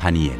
다니엘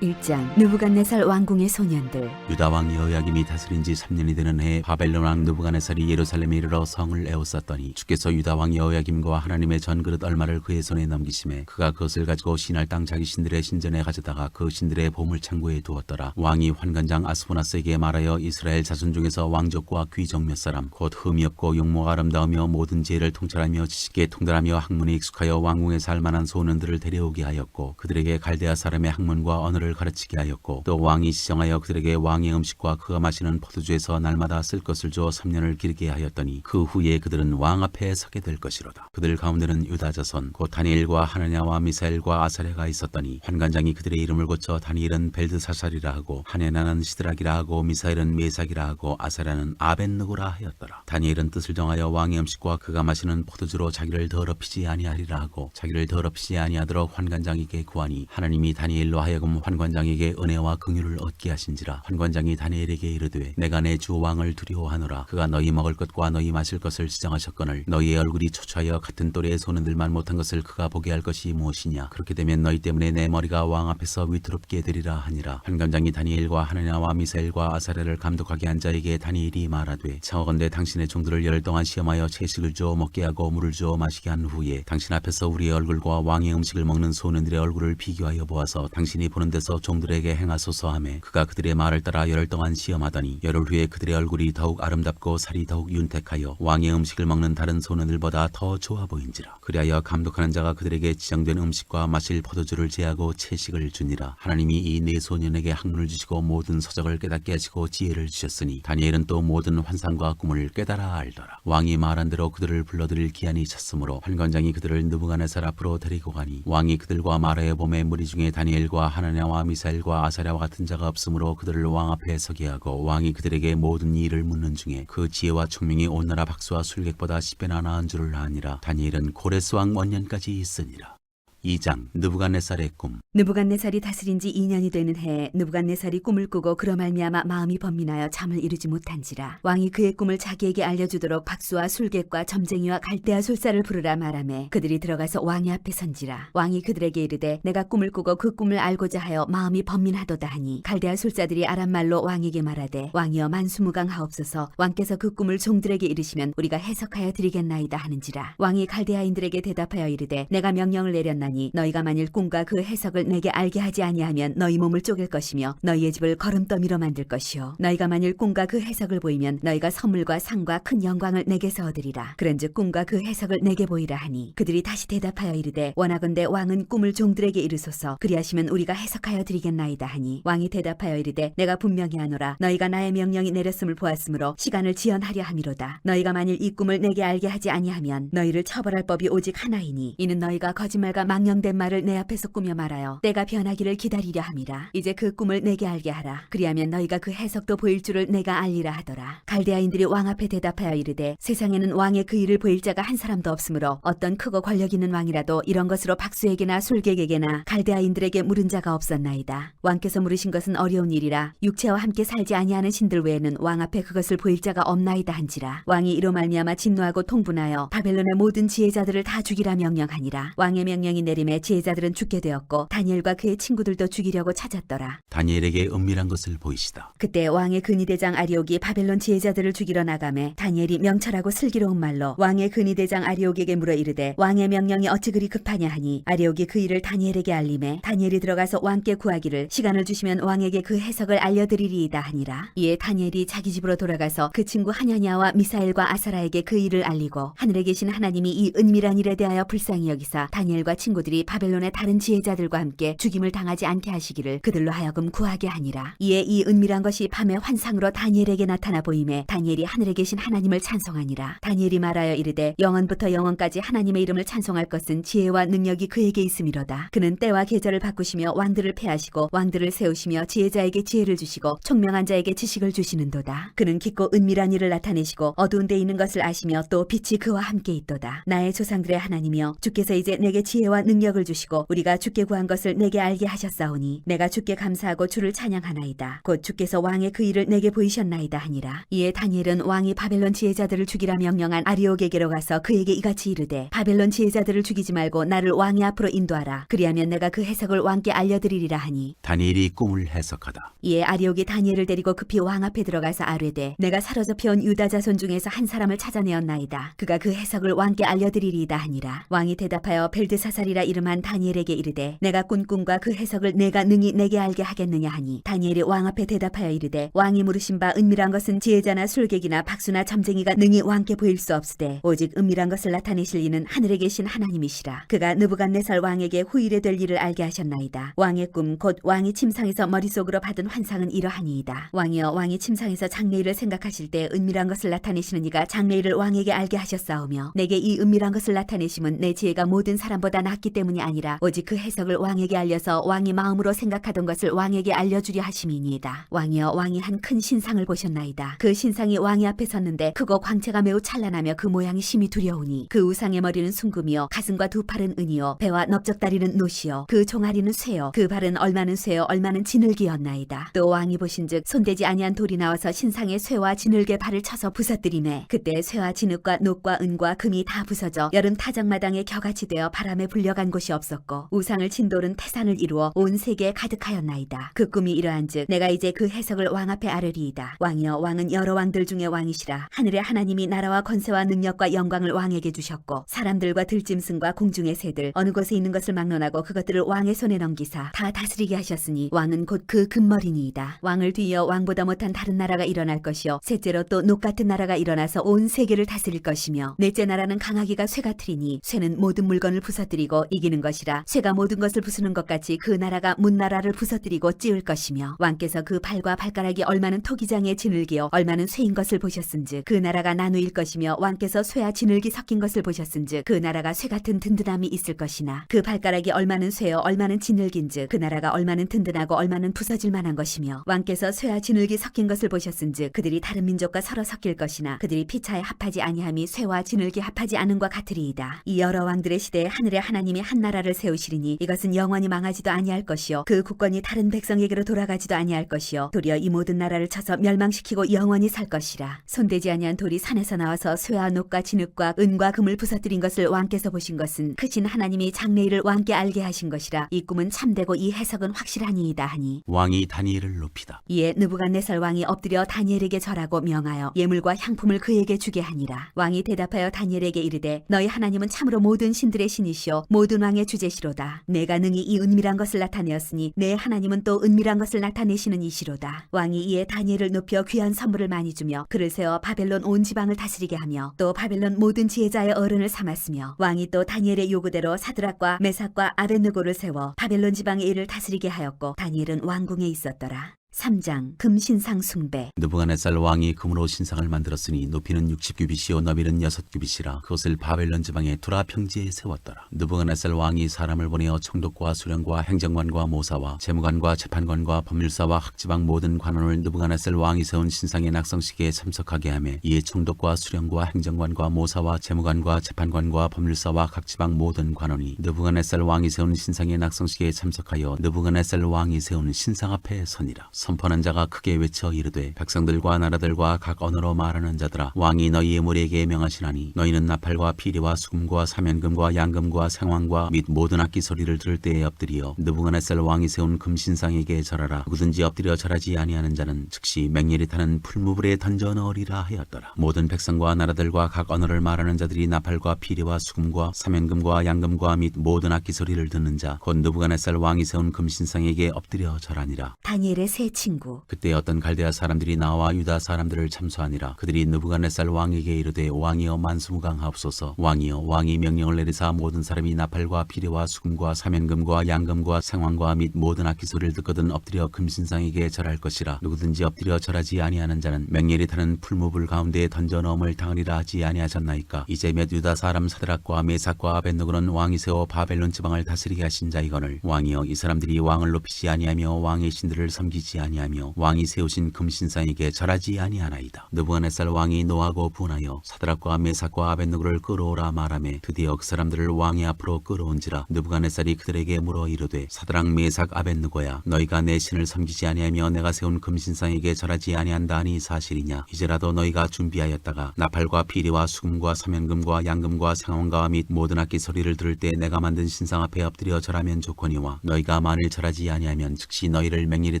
1장 느부갓네살 왕궁의 소년들. 유다 왕 여호야김이 다스린 지 3년이 되는 해에 바벨론 왕 느부갓네살이 예루살렘에 이르러 성을 에워쌌더니 주께서 유다 왕 여호야김과 하나님의 전그릇 얼마를 그의 손에 넘기심에 그가 그것을 가지고 시날 땅 자기 신들의 신전에 가져다가 그 신들의 보물 창고에 두었더라. 왕이 환관장 아스보나스에게 말하여 이스라엘 자손 중에서 왕족과 귀족 몇 사람 곧 흠이 없고 용모가 아름다우며 모든 지혜를 통찰하며 지식에 통달하며 학문에 익숙하여 왕궁에 살 만한 소년들을 데려오게 하였고 그들에게 갈대아 사람의 학문과 언어를 가르치게 하였고 또 왕이 지정하여 그들에게 왕의 음식과 그가 마시는 포도주에서 날마다 쓸 것을 주어 3년을 기르게 하였더니 그 후에 그들은 왕 앞에 서게 될 것이로다. 그들 가운데는 유다 자손 곧 다니엘과 하나냐와 미사엘과 아사랴가 있었더니 환관장이 그들의 이름을 고쳐 다니엘은 벨드사살이라 하고 하네나는 시드락이라 하고 미사엘은 메삭이라 하고 아사랴는 아벤느고라 하였더라. 다니엘은 뜻을 정하여 왕의 음식과 그가 마시는 포도주로 자기를 더럽히지 아니하리라 하고 자기를 더럽히지 아니하도록 환관장에게 구하니 하나님이 다니엘로 하여금 환관장에게 은혜와 긍휼을 얻게 하신지라. 환관장이 다니엘에게 이르되 내가 내 주 왕을 두려워하노라. 그가 너희 먹을 것과 너희 마실 것을 지정하셨거늘 너희의 얼굴이 초췌하여 같은 또래의 소년들만 못한 것을 그가 보게 할 것이 무엇이냐. 그렇게 되면 너희 때문에 내 머리가 왕 앞에서 위태롭게 되리라 하니라. 환관장이 다니엘과 하나냐와 미사엘과 아사랴를 감독하게 한 자에게 다니엘이 말하되 청하건대 당신의 종들을 열흘 동안 시험하여 채식을 주어 먹게 하고 물을 주어 마시게 한 후에 당신 앞에서 우리의 얼굴과 왕의 음식을 먹는 소년들의 얼굴을 비교하여 보아서 당신이 보는 데서 종들에게 행하소서 하매 그가 그들의 말을 따라 열흘 동안 시험하더니 열흘 후에 그들의 얼굴이 더욱 아름답고 살이 더욱 윤택하여 왕의 음식을 먹는 다른 소년들보다 더 좋아 보인지라. 그리하여 감독하는 자가 그들에게 지정된 음식과 마실 포도주를 제하고 채식을 주니라. 하나님이 이 네 소년에게 학문을 주시고 모든 서적을 깨닫게 하시고 지혜를 주셨으니 다니엘은 또 모든 환상과 꿈을 깨달아 알더라. 왕이 말한 대로 그들을 불러들일 기한이 찼으므로 환관장이 그들을 느부갓네살 앞으로 데리고 가니 왕이 그들과 말하여 보매 무리 중에 다니엘과 하나냐와 미사엘과 아사랴와 같은 자가 없으므로 그들을 왕 앞에 서게 하고 왕이 그들에게 모든 일을 묻는 중에 그 지혜와 총명이 온 나라 박수와 술객보다 10배나 나은 줄을 아니라. 다니엘은 고레스 왕 원년까지 있으니라. 2장 느부갓네살의 꿈. 느부갓네살이 다스린 지 2년이 되는 해에 느부갓네살이 꿈을 꾸고 그로 말미암아 마음이 번민하여 잠을 이루지 못한지라. 왕이 그의 꿈을 자기에게 알려주도록 박수와 술객과 점쟁이와 갈대아 솔사를 부르라 말하매 그들이 들어가서 왕의 앞에 선지라. 왕이 그들에게 이르되 내가 꿈을 꾸고 그 꿈을 알고자 하여 마음이 번민하도다 하니 갈대아 솔사들이 아람말로 왕에게 말하되 왕이여 만수무강하옵소서. 왕께서 그 꿈을 종들에게 이르시면 우리가 해석하여 드리겠나이다 하는지라. 왕이 갈대아인들에게 대답하여 이르되 내가 명령을 내렸나니 너희가 만일 꿈과 그 해석을 내게 알게 하지 아니하면 너희 몸을 쪼갤 것이며 너희의 집을 거름더미로 만들 것이요 너희가 만일 꿈과 그 해석을 보이면 너희가 선물과 상과 큰 영광을 내게서 얻으리라. 그런즉 꿈과 그 해석을 내게 보이라 하니 그들이 다시 대답하여 이르되 원하건대 왕은 꿈을 종들에게 이르소서. 그리하시면 우리가 해석하여 드리겠나이다 하니 왕이 대답하여 이르되 내가 분명히 하노라. 너희가 나의 명령이 내렸음을 보았으므로 시간을 지연하려 함이로다. 너희가 만일 이 꿈을 내게 알게 하지 아니하면 너희를 처벌할 법이 오직 하나이니 이는 너희가 거짓말과 망령된 말을 내 앞에서 꾸며 말하여 때가 변하기를 기다리려 함이라. 이제 그 꿈을 내게 알게 하라. 그리하면 너희가 그 해석도 보일 줄을 내가 알리라 하더라. 갈대아인들이 왕 앞에 대답하여 이르되 세상에는 왕의 그 일을 보일 자가 한 사람도 없으므로 어떤 크고 권력 있는 왕이라도 이런 것으로 박수에게나 술객에게나 갈대아인들에게 물은 자가 없었나이다. 왕께서 물으신 것은 어려운 일이라 육체와 함께 살지 아니하는 신들 외에는 왕 앞에 그것을 보일 자가 없나이다 한지라. 왕이 이로 말미암아 진노하고 통분하여 바벨론의 모든 지혜자들을 다 죽이라 명령하니라. 왕의 명령이 내림에 지혜자들은 죽게 되었고 다니엘과 그의 친구들도 죽이려고 찾았더라. 다니엘에게 은밀한 것을 보이시다. 그때 왕의 근위대장 아리옥이 바벨론 지혜자들을 죽이러 나가매 다니엘이 명철하고 슬기로운 말로 왕의 근위대장 아리옥에게 물어 이르되 왕의 명령이 어찌 그리 급하냐 하니 아리옥이 그 일을 다니엘에게 알림해 다니엘이 들어가서 왕께 구하기를 시간을 주시면 왕에게 그 해석을 알려드리리이다 하니라. 이에 다니엘이 자기 집으로 돌아가서 그 친구 하냐냐와 미사엘과 아사라에게 그 일을 알리고 하늘에 계신 하나님이 이 은밀한 일에 대하여 불쌍히 여기사 다니엘과 친구들이 바벨론의 다른 지혜자들과 함께 죽임을 당하지 않게 하시기를 그들로 하여금 구하게 하니라. 이에 이 은밀한 것이 밤의 환상으로 다니엘에게 나타나 보임에 다니엘이 하늘에 계신 하나님을 찬송하니라. 다니엘이 말하여 이르되 영원부터 영원까지 하나님의 이름을 찬송할 것은 지혜와 능력이 그에게 있음이로다. 그는 때와 계절을 바꾸시며 왕들을 패하시고 왕들을 세우시며 지혜자에게 지혜를 주시고 총명한 자에게 지식을 주시는도다. 그는 깊고 은밀한 일을 나타내시고 어두운 데 있는 것을 아시며 또 빛이 그와 함께 있도다. 나의 조상들의 하나님이여 주께서 이제 내게 지혜와 능력을 주시고 우리가 주께 구한 것을 내게 알게 하셨사오니 내가 주께 감사하고 주를 찬양하나이다. 곧 주께서 왕의 그 일을 내게 보이셨나이다 하니라. 이에 다니엘은 왕이 바벨론 지혜자들을 죽이라 명령한 아리옥에게로 가서 그에게 이같이 이르되 바벨론 지혜자들을 죽이지 말고 나를 왕의 앞으로 인도하라. 그리하면 내가 그 해석을 왕께 알려드리리라 하니 다니엘이 꿈을 해석하다. 이에 아리옥이 다니엘을 데리고 급히 왕 앞에 들어가서 아뢰되 내가 사로잡혀온 유다 자손 중에서 한 사람을 찾아내었나이다. 그가 그 해석을 왕께 알려드리리이다 하니라. 왕이 대답하여 벨드사살이라 이름한 다니엘에게 이르되 내가 꾼 꿈과 그 해석을 내가 능히 내게 알게 하겠느냐 하니 다니엘이 왕 앞에 대답하여 이르되 왕이 물으신 바 은밀한 것은 지혜자나 술객이나 박수나 점쟁이가 능히 왕께 보일 수 없으되 오직 은밀한 것을 나타내실 이는 하늘에 계신 하나님이시라. 그가 느부갓네살 왕에게 후일에 될 일을 알게 하셨나이다. 왕의 꿈 곧 왕이 침상에서 머릿속으로 받은 환상은 이러하니이다. 왕이여 왕이 침상에서 장래일을 생각하실 때 은밀한 것을 나타내시는 이가 장래일을 왕에게 알게 하셨사오며 내게 이 은밀한 것을 나타내심은 내 지혜가 모든 사람보다 낫기 때문이 아니라 오직 그 해석을 왕에게 알려서 왕이 마음으로 생각하던 것을 왕에게 알려주려 하심이니이다. 왕이여 왕이 한 큰 신상을 보셨나이다. 그 신상이 왕의 앞에 섰는데 크고 광채가 매우 찬란하며 그 모양이 심히 두려우니 그 우상의 머리는 순금이요 가슴과 두 팔은 은이요 배와 넓적다리는 노시요 그 종아리는 쇠요 그 발은 얼마는 쇠요 얼마는 진흙이었나이다. 또 왕이 보신즉 손대지 아니한 돌이 나와서 신상의 쇠와 진흙의 발을 쳐서 부서뜨리매 그때 쇠와 진흙과 녹과 은과 금이 다 부서져 여름 타작마당에 겨같이 되어 바람에 불려간 곳이 없었고 우상을 친 돌은 태산을 이루어 온 세계에 가득하였나이다. 그 꿈이 이러한즉 내가 이제 그 해석을 왕 앞에 아뢰리이다. 왕이여 왕은 여러 왕들 중에 왕이시라. 하늘의 하나님이 나라와 권세와 능력과 영광을 왕에게 주셨고 사람들과 들짐승과 공중의 새들 어느 곳에 있는 것을 막론하고 그것들을 왕의 손에 넘기사 다 다스리게 하셨으니 왕은 곧 그 금머리니이다. 왕을 뒤이어 왕보다 못한 다른 나라가 일어날 것이요 셋째로 또 녹 같은 나라가 일어나서 온 세계를 다스릴 것이며 넷째 나라는 강하기가 쇠 같으리니 쇠는 모든 물건을 부서뜨리고 이기는 것이라 쇠가 모든 것을 부수는 것 같이 그 나라가 문나라를 부서뜨리고 찌을 것이며 왕께서 그 발과 발가락이 얼마는 토기장의 진흙이요 얼마는 쇠인 것을 보셨은즉 그 나라가 나누일 것이며 왕께서 쇠와 진흙이 섞인 것을 보셨은즉 그 나라가 쇠 같은 든든함이 있을 것이나 그 발가락이 얼마는 쇠요 얼마는 진흙인즉 그 나라가 얼마는 든든하고 얼마는 부서질 만한 것이며 왕께서 쇠와 진흙이 섞인 것을 보셨은즉 그들이 다른 민족과 서로 섞일 것이나 그들이 피차에 합하지 아니함이 쇠와 진흙이 합하지 않음과 같으리이다. 이 여러 왕들의 시대에 하늘의 하나님이 한 나라를 세우시리니 이것은 영원히 망하지도 아니할 것이요 그 국권이 다른 백성에게로 돌아가지도 아니할 것이요 도리어 이 모든 나라를 쳐서 멸망시키고 영원히 살 것이라. 손대지 아니한 돌이 산에서 나와서 쇠와 녹과 진흙과 은과 금을 부서뜨린 것을 왕께서 보신 것은 크신 하나님이 장래일을 왕께 알게 하신 것이라. 이 꿈은 참되고 이 해석은 확실하니이다 하니 왕이 다니엘을 높이다. 이에 느부갓네살 왕이 엎드려 다니엘에게 절하고 명하여 예물과 향품을 그에게 주게 하니라. 왕이 대답하여 다니엘에게 이르되 너희 하나님은 참으로 모든 신들의 신이시오 모든 왕의 주제시로다. 내가 능히 이 은밀한 것을 나타내었으니 내 하나님은 또 은밀한 것을 나타내시는 이시로다. 왕이 이에 다니엘을 높여 귀한 선물을 많이 주며 그를 세워 바벨론 온 지방을 다스리게 하며 또 바벨론 모든 지혜자의 어른을 삼았으며 왕이 또 다니엘의 요구대로 사드락과 메삭과 아벳느고를 세워 바벨론 지방의 일을 다스리게 하였고 다니엘은 왕궁에 있었더라. 3장 금신상 숭배. 느부갓네살 왕이 금으로 신상을 만들었으니 높이는 60규빗이요 너비는 6규빗이라 그것을 바벨론 지방의 투라 평지에 세웠더라. 느부갓네살 왕이 사람을 보내어 총독과 수령과 행정관과 모사와 재무관과 재판관과 법률사와 학지방 모든 관원을 느부갓네살 왕이 세운 신상의 낙성식에 참석하게 하며 이에 총독과 수령과 행정관과 모사와 재무관과 재판관과 법률사와 각지방 모든 관원이 느부갓네살 왕이 세운 신상의 낙성식에 참석하여 느부갓네살 왕이 세운 신상 앞에 서니라. 선포하는 자가 크게 외쳐 이르되 백성들과 나라들과 각 언어로 말하는 자들아 왕이 너희의 무리에게 명하시나니 너희는 나팔과 피리와 수금과 사면금과 양금과 생황과 및 모든 악기 소리를 들을 때에 엎드리어 느부갓네살 왕이 세운 금신상에게 절하라. 누구든지 엎드려 절하지 아니하는 자는 즉시 맹렬히 타는 풀무불에 던져 넣으리라 하였더라. 모든 백성과 나라들과 각 언어를 말하는 자들이 나팔과 피리와 수금과 사면금과 양금과 및 모든 악기 소리를 듣는 자 곧 느부갓네살 왕이 세운 금신상에게 엎드려 절하니라. 다니엘의 세 친구. 그때 어떤 갈대아 사람들이 나와 유다 사람들을 참소하니라. 그들이 느부갓네살 왕에게 이르되 왕이여 만수무강하옵소서. 왕이여 왕이 명령을 내리사 모든 사람이 나팔과 피리와 수금과 사면금과 양금과 생황과 및 모든 악기 소리를 듣거든 엎드려 금신상에게 절할 것이라. 누구든지 엎드려 절하지 아니하는 자는 맹렬히 타는 풀무불 가운데에 던져 넣음을 당하리라 하지 아니하셨나이까. 이제 몇 유다 사람 사드락과 메삭과 아벳느고는 왕이 세워 바벨론 지방을 다스리게 하신 자이거늘 왕이여 이 사람들이 왕을 높이지 아니하며 왕의 신들을 섬기지 섬기지 아니하며 왕이 세우신 금신상에게 절하지 아니하나이다. 느부갓네살 왕이 노하고 분하여 사드락과 메삭과 아벳느고를 끌어오라 말하매 드디어 그 사람들을 왕의 앞으로 끌어온지라. 느부갓네살이 그들에게 물어 이르되 사드락 메삭 아벳느고야, 너희가 내 신을 섬기지 아니하며 내가 세운 금신상에게 절하지 아니한다 하니 사실이냐? 이제라도 너희가 준비하였다가 나팔과 피리와 수금과 사면금과 양금과 상원가와 및 모든 악기 소리를 들을 때 내가 만든 신상 앞에 엎드려 절하면 좋거니와 너희가 만일 절하지 아니하면 즉시 너희를 맹렬히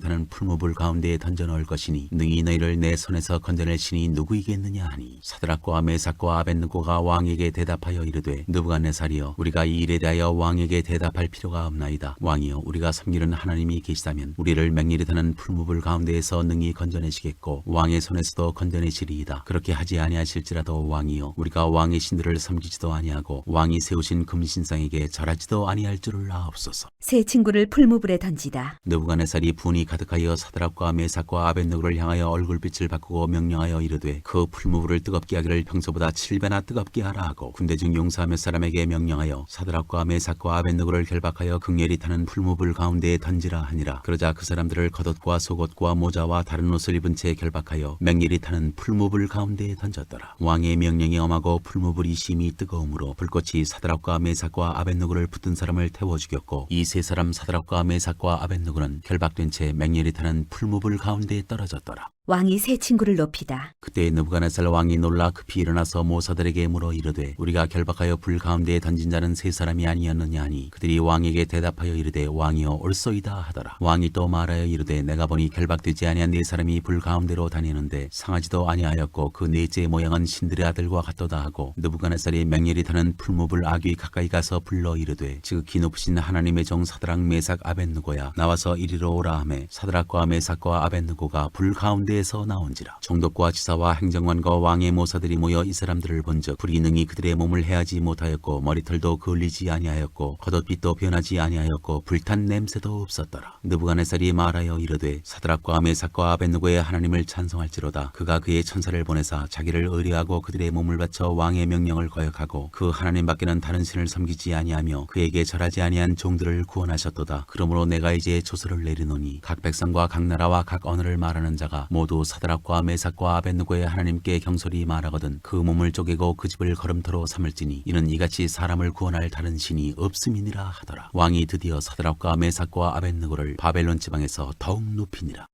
타는 풀무불 가운데에 던져 넣을 것이니 능히 너희를 내 손에서 건져낼 신이 누구이겠느냐 하니 사드락과 메삭과 아벳느고가 왕에게 대답하여 이르되 느부갓네살이여, 우리가 이 일에 대하여 왕에게 대답할 필요가 없나이다. 왕이여, 우리가 섬기는 하나님이 계시다면 우리를 맹렬히 타는 풀무불 가운데에서 능히 건져내시겠고 왕의 손에서도 건져내시리이다. 그렇게 하지 아니하실지라도 왕이여, 우리가 왕의 신들을 섬기지도 아니하고 왕이 세우신 금신상에게 절하지도 아니할 줄을 아옵소서. 세 친구를 풀무불에 던지다. 느부갓네살이 분이 가득하여 사드락과 메삭과 아벳느고를 향하여 얼굴빛을 바꾸고 명령하여 이르되 그 풀무불을 뜨겁게 하기를 평소보다 7배나 뜨겁게 하라 하고 군대 중 용사 몇 사람에게 명령하여 사드락과 메삭과 아벳느고를 결박하여 극렬히 타는 풀무불 가운데에 던지라 하니라. 그러자 그 사람들을 겉옷과 속옷과 모자와 다른 옷을 입은 채 결박하여 맹렬히 타는 풀무불 가운데에 던졌더라. 왕의 명령이 엄하고 풀무불이 심히 뜨거움으로 불꽃이 사드락과 메삭과 아벳느고를 붙든 사람을 태워 죽였고 이 세 사람 사드락과 메삭과 아벳느고는 결박된 채 맹렬히 타는 풀무불 가운데에 떨어졌더라. 왕이 세 친구를 높이다. 그때 느부갓네살 왕이 놀라 급히 일어나서 모사들에게 물어 이르되 우리가 결박하여 불 가운데에 던진 자는 세 사람이 아니었느냐 하니 그들이 왕에게 대답하여 이르되 왕이여 옳소이다 하더라. 왕이 또 말하여 이르되 내가 보니 결박되지 아니한 네 사람이 불 가운데로 다니는데 상하지도 아니하였고 그 넷째의 모양은 신들의 아들과 같도다 하고 느부갓네살이 맹렬히 타는 풀무불 아귀 가까이 가서 불러 이르되 지극히 높으신 하나님의 종 사드락 메삭 아벳느고야, 나와서 이리로 오라 하매 사드락과 메삭과 아벳느고가 불 가운데에서 나온지라. 총독과 지사와 행정관과 왕의 모사들이 모여 이 사람들을 본즉 불이 능히 그들의 몸을 해하지 못하였고 머리털도 그을리지 아니하였고 겉옷빛도 변하지 아니하였고 불탄 냄새도 없었더라. 느부갓네살이 말하여 이르되 사드락과 메삭과 아벳느고의 하나님을 찬송할지로다. 그가 그의 천사를 보내사 자기를 의뢰하고 그들의 몸을 바쳐 왕의 명령을 거역하고 그 하나님밖에는 다른 신을 섬기지 아니하며 그에게 절하지 아니한 종들을 구원하셨도다. 그러므로 내가 이제 조서를 내리노니 각 백성과 각 나라와 각 언어를 말하는 자가 모두 사드락과 메삭과 아벳느고의 하나님께 경솔히 말하거든 그 몸을 쪼개고 그 집을 걸음터로 삼을지니 이는 이같이 사람을 구원할 다른 신이 없음이니라 하더라. 왕이 드디어 사드락과 메삭과 아벳느고를 바벨론 지방에서 더욱 높이니라.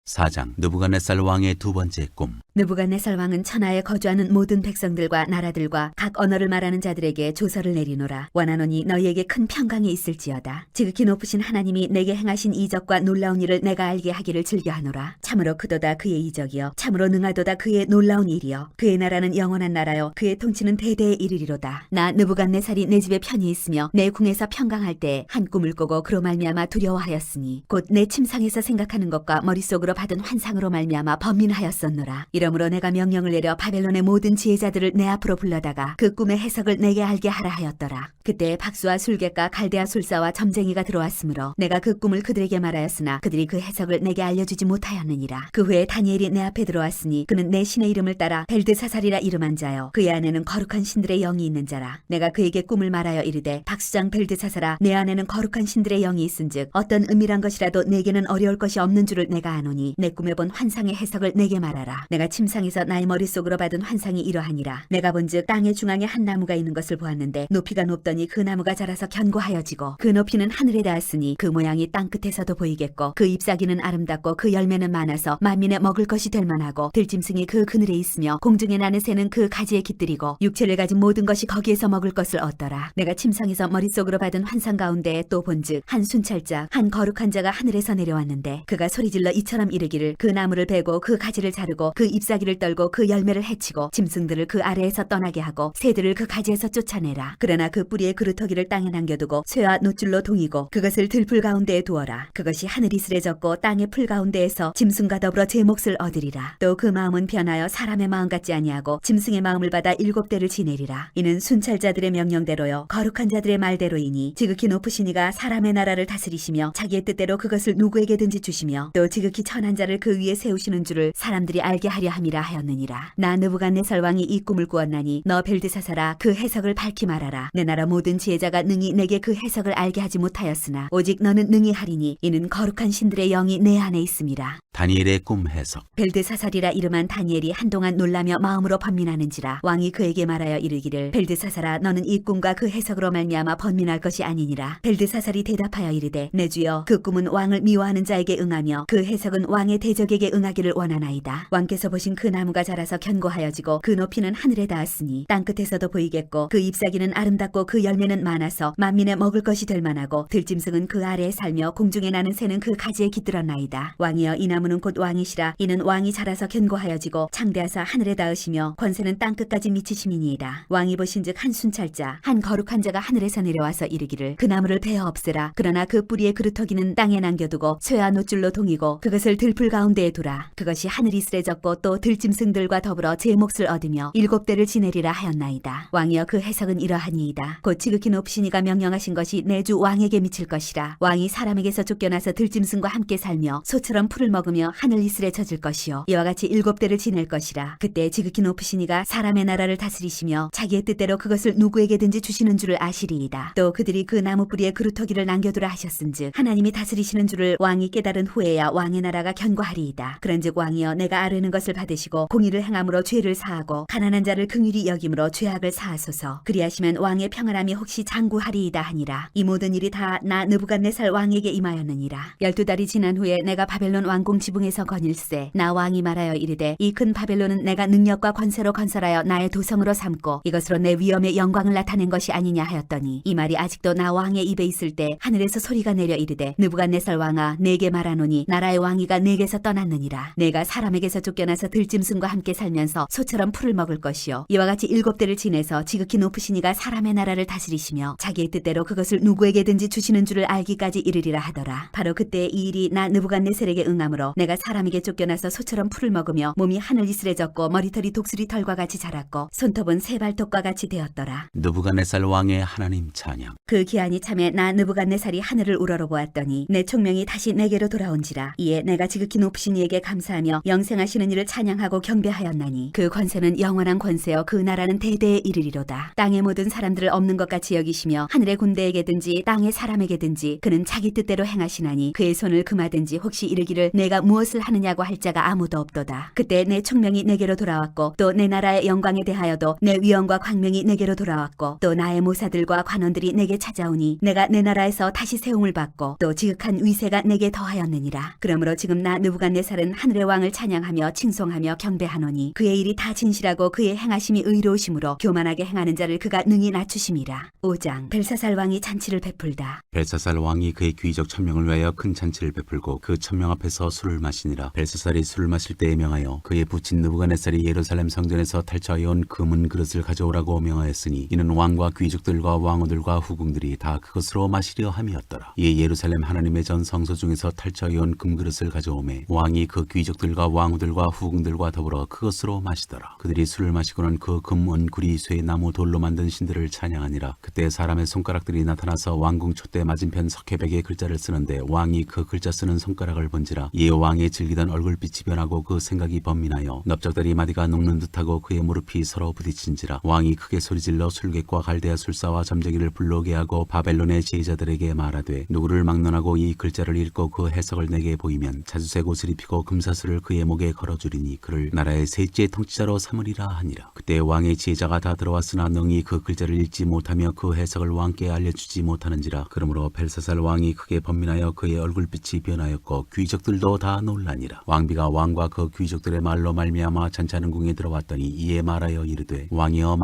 4장 느부갓네살 왕의 두 번째 꿈. 느부갓네살 왕은 천하에 거주하는 모든 백성들과 나라들과 각 언어를 말하는 자들에게 조서를 내리노라. 원하노니 너희에게 큰 평강이 있을지어다. 지극히 높으신 하나님이 내게 행하신 이적과 놀라운 일을 내가 알게 하기를 즐겨하노라. 참으로 크도다 그의 이적이여, 참으로 능하도다 그의 놀라운 일이여. 그의 나라는 영원한 나라여, 그의 통치는 대대에 이르리로다. 나 느부갓네살이 내 집에 편히 있으며 내 궁에서 평강할 때 한 꿈을 꾸고 그로 말미암아 두려워하였으니 곧 내 침상에서 생각하는 것과 머릿속으로 받은 환상으로 말미암아 번민하였었노라. 이러므로 내가 명령을 내려 바벨론의 모든 지혜자들을 내 앞으로 불러다가 그 꿈의 해석을 내게 알게 하라 하였더라. 그때 박수와 술객과 갈대아 술사와 점쟁이가 들어왔으므로 내가 그 꿈을 그들에게 말하였으나 그들이 그 해석을 내게 알려주지 못하였느니라. 그 후에 다니엘이 내 앞에 들어왔으니 그는 내 신의 이름을 따라 벨드사살이라 이름한 자요, 그의 안에는 거룩한 신들의 영이 있는 자라. 내가 그에게 꿈을 말하여 이르되 박수장 벨드사살아, 내 안에는 거룩한 신들의 영이 있은즉 어떤 은밀한 것이라도 내게는 어려울 것이 없는 줄을 내가 아노니 내 꿈에 본 환상의 해석을 내게 말하라. 내가 침상에서 나의 머릿속으로 받은 환상이 이러하니라. 내가 본즉 땅의 중앙에 한 나무가 있는 것을 보았는데 높이가 높더니 그 나무가 자라서 견고하여지고 그 높이는 하늘에 닿았으니 그 모양이 땅 끝에서도 보이겠고 그 잎사귀는 아름답고 그 열매는 많아서 만민의 먹을 것이 될 만하고 들짐승이 그 그늘에 있으며 공중에 나는 새는 그 가지에 깃들이고 육체를 가진 모든 것이 거기에서 먹을 것을 얻더라. 내가 침상에서 머릿속으로 받은 환상 가운데 또 본즉 한 순찰자 한 거룩한 자가 하늘에서 내려왔는데 그가 소리질러 이처럼 이르기를 그 나무를 베고 그 가지를 자르고 그 잎사귀를 떨고 그 열매를 해치고 짐승들을 그 아래에서 떠나게 하고 새들을 그 가지에서 쫓아내라. 그러나 그 뿌리의 그루터기를 땅에 남겨두고 쇠와 노줄로 동이고 그것을 들풀 가운데에 두어라. 그것이 하늘이 스레졌고 땅의 풀 가운데에서 짐승과 더불어 제 몫을 얻으리라. 또 그 마음은 변하여 사람의 마음 같지 아니하고 짐승의 마음을 받아 7대를 지내리라. 이는 순찰자들의 명령대로요 거룩한 자들의 말대로이니 지극히 높으신 이가 사람의 나라를 다스리시며 자기의 뜻대로 그것을 누구에게든지 주시며 또 지극히 천한 자를 그 위에 세우시는 줄을 사람들이 알게 하려 함이라 하였느니라. 나 느부갓네살 왕이 이 꿈을 꾸었나니 너 벨드사사라 그 해석을 밝히 말하라. 내 나라 모든 지혜자가 능히 내게 그 해석을 알게 하지 못하였으나 오직 너는 능히 하리니 이는 거룩한 신들의 영이 내 안에 있음이라. 다니엘의 꿈 해석. 벨드사살이라 이름한 다니엘이 한동안 놀라며 마음으로 번민하는지라. 왕이 그에게 말하여 이르기를 벨드사살아 너는 이 꿈과 그 해석으로 말미암아 번민할 것이 아니니라. 벨드사살이 대답하여 이르되 내 주여 그 꿈은 왕을 미워하는 자에게 응하며 그 해석은 왕의 대적에게 응하기를 원하나이다. 왕께서 보신 그 나무가 자라서 견고하여지고 그 높이는 하늘에 닿았으니 땅끝에서도 보이겠고 그 잎사귀는 아름답고 그 열매는 많아서 만민의 먹을 것이 될 만하고 들짐승은 그 아래에 살며 공중에 나는 새는 그 가지에 깃들었나이다. 왕이여 이 나무는 곧 왕이시라. 이는 왕이 자라서 견고하여지고 창대하사 하늘에 닿으시며 권세는 땅끝까지 미치심이니이다. 왕이 보신즉 한 순찰자 한 거룩한 자가 하늘에서 내려와서 이르기를 그 나무를 베어 없애라. 그러나 그 뿌리의 그루터기는 땅에 남겨두고 쇠와 노줄로 동이고 그것을 들풀 가운데에 두라. 그것이 하늘이 쓰레졌고 또 들짐승들과 더불어 제 몫을 얻으며 7대를 지내리라 하였나이다. 왕이여 그 해석은 이러하니이다. 곧 지극히 높으신 이가 명령하신 것이 내 주 왕에게 미칠 것이라. 왕이 사람에게서 쫓겨나서 들짐승과 함께 살며 소처럼 풀을 먹으며 하늘 이슬에 젖을 것이요 이와 같이 7대를 지낼 것이라. 그때 지극히 높으신 이가 사람의 나라를 다스리시며 자기의 뜻대로 그것을 누구에게든지 주시는 줄을 아시리이다. 또 그들이 그 나무 뿌리에 그루터기를 남겨두라 하셨은즉 하나님이 다스리시는 줄을 왕이 깨달은 후에야 왕의 나라가 견고하리이다. 그런즉 왕이여 내가 아뢰는 것을 받으시고 공의를 행함으로 죄를 사하고 가난한 자를 긍휼히 여김으로 죄악을 사하소서. 그리하시면 왕의 평안함이 혹시 장구하리이다 하니라. 이 모든 일이 다 나 느부갓네살 왕에게 임하였느니라. 12달이 지난 후에 내가 바벨론 왕궁 지붕에서 거닐세 나 왕이 말하여 이르되 이 큰 바벨론은 내가 능력과 권세로 건설하여 나의 도성으로 삼고 이것으로 내 위엄의 영광을 나타낸 것이 아니냐 하였더니 이 말이 아직도 나 왕의 입에 있을 때 하늘에서 소리가 내려 이르되 느부갓네살 왕아 내게 말하노니 나라의 왕위가 내게서 떠났느니라. 내가 사람에게서 쫓겨나서 들짐승과 함께 살면서 소처럼 풀을 먹을 것이요 이와 같이 7대를 지내서 지극히 높으신 이가 사람의 나라를 다스리시며 자기의 뜻대로 그것을 누구에게든지 주시는 줄을 알기까지 이르리라 하더라. 바로 그때 이 일이 나 느부갓네살에게 응하므로 내가 사람에게 쫓겨나서 소처럼 풀을 먹으며 몸이 하늘 이슬에 젖고 머리털이 독수리 털과 같이 자랐고 손톱은 새 발톱과 같이 되었더라. 느부갓네살 왕의 하나님 찬양. 그 기한이 참에 나 느부갓네살이 하늘을 우러러보았더니 내 총명이 다시 내게로 돌아온지라. 이에 내가 지극히 높으신 이에게 감사하며 영생하시는 이를 찬양하고 경배하였나니 그 권세는 영원한 권세여 그 나라는 대대에 이르리로다. 땅의 모든 사람들을 없는 것 같이 여기시며 하늘의 군대에게든지 땅의 사람에게든지 그는 자기 뜻대로 행하시나니 그의 손을 금하든지 혹시 이르기를 내가 무엇을 하느냐고 할 자가 아무도 없도다. 그때 내 총명이 내게로 돌아왔고 또 내 나라의 영광에 대하여도 내 위엄과 광명이 내게로 돌아왔고 또 나의 모사들과 관원들이 내게 찾아오니 내가 내 나라에서 다시 세움을 받고 또 지극한 위세가 내게 더하였느니라. 그러므로 지금 나 느부갓네살은 하늘의 왕을 찬양하며 칭송하며 경배하노니 그의 일이 다 진실하고 그의 행하심이 의로우심으로 교만하게 행하는 자를 그가 능히 낮추심이라. 5장 벨사살 왕이 잔치를 베풀다. 벨사살 왕이 그의 귀족 1000명을 위하여 큰 잔치를 베풀고 그 1000명 앞에서 술을 마시니라. 벨사살이 술을 마실 때에 명하여 그의 부친 느부갓네살이 예루살렘 성전에서 탈취하여 온 금은 그릇을 가져오라고 명하였으니 이는 왕과 귀족들과 왕후들과 후궁들이 다 그것으로 마시려 함이었더라. 이에 예루살렘 하나님의 전 성소 중에서 탈취하여 온 금그릇을 가져오매 왕이 그 귀족들과 왕후들과 후궁들과 더불어 그것으로 마시더라. 그들이 술을 마시고는 그 금, 은, 구리, 쇠, 나무, 돌로 만든 신들을 찬양하니라. 그때 사람의 손가락들이 나타나서 왕궁 촛대 맞은편 석회벽에 글자를 쓰는데 왕이 그 글자 쓰는 손가락을 본지라. 이에 왕의 즐기던 얼굴빛이 변하고 그 생각이 번민하여 넓적다리 마디가 녹는 듯하고 그의 무릎이 서로 부딪힌지라. 왕이 크게 소리질러 술객과 갈대아 술사와 점쟁이를 불러오게 하고 바벨론의 제자들에게 말하되 누구를 막론하고 이 글자를 읽고 그 해석을 내게 보이면 자주색 옷을 입히고 금사슬을 그의 목에 걸어주리니 그를 나라의 셋째 통치자로 삼으리라 하니라. 그때 왕의 지혜자가 다 들어왔으나 능히 그 글자를 읽지 못하며 그 해석을 왕께 알려주지 못하는지라. 그러므로 벨사살 왕이 크게 번민하여 그의 얼굴빛이 변하였고 귀족들도 다 놀라니라. 왕비가 왕과 그 귀족들의 말로 말미암아 잔치하는궁에 들어왔더니 이에 말하여 이르되 왕이여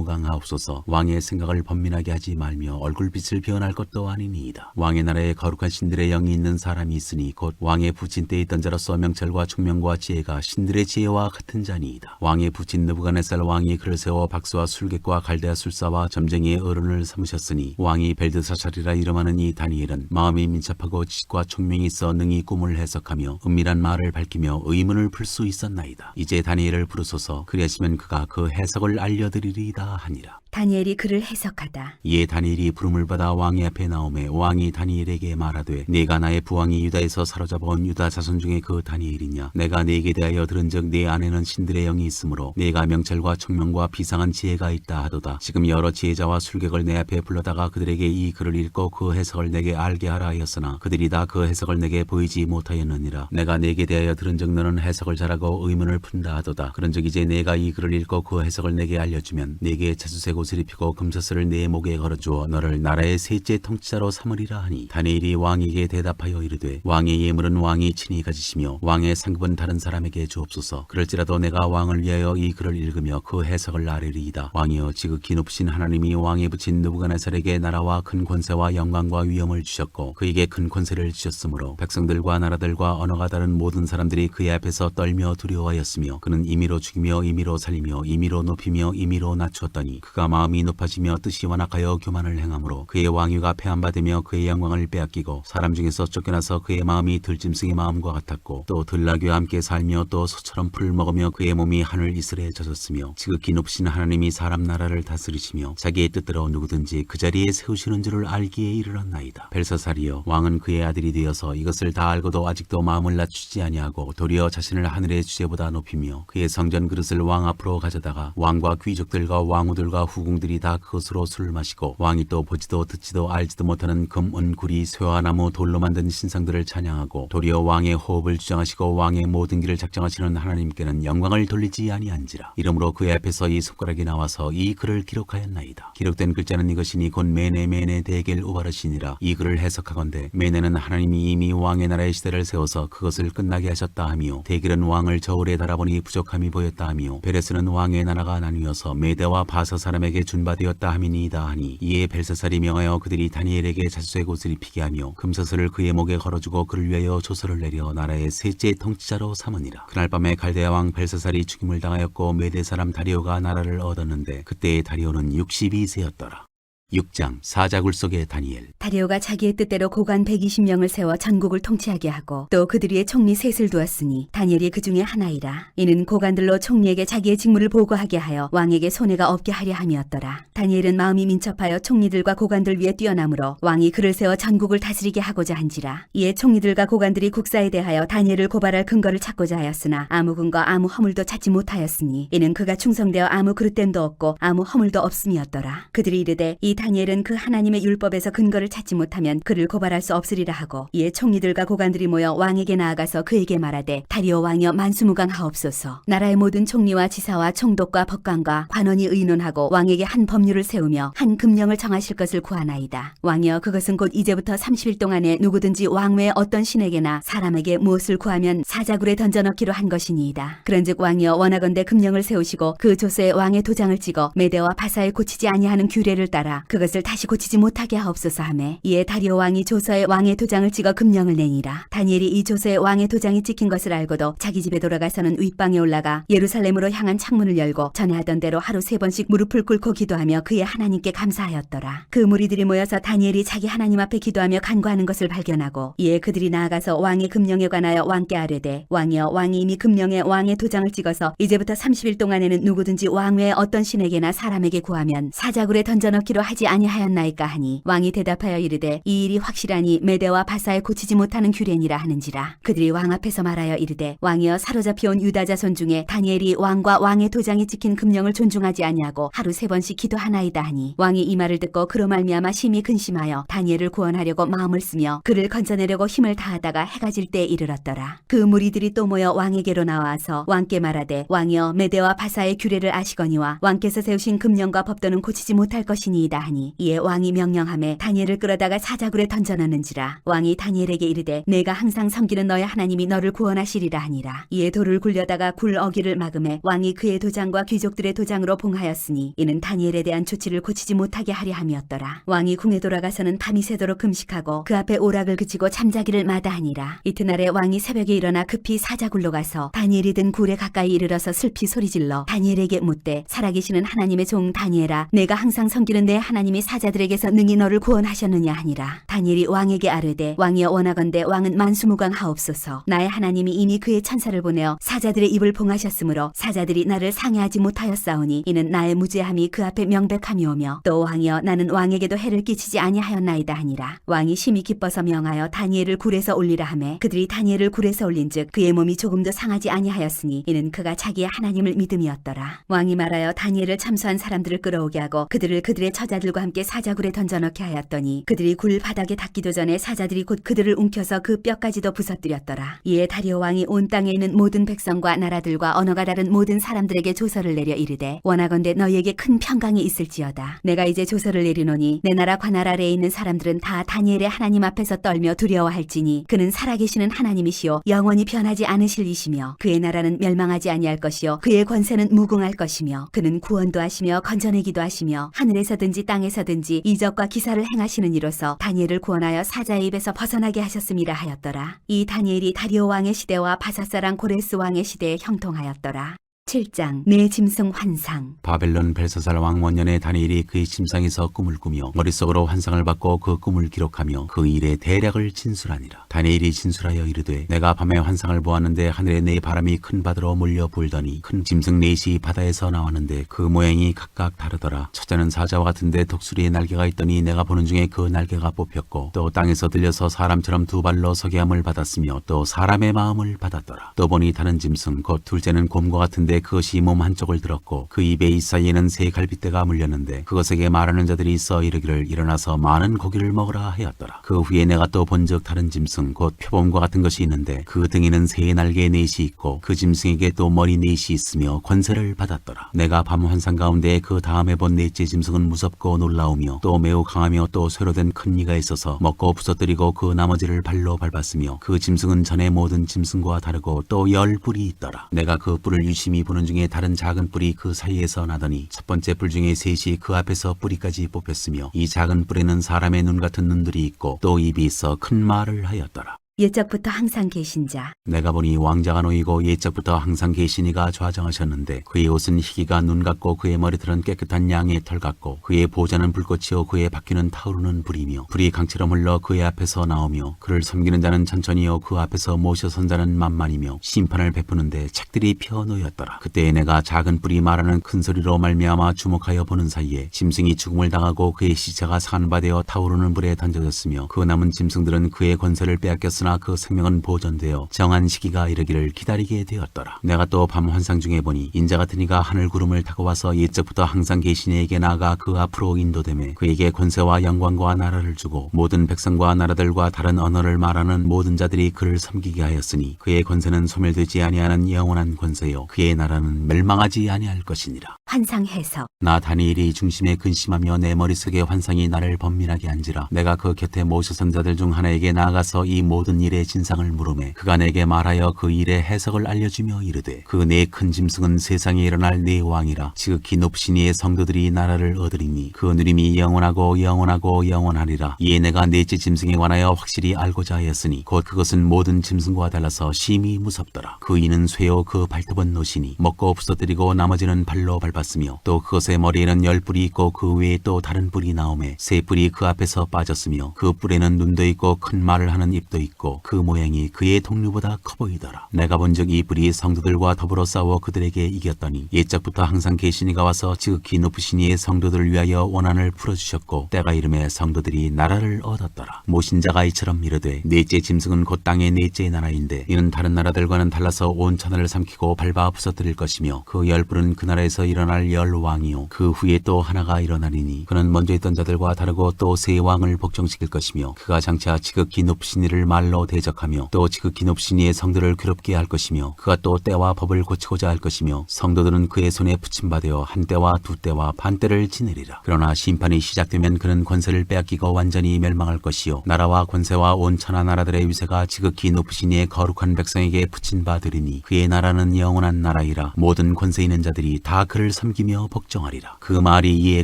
만수무강하옵소서. 왕의 생각을 번민하게 하지 말며 얼굴빛을 변할 것도 아니니이다. 왕의 나라에 거룩한 신들의 영이 있는 사람이 있으니 곧 왕의 부친 때에 있던 자로서 명철과 총명과 지혜가 신들의 지혜와 같은 자니이다. 왕의 부친 느부갓네살 왕이 그를 세워 박수와 술객과 갈대아 술사와 점쟁이의 어른을 삼으셨으니 왕이 벨드사살이라 이름하는 이 다니엘은 마음이 민첩하고 지식과 총명이 있어 능히 꿈을 해석하며 은밀한 말을 밝히며 의문을 풀 수 있었나이다. 이제 다니엘을 부르소서. 그리하시면 그가 그 해석을 알려드리리이다 하니라. 다니엘이 그를 해석하다. 이에 다니엘이 부름을 받아 왕의 앞에 나오매 왕이 다니엘에게 말하되 네가 나의 부왕이 유다에서 사로잡아온 유다 자손 중에 그 다니엘이냐. 내가 네게 대하여 들은즉 네 안에는 신들의 영이 있으므로 네가 명철과 총명과 비상한 지혜가 있다 하도다. 지금 여러 지혜자와 술객을 내 앞에 불러다가 그들에게 이 글을 읽고 그 해석을 내게 알게 하라 하였으나 그들이 다 그 해석을 내게 보이지 못하였느니라. 내가 네게 대하여 들은즉 너는 해석을 잘하고 의문을 푼다 하도다. 그런즉 이제 내가 이 글을 읽고 그 해석을 내게 알려주면 네게 자주색 옷을 입히고 금서슬을 네 목에 걸어주어 너를 나라의 셋째 통치자로 삼으리라 하니 다니엘이 왕에게 대답하여 이르되 왕의 예물은 왕이 친히 가지시며 왕의 상급은 다른 사람에게 주옵소서. 그럴지라도 내가 왕을 위하여 이 글을 읽으며 그 해석을 아뢰리이다. 왕이여 지극히 높으신 하나님이 왕에 붙인 느부갓네살에게 나라와 큰 권세와 영광과 위엄을 주셨고 그에게 큰 권세를 주셨으므로 백성들과 나라들과 언어가 다른 모든 사람들이 그의 앞에서 떨며 두려워하였으며 그는 임의로 죽이며 임의로 살리며 임의로 높이며 임의로 낮추었더니 그가 마음이 높아지며 뜻이 완악하여 교만을 행함으로 그의 왕위가 폐함받으며 그의 영광을 빼앗기고 사람 중에서 쫓겨나서 그의 마음이 들짐승의 마음과 같았고 또 들나귀와 함께 살며 또 소처럼 풀을 먹으며 그의 몸이 하늘 이슬에 젖었으며 지극히 높으신 하나님이 사람 나라를 다스리시며 자기의 뜻대로 누구든지 그 자리에 세우시는 줄을 알기에 이르렀나이다. 벨사살이여 왕은 그의 아들이 되어서 이것을 다 알고도 아직도 마음을 낮추지 아니하고 도리어 자신을 하늘의 주제보다 높이며 그의 성전 그릇을 왕 앞으로 가져다가 왕과 귀족들과 왕후들과 후궁들이 다 그것으로 술을 마시고 왕이 또 보지도 듣지도 알지도 못하는 금, 은, 구리, 쇠와 나무, 돌로 만든 신상들을 찬양하고 도리어 왕의 호흡을 주장하시고 왕의 모든 길을 작정하시는 하나님께는 영광을 돌리지 아니한지라. 이러므로 그의 앞에서 이 손가락이 나와서 이 글을 기록하였나이다. 기록된 글자는 이것이니 곧 메네 데겔 우바르시니라. 이 글을 해석하건대 메네는 하나님이 이미 왕의 나라의 시대를 세워서 그것을 끝나게 하셨다 하며 데겔은 왕을 저울에 달아보니 부족함이 보였다 하며 베레스는 왕의 나라가 나뉘어서 메대와 바사 사람에게 준바되었다 함이니이다 하니 이에 벨사살이 명하여 그들이 다니엘에게 자주색 옷을 입히게 하며 금사슬을 그의 목에 걸어주고 그를 위하여 조서를 내려 나라의 셋째 통치자로 삼으니라. 그날 밤에 갈대아 왕 벨사살이 죽임을 당하였고 메대 사람 다리오가 나라를 얻었는데 그때의 다리오는 62세였더라. 6장 사자굴 속의 다니엘. 다리오가 자기의 뜻대로 고관 120명을 세워 전국을 통치하게 하고 또 그들 위에 총리 셋을 두었으니 다니엘이 그 중에 하나이라. 이는 고관들로 총리에게 자기의 직무를 보고하게 하여 왕에게 손해가 없게 하려 함이었더라. 다니엘은 마음이 민첩하여 총리들과 고관들 위에 뛰어나므로 왕이 그를 세워 전국을 다스리게 하고자 한지라. 이에 총리들과 고관들이 국사에 대하여 다니엘을 고발할 근거를 찾고자 하였으나 아무 근거 아무 허물도 찾지 못하였으니 이는 그가 충성되어 아무 그릇됨도 없고 아무 허물도 없음이었더라. 그들이 이르되 이 다니엘은 그 하나님의 율법에서 근거를 찾지 못하면 그를 고발할 수 없으리라 하고 이에 총리들과 고관들이 모여 왕에게 나아가서 그에게 말하되 다리오 왕이여 만수무강하옵소서. 나라의 모든 총리와 지사와 총독과 법관과 관원이 의논하고 왕에게 한 법률을 세우며 한 금령을 정하실 것을 구하나이다. 왕이여 그것은 곧 이제부터 30일 동안에 누구든지 왕 외에 어떤 신에게나 사람에게 무엇을 구하면 사자굴에 던져넣기로 한 것이니이다. 그런즉 왕이여 원하건대 금령을 세우시고 그 조서에 왕의 도장을 찍어 메대와 바사에 고치지 아니하는 규례를 따라 그것을 다시 고치지 못하게 하옵소서 하매 이에 다리오 왕이 조서에 왕의 도장을 찍어 금령을 내니라. 다니엘이 이 조서에 왕의 도장이 찍힌 것을 알고도 자기 집에 돌아가서는 윗방에 올라가 예루살렘으로 향한 창문을 열고 전에 하던 대로 하루 3번씩 무릎을 꿇고 기도하며 그의 하나님께 감사하였더라. 그 무리들이 모여서 다니엘이 자기 하나님 앞에 기도하며 간구하는 것을 발견하고 이에 그들이 나아가서 왕의 금령에 관하여 왕께 아뢰되 왕이여 왕이 이미 금령에 왕의 도장을 찍어서 이제부터 30일 동안에는 누구든지 왕 외에 어떤 신에게나 사람에게 구하면 사자굴에 던져넣기로 하지 아니하였나이까 하니 왕이 대답하여 이르되 이 일이 확실하니 메대와 바사에 고치지 못하는 규례니라 하는지라. 그들이 왕 앞에서 말하여 이르되 왕이여 사로잡혀온 유다 자손 중에 다니엘이 왕과 왕의 도장이 찍힌 금령을 존중하지 아니하고 하루 3번씩 기도하나이다 하니 왕이 이 말을 듣고 그로 말미암아 심히 근심하여 다니엘을 구원하려고 마음을 쓰며 그를 건져내려고 힘을 다하다가 해가 질 때에 이르렀더라. 그 무리들이 또 모여 왕에게로 나와서 왕께 말하되 왕이여 메대와 바사의 규례를 아시거니와 왕께서 세우신 금령과 법도는 고치지 못할 것이니이다 하니 이에 왕이 명령하매 다니엘을 끌어다가 사자굴에 던져넣는지라. 왕이 다니엘에게 이르되 내가 항상 섬기는 너의 하나님이 너를 구원하시리라 하니라. 이에 돌을 굴려다가 굴 어기를 막음에 왕이 그의 도장과 귀족들의 도장으로 봉하였으니 이는 다니엘에 대한 조치를 고치지 못하게 하려 함이었더라. 왕이 궁에 돌아가서는 밤이 새도록 금식하고 그 앞에 오락을 그치고 잠자기를 마다하니라. 이튿날에 왕이 새벽에 일어나 급히 사자굴로 가서 다니엘이 든 굴에 가까이 이르러서 슬피 소리질러 다니엘에게 묻되 살아계시는 하나님의 종 다니엘아 내가 항상 섬기는 내 하나님 하나님이 사자들에게서 능히 너를 구원하셨느냐 하니라. 다니엘이 왕에게 아뢰되 왕이여 원하건대 왕은 만수무강하옵소서. 나의 하나님이 이미 그의 천사를 보내어 사자들의 입을 봉하셨으므로 사자들이 나를 상해하지 못하였사오니 이는 나의 무죄함이 그 앞에 명백함이오며 또 왕이여 나는 왕에게도 해를 끼치지 아니하였나이다 하니라. 왕이 심히 기뻐서 명하여 다니엘을 굴에서 올리라 하매 그들이 다니엘을 굴에서 올린즉 그의 몸이 조금도 상하지 아니하였으니 이는 그가 자기의 하나님을 믿음이었더라. 왕이 말하여 다니엘을 참수한 사람들을 끌어오게 하고 그들을 그들의 처자들과 함께 사자굴에 던져넣게 하였더니 그들이 굴 바닥에 닿기도 전에 사자들이 곧 그들을 움켜서 그 뼈까지도 부서뜨렸더라. 이에 다리오 왕이 온 땅에 있는 모든 백성과 나라들과 언어가 다른 모든 사람들에게 조서를 내려 이르되 원하건대 너희에게 큰 평강이 있을지어다. 내가 이제 조서를 내리노니 내 나라 관할 아래에 있는 사람들은 다 다니엘의 하나님 앞에서 떨며 두려워할지니 그는 살아계시는 하나님이시요 영원히 변하지 않으실 이시며 그의 나라는 멸망하지 아니할 것이요 그의 권세는 무궁할 것이며 그는 구원도 하시며 건져내기도 하시며 하늘에서든지 땅에서든지 이적과 기사를 행하시는 이로서 다니엘을 구원하여 사자의 입에서 벗어나게 하셨음이라 하였더라. 이 다니엘이 다리오 왕의 시대와 바사사랑 고레스 왕의 시대에 형통하였더라. 7장 내 짐승 환상. 바벨론 벨사살 왕 원년에 다니엘이 그의 침상에서 꿈을 꾸며 머릿속으로 환상을 받고 그 꿈을 기록하며 그 일의 대략을 진술하니라. 다니엘이 진술하여 이르되 내가 밤에 환상을 보았는데 하늘에 네 바람이 큰 바다로 몰려 불더니 큰 짐승 넷이 바다에서 나왔는데 그 모양이 각각 다르더라. 첫째는 사자와 같은데 독수리의 날개가 있더니 내가 보는 중에 그 날개가 뽑혔고 또 땅에서 들려서 사람처럼 두 발로 서게 함을 받았으며 또 사람의 마음을 받았더라. 또 보니 다른 짐승 곧 둘째는 곰과 같은데 그것이 몸 한쪽을 들었고 그 입에 이 사이에는 새 갈빗대가 물렸는데 그것에게 말하는 자들이 있어 이르기를 일어나서 많은 고기를 먹으라 하였더라. 그 후에 내가 또 본즉 다른 짐승 곧 표범과 같은 것이 있는데 그 등에는 새의 날개 넷이 있고 그 짐승에게 또 머리 넷이 있으며 권세를 받았더라. 내가 밤 환상 가운데 그 다음에 본 넷째 짐승은 무섭고 놀라우며 또 매우 강하며 또 쇠로 된 큰 이가 있어서 먹고 부서뜨리고 그 나머지를 발로 밟았으며 그 짐승은 전에 모든 짐승과 다르고 또 10뿔이 있더라. 내가 그 뿔을 유심히 보는 중에 다른 작은 뿔이 그 사이에서 나더니 첫 번째 뿔 중에 셋이 그 앞에서 뿌리까지 뽑혔으며 이 작은 뿔에는 사람의 눈 같은 눈들이 있고 또 입이 있어 큰 말을 하였더라. 옛적부터 항상 계신 자. 내가 보니 왕자가 놓이고 옛적부터 항상 계신 이가 좌정하셨는데 그의 옷은 희기가 눈 같고 그의 머리털은 깨끗한 양의 털 같고 그의 보좌는 불꽃이요 그의 바퀴는 타오르는 불이며 불이 강처럼 흘러 그의 앞에서 나오며 그를 섬기는 자는 천천히요 그 앞에서 모셔 선 자는 만만이며 심판을 베푸는데 책들이 펴 놓였더라. 그때에 내가 작은 뿔이 말하는 큰 소리로 말미암아 주목하여 보는 사이에 짐승이 죽음을 당하고 그의 시체가 산바되어 타오르는 불에 던져졌으며 그 남은 짐승들은 그의 권세를 빼앗겼으나 그 생명은 보존되어 정한 시기가 이르기를 기다리게 되었더라. 내가 또 밤 환상 중에 보니 인자 같은 이가 하늘 구름을 타고 와서 옛적부터 항상 계신 이에게 나아가 그 앞으로 인도되매 그에게 권세와 영광과 나라를 주고 모든 백성과 나라들과 다른 언어를 말하는 모든 자들이 그를 섬기게 하였으니 그의 권세는 소멸되지 아니하는 영원한 권세요 그의 나라는 멸망하지 아니할 것이니라. 환상 해석. 나 다니엘이 중심에 근심하며 내 머릿속에 환상이 나를 번민하게 한지라. 내가 그 곁에 모셔선 자들 중 하나에게 나아가서 이 모든 일의 진상을 물으매 그가 내게 말하여 그 일의 해석을 알려주며 이르되 그 네 큰 짐승은 세상에 일어날 네 왕이라. 지극히 높으신 이의 성도들이 나라를 얻으리니 그 누림이 영원하고 영원하고 영원하리라. 이에 내가 넷째 짐승에 관하여 확실히 알고자 하였으니 곧 그것은 모든 짐승과 달라서 심히 무섭더라. 그 이는 쇠요 그 발톱은 노시니 먹고 부서뜨리고 나머지는 발로 밟았으며 또 그것의 머리에는 10뿔이 있고 그 외에 또 다른 뿔이 나오매 세 뿔이 그 앞에서 빠졌으며 그 뿔에는 눈도 있고 큰 말을 하는 입도 있고 그 모양이 그의 동류보다 커 보이더라. 내가 본즉 이 뿔이 성도들과 더불어 싸워 그들에게 이겼더니 옛적부터 항상 계신 이가 와서 지극히 높으신 이의 성도들을 위하여 원한을 풀어주셨고 때가 이름에 성도들이 나라를 얻었더라. 모신 자가 이처럼 이르되 넷째 짐승은 곧 땅의 넷째 나라인데 이는 다른 나라들과는 달라서 온 천하를 삼키고 밟아 부서뜨릴 것이며 그 10뿔은 그 나라에서 일어날 10왕이요 그 후에 또 하나가 일어나리니 그는 먼저 있던 자들과 다르고 또 세 왕을 복종시킬 것이며 그가 장차 지극히 높으신 이를 말로 대적하며 또 지극히 높으신 이의 성들을 괴롭게 할 것이며 그가 또 때와 법을 고치고자 할 것이며 성도들은 그의 손에 붙임받아 한 때와 두 때와 반 때를 지내리라. 그러나 심판이 시작되면 그는 권세를 빼앗기고 완전히 멸망할 것이요 나라와 권세와 온 천하 나라들의 위세가 지극히 높으신 이의 거룩한 백성에게 붙임받으리니 그의 나라는 영원한 나라이라. 모든 권세 있는 자들이 다 그를 섬기며 복종하리라. 그 말이 이에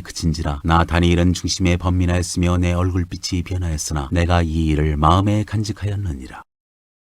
그친지라. 나 다니엘은 중심에 번민하였으며 내 얼굴빛이 변하였으나 내가 이 일을 마음에 간직하였느니라.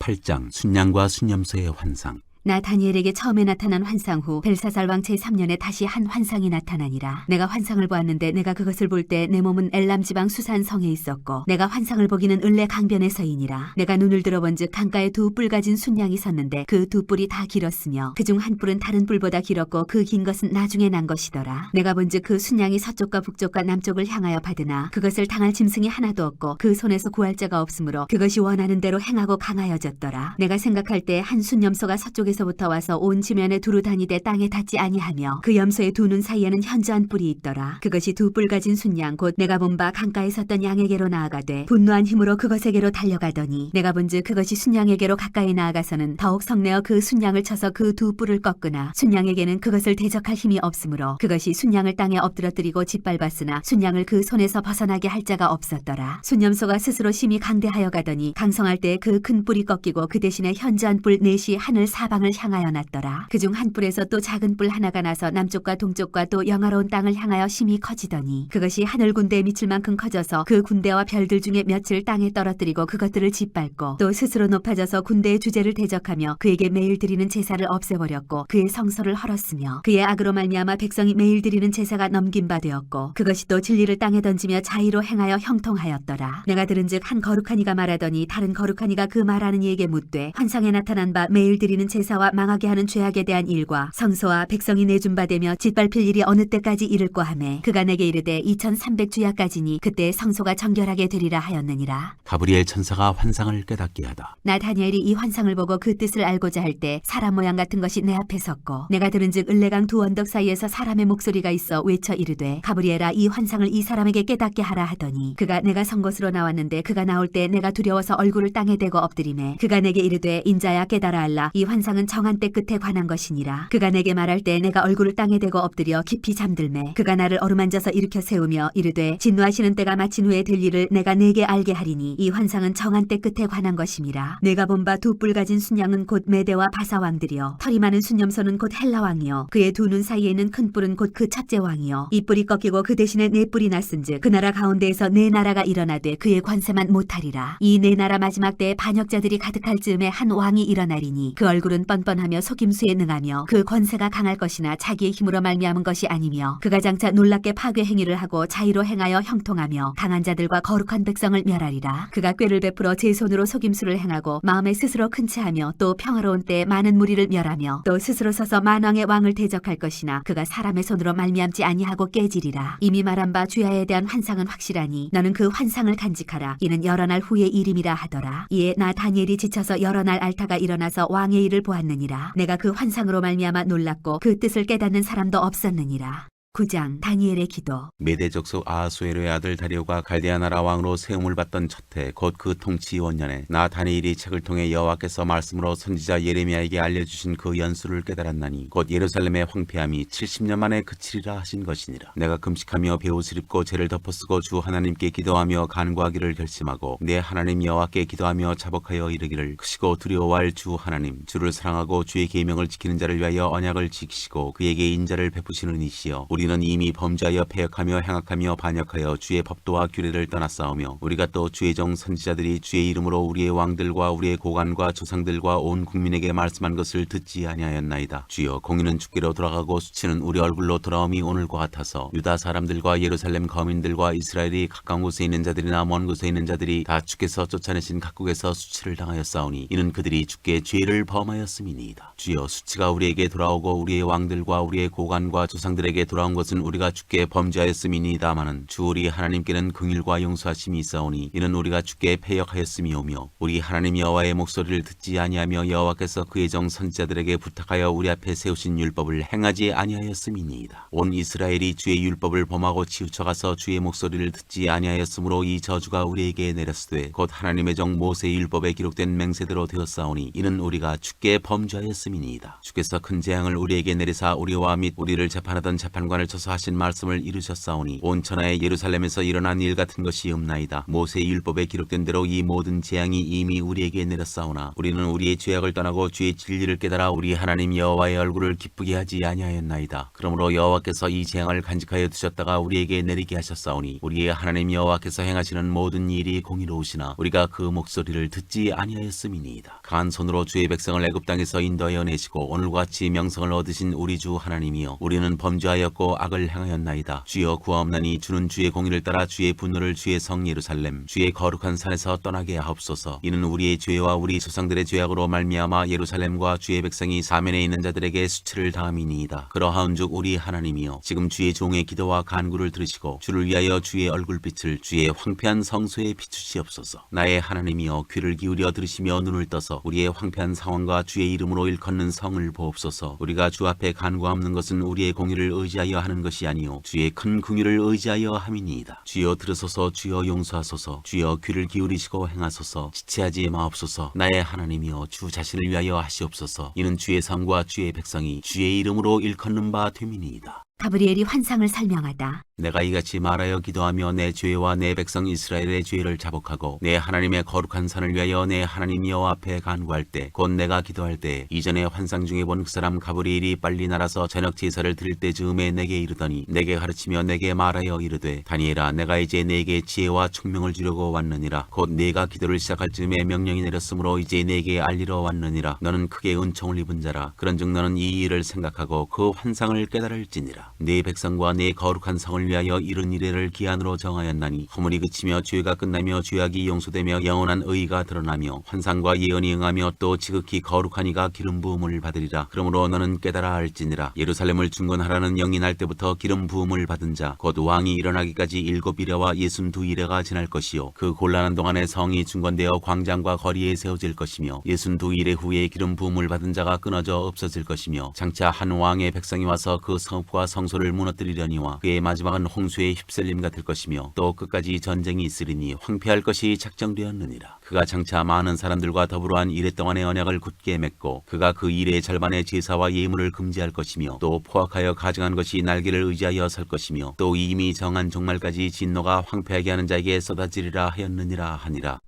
8장 순양과 순염소의 환상. 나 다니엘에게 처음에 나타난 환상 후 벨사살 왕 제3년에 다시 한 환상이 나타나니라. 내가 환상을 보았는데 내가 그것을 볼 때 내 몸은 엘람 지방 수산 성에 있었고 내가 환상을 보기는 을레 강변에서이니라. 내가 눈을 들어본즉 강가에 두 뿔 가진 순양이 섰는데 그 두 뿔이 다 길었으며 그중 한 뿔은 다른 뿔보다 길었고 그 긴 것은 나중에 난 것이더라. 내가 본즉 그 순양이 서쪽과 북쪽과 남쪽을 향하여 받으나 그것을 당할 짐승이 하나도 없고 그 손에서 구할 자가 없으므로 그것이 원하는 대로 행하고 강하여졌더라. 내가 생각할 때 한 순염소가 서쪽에서부터 와서 온 지면에 두루 다니되 땅에 닿지 아니하며 그 염소의 두 눈 사이에는 현저한 뿔이 있더라. 그것이 두 뿔 가진 순양 곧 내가 본 바 강가에 섰던 양에게로 나아가되 분노한 힘으로 그것에게로 달려가더니 내가 본즉 그것이 순양에게로 가까이 나아가서는 더욱 성내어 그 순양을 쳐서 그 두 뿔을 꺾으나 순양에게는 그것을 대적할 힘이 없으므로 그것이 순양을 땅에 엎드러뜨리고 짓밟았으나 순양을 그 손에서 벗어나게 할 자가 없었더라. 순염소가 스스로 심히 강대하여 가더니 강성할 때 그 큰 뿔이 꺾이고 그 대신에 현저한 뿔 넷이 하늘 사방을 향하여 났더라. 그중 한 뿔에서 또 작은 뿔 하나가 나서 남쪽과 동쪽과 또 영화로운 땅을 향하여 심히 커지더니 그것이 하늘 군대에 미칠 만큼 커져서 그 군대와 별들 중에 몇을 땅에 떨어뜨리고 그것들을 짓밟고 또 스스로 높아져서 군대의 주제를 대적하며 그에게 매일 드리는 제사를 없애버렸고 그의 성소를 헐었으며 그의 악으로 말미암아 백성이 매일 드리는 제사가 넘긴 바 되었고 그것이 또 진리를 땅에 던지며 자의로 행하여 형통하였더라. 내가 들은즉 한 거룩한 이가 말하더니 다른 거룩한 이가 그 말하는 이에게 묻되 환상에 나타난 바 매일 드리는 제사와 망하게 하는 죄악에 대한 일과 성소와 백성이 내준 바 되며 짓밟힐 일이 어느 때까지 이를꼬 하매 그가 내게 이르되 2300주야까지니 그때 성소가 정결하게 되리라 하였느니라. 가브리엘 천사가 환상을 깨닫게 하다. 나 다니엘이 이 환상을 보고 그 뜻을 알고자 할 때 사람 모양 같은 것이 내 앞에 섰고 내가 들은즉 을레강 두 언덕 사이에서 사람의 목소리가 있어 외쳐 이르되 가브리엘아 이 환상을 이 사람에게 깨닫게 하라 하더니 그가 내가 선 곳으로 나왔는데 그가 나올 때 내가 두려워서 얼굴을 땅에 대고 엎드리매 그가 내게 이르되 인자야 깨달아 알라 이 환상은 정한 때 끝에 관한 것이니라. 그가 내게 말할 때 내가 얼굴을 땅에 대고 엎드려 깊이 잠들매 그가 나를 어루만져서 일으켜 세우며 이르되 진노하시는 때가 마친 후에 될 일을 내가 네게 알게 하리니 이 환상은 정한 때 끝에 관한 것임이라. 내가 본 바 두 뿔 가진 순양은 곧 메대와 바사 왕들이요 털이 많은 순염소는 곧 헬라 왕이요 그의 두 눈 사이에 있는 큰 뿔은 곧 그 첫째 왕이요 이 뿔이 꺾이고 그 대신에 네 뿔이 났은즉 그 나라 가운데에서 네 나라가 일어나되 그의 관세만 못하리라. 이 네 나라 마지막 때에 반역자들이 가득할 즈음에 한 왕이 일어나리니 그 얼굴은 뻔뻔하며 속임수에 능하며 그 권세가 강할 것이나 자기의 힘으로 말미암은 것이 아니며 그가 장차 놀랍게 파괴 행위를 하고 자의로 행하여 형통하며 강한 자들과 거룩한 백성을 멸하리라. 그가 꾀를 베풀어 제 손으로 속임수를 행하고 마음에 스스로 큰 체하며 또 평화로운 때에 많은 무리를 멸하며 또 스스로 서서 만왕의 왕을 대적할 것이나 그가 사람의 손으로 말미암지 아니하고 깨지리라. 이미 말한 바 주야에 대한 환상은 확실하니 너는 그 환상을 간직하라. 이는 여러 날 후의 일임이라 하더라. 이에 나 다니엘이 지쳐서 여러 날 앓다가 일어나서 왕의 일을 보았느니라. 내가 그 환상으로 말미암아 놀랐고 그 뜻을 깨닫는 사람도 없었느니라. 9장 다니엘의 기도. 메대 족속 아하수에로의 아들 다리오가 갈대아 나라 왕으로 세움을 받던 첫해 곧 그 통치 원년에 나 다니엘이 책을 통해 여호와께서 말씀으로 선지자 예레미야에게 알려주신 그 연수를 깨달았나니 곧 예루살렘의 황폐함이 70년 만에 그치리라 하신 것이니라. 내가 금식하며 베옷을 입고 죄를 덮어쓰고 주 하나님께 기도하며 간구하기를 결심하고 내 하나님 여호와께 기도하며 자복하여 이르기를 크시고 두려워할 주 하나님 주를 사랑하고 주의 계명을 지키는 자를 위하여 언약을 지키시고 그에게 인자를 베푸시는 이시여 우리는 이미 범죄하여 패역하며 행악하며 반역하여 주의 법도와 규례를 떠났사오며 우리가 또 주의 종 선지자들이 주의 이름으로 우리의 왕들과 우리의 고관과 조상들과 온 국민에게 말씀한 것을 듣지 아니하였나이다. 주여 공의는 주께로 돌아가고 수치는 우리 얼굴로 돌아옴이 오늘과 같아서 유다 사람들과 예루살렘 거민들과 이스라엘이 가까운 곳에 있는 자들이나 먼 곳에 있는 자들이 다 주께서 쫓아내신 각국에서 수치를 당하였사오니 이는 그들이 주께 죄를 범하였음이니이다. 주여 수치가 우리에게 돌아오고 우리의 왕들과 우리의 고관과 조상들에게 돌아온 것은 우리가 주께 범죄하였음이니이다마는 주 우리 하나님께는 긍휼과 용서하심이 있사오니 이는 우리가 주께 패역하였음이오며 우리 하나님 여호와의 목소리를 듣지 아니하며 여호와께서 그의 정 선지자들에게 부탁하여 우리 앞에 세우신 율법을 행하지 아니하였음이니이다. 온 이스라엘이 주의 율법을 범하고 치우쳐가서 주의 목소리를 듣지 아니하였으므로 이 저주가 우리에게 내렸으되 곧 하나님의 정 모세의 율법에 기록된 맹세대로 되었사오니 이는 우리가 주께 범죄하였음이니이다. 주께서 큰 재앙을 우리에게 내리사 우리와 및 우리를 재판하던 재판관 주간을 쳐서 하신 말씀을 이루셨사오니 온 천하의 예루살렘에서 일어난 일 같은 것이 없나이다. 모세의 율법에 기록된 대로 이 모든 재앙이 이미 우리에게 내렸사오나 우리는 우리의 죄악을 떠나고 주의 진리를 깨달아 우리 하나님 여호와의 얼굴을 기쁘게 하지 아니하였나이다. 그러므로 여호와께서 이 재앙을 간직하여 두셨다가 우리에게 내리게 하셨사오니 우리의 하나님 여호와께서 행하시는 모든 일이 공의로우시나 우리가 그 목소리를 듣지 아니하였음이니이다. 강한 손으로 주의 백성을 애굽 땅에서 인도하여 내시고 오늘과 같이 명성을 얻으신 우리 주 하나님이여, 우리는 범죄하였고 악을 행하였나이다. 주여 구하옵나니 주는 주의 공의를 따라 주의 분노를 주의 성 예루살렘 주의 거룩한 산에서 떠나게 하옵소서. 이는 우리의 죄와 우리 조상들의 죄악으로 말미암아 예루살렘과 주의 백성이 사면에 있는 자들에게 수치를 당함이니이다. 그러하온즉 우리 하나님이여, 지금 주의 종의 기도와 간구를 들으시고 주를 위하여 주의 얼굴빛을 주의 황폐한 성소에 비추시옵소서. 나의 하나님이여, 귀를 기울여 들으시며 눈을 떠서 우리의 황폐한 상황과 주의 이름으로 일컫는 성을 보옵소서. 우리가 주 앞에 간구하는 것은 우리의 공의를 의지하여 하는 것이 아니요 주의 큰 긍휼을 의지하여 함이니이다. 주여 들으소서. 주여 용서하소서. 주여 귀를 기울이시고 행하소서. 지체하지 마옵소서. 나의 하나님이여, 주 자신을 위하여 하시옵소서. 이는 주의 성과 주의 백성이 주의 이름으로 일컫는 바 됨이니이다. 가브리엘이 환상을 설명하다. 내가 이같이 말하여 기도하며 내 죄와 내 백성 이스라엘의 죄를 자복하고 내 하나님의 거룩한 산을 위하여 내 하나님 여호와 앞에 간구할 때, 곧 내가 기도할 때 이전에 환상 중에 본 그 사람 가브리엘이 빨리 날아서 저녁 제사를 드릴 때 즈음에 내게 이르더니 내게 가르치며 내게 말하여 이르되, 다니엘아, 내가 이제 내게 지혜와 총명을 주려고 왔느니라. 곧 내가 기도를 시작할 즈음에 명령이 내렸으므로 이제 내게 알리러 왔느니라. 너는 크게 은총을 입은 자라. 그런즉 너는 이 일을 생각하고 그 환상을 깨달을지니라. 네 백성과 네 거룩한 성을 위하여 이른 이래를 기한으로 정하였나니 허물이 그치며 죄가 끝나며 죄악이 용서되며 영원한 의가 드러나며 환상과 예언이 응하며 또 지극히 거룩한 이가 기름 부음을 받으리라. 그러므로 너는 깨달아 알지니라. 예루살렘을 중건하라는 영이 날 때부터 기름 부음을 받은 자 곧 왕이 일어나기까지 7이래와 62이래가 지날 것이요, 그 곤란한 동안에 성이 중건되어 광장과 거리에 세워질 것이며 62이래 후에 기름 부음을 받은 자가 끊어져 없어질 것이며 장차 한 왕의 백성이 와서 그 성읍과 성소를 무너뜨리려니와 그의 마지막은 홍수의 휩쓸림 같을 것이며 또 끝까지 전쟁이 있으리니 황폐할 것이 작정되었느니라. 그가 장차 많은 사람들과 더불어 한 이래 동안의 언약을 굳게 맺고 그가 그 일의 절반의 제사와 예물을 금지할 것이며 또 포악하여 가증한 것이 날개를 의지하여 설 것이며 또 이미 정한 종말까지 진노가 황폐하게 하는 자에게 쏟아지리라 하였느니라 하니라.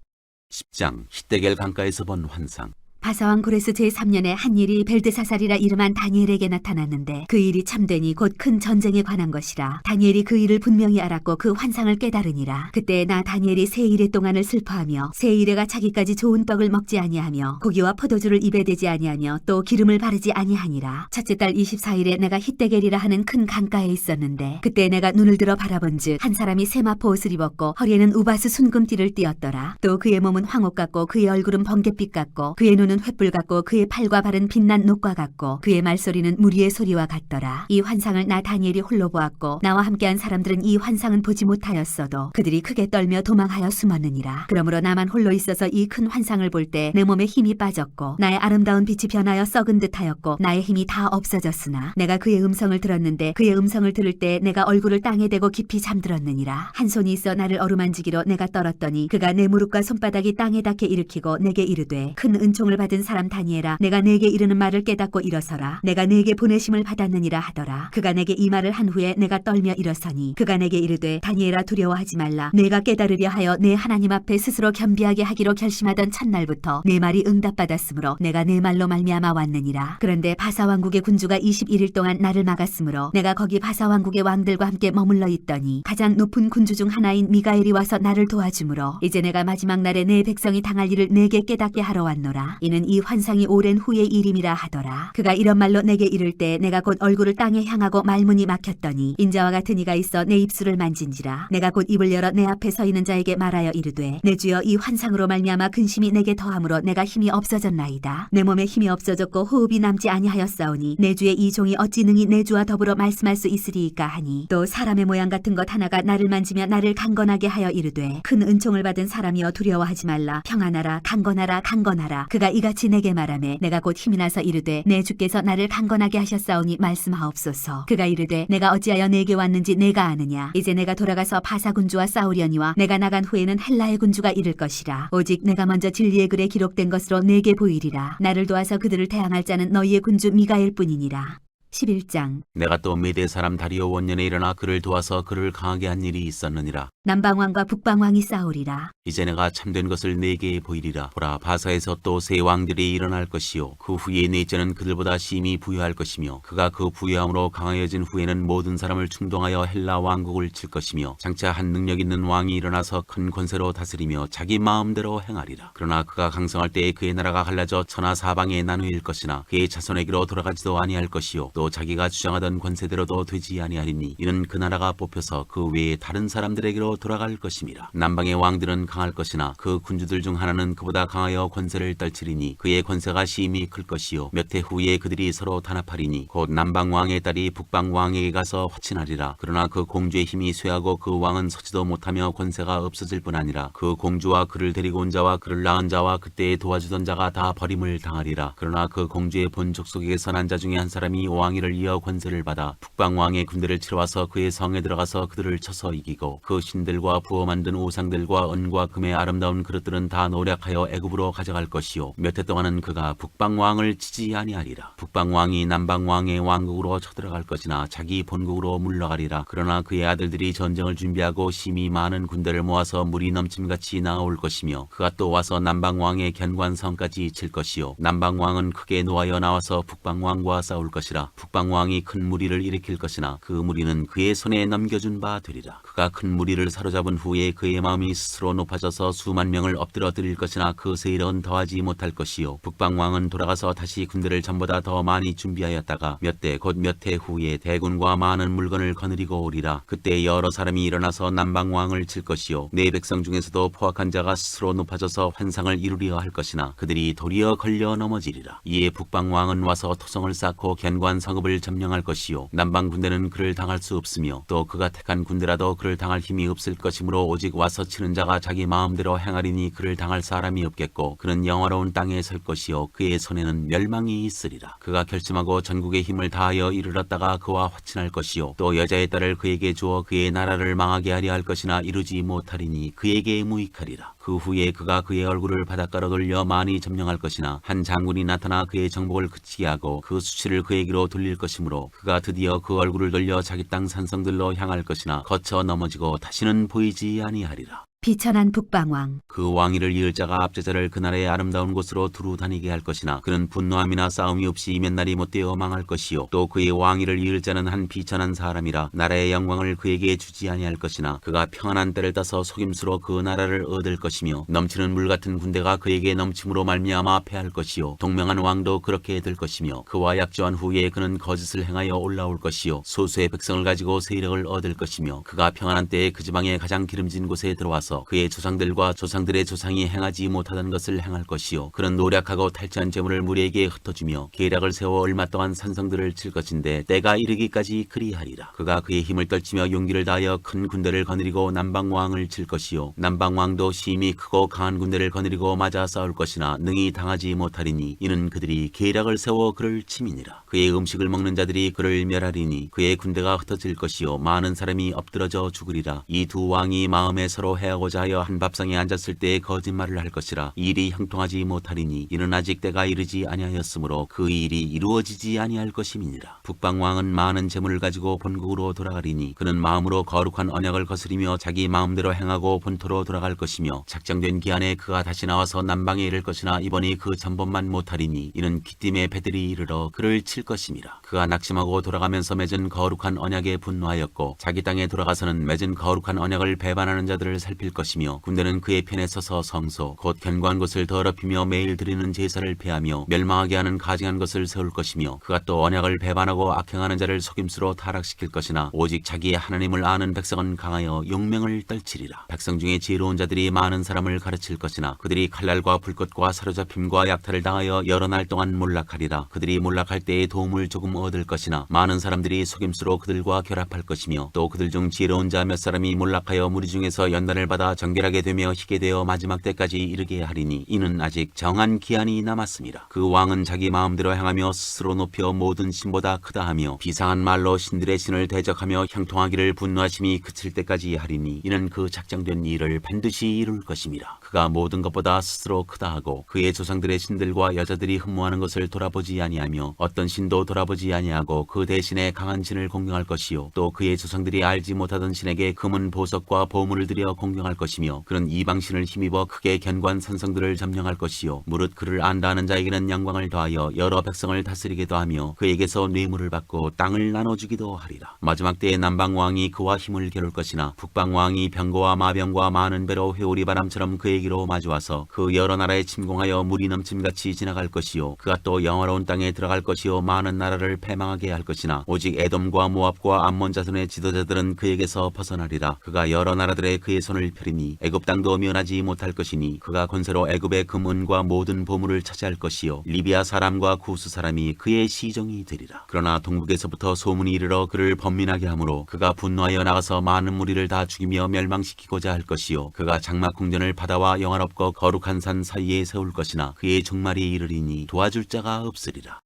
10장. 히데겔 강가에서 본 환상. 바사왕 고레스 제3년에 한 일이 벨드사살이라 이름한 다니엘에게 나타났는데 그 일이 참되니 곧 큰 전쟁에 관한 것이라. 다니엘이 그 일을 분명히 알았고 그 환상을 깨달으니라. 그때 나 다니엘이 세 일의 동안을 슬퍼하며 세 일에가 자기까지 좋은 떡을 먹지 아니하며 고기와 포도주를 입에 대지 아니하며 또 기름을 바르지 아니하니라. 첫째 달 24일에 내가 히데겔이라 하는 큰 강가에 있었는데 그때 내가 눈을 들어 바라본즉 한 사람이 세마포 옷을 입었고 허리에는 우바스 순금띠를 띠었더라. 또 그의 몸은 황옥 같고 그의 얼굴은 번갯빛 같고 그의 눈은 횃불 같고 그의 팔과 발은 빛난 녹과 같고 그의 말소리는 무리의 소리와 같더라. 이 환상을 나 다니엘이 홀로 보았고 나와 함께한 사람들은 이 환상은 보지 못하였어도 그들이 크게 떨며 도망하여 숨었느니라. 그러므로 나만 홀로 있어서 이 큰 환상을 볼 때 내 몸에 힘이 빠졌고 나의 아름다운 빛이 변하여 썩은 듯하였고 나의 힘이 다 없어졌으나 내가 그의 음성을 들었는데 그의 음성을 들을 때 내가 얼굴을 땅에 대고 깊이 잠들었느니라. 한 손이 있어 나를 어루만지기로 내가 떨었더니 그가 내 무릎과 손바닥이 땅에 닿게 일으키고 내게 이르되, 큰 은총을 받은 사람 다니엘아, 내가 내게 이르는 말을 깨닫고 일어서라. 내가 내게 보내심을 받았느니라 하더라. 그가 내게 이 말을 한 후에 내가 떨며 일어서니 그가 내게 이르되, 다니엘아, 두려워하지 말라. 내가 깨달으려 하여 내 하나님 앞에 스스로 겸비하게 하기로 결심하던 첫날부터 내 말이 응답받았으므로 내가 내 말로 말미암아 왔느니라. 그런데 바사 왕국의 군주가 21일 동안 나를 막았으므로 내가 거기 바사 왕국의 왕들과 함께 머물러 있더니 가장 높은 군주 중 하나인 미가엘이 와서 나를 도와주므로 이제 내가 마지막 날에 내 백성이 당할 일을 내게 깨닫게 하러 왔노라. 이는 이 환상이 오랜 후의 일임이라 하더라. 그가 이런 말로 내게 이를 때 내가 곧 얼굴을 땅에 향하고 말문이 막혔더니 인자와 같은 이가 있어 내 입술을 만진지라. 내가 곧 입을 열어 내 앞에 서 있는 자에게 말하여 이르되, 내 주여, 이 환상으로 말미암아 근심이 내게 더함으로 내가 힘이 없어졌나이다. 내 몸에 힘이 없어졌고 호흡이 남지 아니하였사오니 내 주의 이 종이 어찌 능히 내 주와 더불어 말씀할 수 있으리이까 하니, 또 사람의 모양 같은 것 하나가 나를 만지며 나를 강건하게 하여 이르되, 큰 은총을 받은 사람이여 두려워하지 말라. 평안하라. 강건하라. 강건하라. 그가 이같이 내게 말하매 내가 곧 힘이 나서 이르되, 내 주께서 나를 강건하게 하셨사오니 말씀하옵소서. 그가 이르되, 내가 어찌하여 내게 왔는지 내가 아느냐. 이제 내가 돌아가서 바사 군주와 싸우려니와 내가 나간 후에는 헬라의 군주가 이를 것이라. 오직 내가 먼저 진리의 글에 기록된 것으로 내게 보이리라. 나를 도와서 그들을 대항할 자는 너희의 군주 미가엘 뿐이니라. 11장. 내가 또 메대 사람 다리오 원년에 일어나 그를 도와서 그를 강하게 한 일이 있었느니라. 남방왕과 북방왕이 싸우리라. 이제 내가 참된 것을 네게 보이리라. 보라, 바사에서 또 새 왕들이 일어날 것이요 그 후에 넷째는 그들보다 심히 부유할 것이며 그가 그 부유함으로 강하여진 후에는 모든 사람을 충동하여 헬라 왕국을 칠 것이며 장차 한 능력 있는 왕이 일어나서 큰 권세로 다스리며 자기 마음대로 행하리라. 그러나 그가 강성할 때에 그의 나라가 갈라져 천하 사방에 나누일 것이나 그의 자손에게로 돌아가지도 아니할 것이요 또 자기가 주장하던 권세대로도 되지 아니하리니 이는 그 나라가 뽑혀서 그 외에 다른 사람들에게로 돌아갈 것임이라. 남방의 왕들은 강할 것이나 그 군주들 중 하나는 그보다 강하여 권세를 떨치리니 그의 권세가 심히 클 것이요 몇 해 후에 그들이 서로 단합하리니 곧 남방 왕의 딸이 북방 왕에게 가서 화친하리라. 그러나 그 공주의 힘이 쇠하고 그 왕은 서지도 못하며 권세가 없어질 뿐 아니라 그 공주와 그를 데리고 온 자와 그를 낳은 자와 그때에 도와주던 자가 다 버림을 당하리라. 그러나 그 공주의 본 족속에서 난 자 중에 한 사람이 왕위를 이어 권세를 받아 북방 왕의 군대를 치러 와서 그의 성에 들어가서 그들을 쳐서 이기고 그 신들과 부어 만든 우상들과 은과 금의 아름다운 그릇들은 다 노략하여 애굽으로 가져갈 것이요 몇 해 동안은 그가 북방 왕을 치지 아니하리라. 북방 왕이 남방 왕의 왕국으로 쳐들어갈 것이나 자기 본국으로 물러가리라. 그러나 그의 아들들이 전쟁을 준비하고 심히 많은 군대를 모아서 물이 넘침같이 나아올 것이며 그가 또 와서 남방 왕의 견관성까지 칠 것이요 남방 왕은 크게 노하여 나와서 북방 왕과 싸울 것이라. 북방 왕이 큰 무리를 일으킬 것이나 그 무리는 그의 손에 넘겨준 바 되리라. 그가 큰 무리를 사로잡은 후에 그의 마음이 스스로 높아져서 수만 명을 엎드려 드릴 것이나 그 세력은 더하지 못할 것이요 북방 왕은 돌아가서 다시 군대를 전보다 더 많이 준비하였다가 몇 대 곧 몇 해 후에 대군과 많은 물건을 거느리고 오리라. 그때 여러 사람이 일어나서 남방 왕을 칠 것이요 내 백성 중에서도 포악한 자가 스스로 높아져서 환상을 이루려 할 것이나 그들이 도리어 걸려 넘어지리라. 이에 북방 왕은 와서 토성을 쌓고 견관 성읍을 점령할 것이요 남방 군대는 그를 당할 수 없으며 또 그가 택한 군대라도 그를 당할 힘이 없을 것이므로 오직 와서 치는 자가 자기 마음대로 행하리니 그를 당할 사람이 없겠고 그는 영화로운 땅에 설 것이요 그의 손에는 멸망이 있으리라. 그가 결심하고 전국의 힘을 다하여 이르렀다가 그와 화친할 것이요 또 여자의 딸을 그에게 주어 그의 나라를 망하게 하려 할 것이나 이루지 못하리니 그에게 무익하리라. 그 후에 그가 그의 얼굴을 바닷가로 돌려 많이 점령할 것이나 한 장군이 나타나 그의 정복을 그치게 하고 그 수치를 그에게로 돌릴 것이므로 그가 드디어 그 얼굴을 돌려 자기 땅 산성들로 향할 것이나 거쳐 넘어지고 다시는 보이지 아니하리라. 비천한 북방왕. 그 왕위를 이을 자가 압제자를 그 나라의 아름다운 곳으로 두루 다니게 할 것이나 그는 분노함이나 싸움이 없이 몇 날이 못되어 망할 것이요 또 그의 왕위를 이을 자는 한 비천한 사람이라 나라의 영광을 그에게 주지 아니할 것이나 그가 평안한 때를 따서 속임수로 그 나라를 얻을 것이며 넘치는 물 같은 군대가 그에게 넘침으로 말미암아 패할 것이요 동명한 왕도 그렇게 될 것이며 그와 약조한 후에 그는 거짓을 행하여 올라올 것이요 소수의 백성을 가지고 세력을 얻을 것이며 그가 평안한 때에 그 지방의 가장 기름진 곳에 들어와서 그의 조상들과 조상들의 조상이 행하지 못하던 것을 행할 것이요 그는 노력하고 탈취한 재물을 무리에게 흩어주며 계략을 세워 얼마 동안 산성들을 칠 것인데 때가 이르기까지 그리하리라. 그가 그의 힘을 떨치며 용기를 다하여 큰 군대를 거느리고 남방왕을 칠 것이요 남방왕도 심히 크고 강한 군대를 거느리고 맞아 싸울 것이나 능히 당하지 못하리니 이는 그들이 계략을 세워 그를 침이니라. 그의 음식을 먹는 자들이 그를 멸하리니 그의 군대가 흩어질 것이요 많은 사람이 엎드러져 죽으리라. 이 두 왕이 마음에 서로 해하고자 하여 한 밥상에 앉았을 때에 거짓말을 할 것이라. 이 일이 형통하지 못하리니 이는 아직 때가 이르지 아니하였으므로 그 일이 이루어지지 아니할 것임이니라. 북방왕은 많은 재물을 가지고 본국으로 돌아가리니 그는 마음으로 거룩한 언약을 거스리며 자기 마음대로 행하고 본토로 돌아갈 것이며 작정된 기한에 그가 다시 나와서 남방에 이를 것이나 이번이 그 전번만 못하리니 이는 귀띔의 배들이 이르러 그를 칠 것임이라. 그가 낙심하고 돌아가면서 맺은 거룩한 언약에 분노하였고 자기 땅에 돌아가서는 맺은 거룩한 언약을 배반하는 자들을 살필 것이며 군대는 그의 편에 서서 성소 곧 견고한 것을 더럽히며 매일 드리는 제사를 폐하며 멸망하게 하는 가증한 것을 세울 것이며 그가 또 언약을 배반하고 악행하는 자를 속임수로 타락시킬 것이나 오직 자기의 하나님을 아는 백성은 강하여 용맹을 떨치리라. 백성 중에 지혜로운 자들이 많은 사람을 가르칠 것이나 그들이 칼날과 불꽃과 사로잡힘과 약탈을 당하여 여러 날 동안 몰락하리라. 그들이 몰락할 때에 도움을 조금 얻을 것이나 많은 사람들이 속임수로 그들과 결합할 것이며 또 그들 중 지혜로운 자 몇 사람이 몰락하여 무리 중에서 연단을 받아 받아 정결하게 되며 희게 되어 마지막 때까지 이르게 하리니 이는 아직 정한 기한이 남았습니다. 그 왕은 자기 마음대로 행하며 스스로 높여 모든 신보다 크다 하며 비상한 말로 신들의 신을 대적하며 형통하기를 분노하심이 그칠 때까지 하리니 이는 그 작정된 일을 반드시 이룰 것입니다. 그가 모든 것보다 스스로 크다 하고 그의 조상들의 신들과 여자들이 흠모하는 것을 돌아보지 아니하며 어떤 신도 돌아보지 아니하고 그 대신에 강한 신을 공경할 것이요 또 그의 조상들이 알지 못하던 신에게 금은 보석과 보물을 들여 공경할 것이며 그런 이방신을 힘입어 크게 견고한 산성들을 점령할 것이요 무릇 그를 안다는 자에게는 영광을 더하여 여러 백성을 다스리기도 하며 그에게서 뇌물을 받고 땅을 나눠주기도 하리라. 마지막 때에 남방왕이 그와 힘을 겨룰 것이나 북방왕이 병거와 마병과 많은 배로 회오리 바람처럼 그에게로 마주와서 그 여러 나라에 침공하여 물이 넘침같이 지나갈 것이요 그가 또 영화로운 땅에 들어갈 것이요 많은 나라를 패망하게 할 것이나 오직 에돔과 모압과 암몬 자손의 지도자들은 그에게서 벗어나리라. 그가 여러 나라들의 그의 손을 펴리니 애굽 땅도 면하지 못할 것이니 그가 권세로 애굽의 금은과 모든 보물을 차지할 것이요 리비아 사람과 구스 사람이 그의 시종이 되리라. 그러나 동북에서부터 소문이 이르러 그를 번민하게 하므로 그가 분노하여 나가서 많은 무리를 다 죽이며 멸망시키고자 할 것이요 그가 장막 궁전을 바다와 영화롭고 거룩한 산 사이에 세울 것이나 그의 종말이 이르리니 도와줄 자가 없으리라.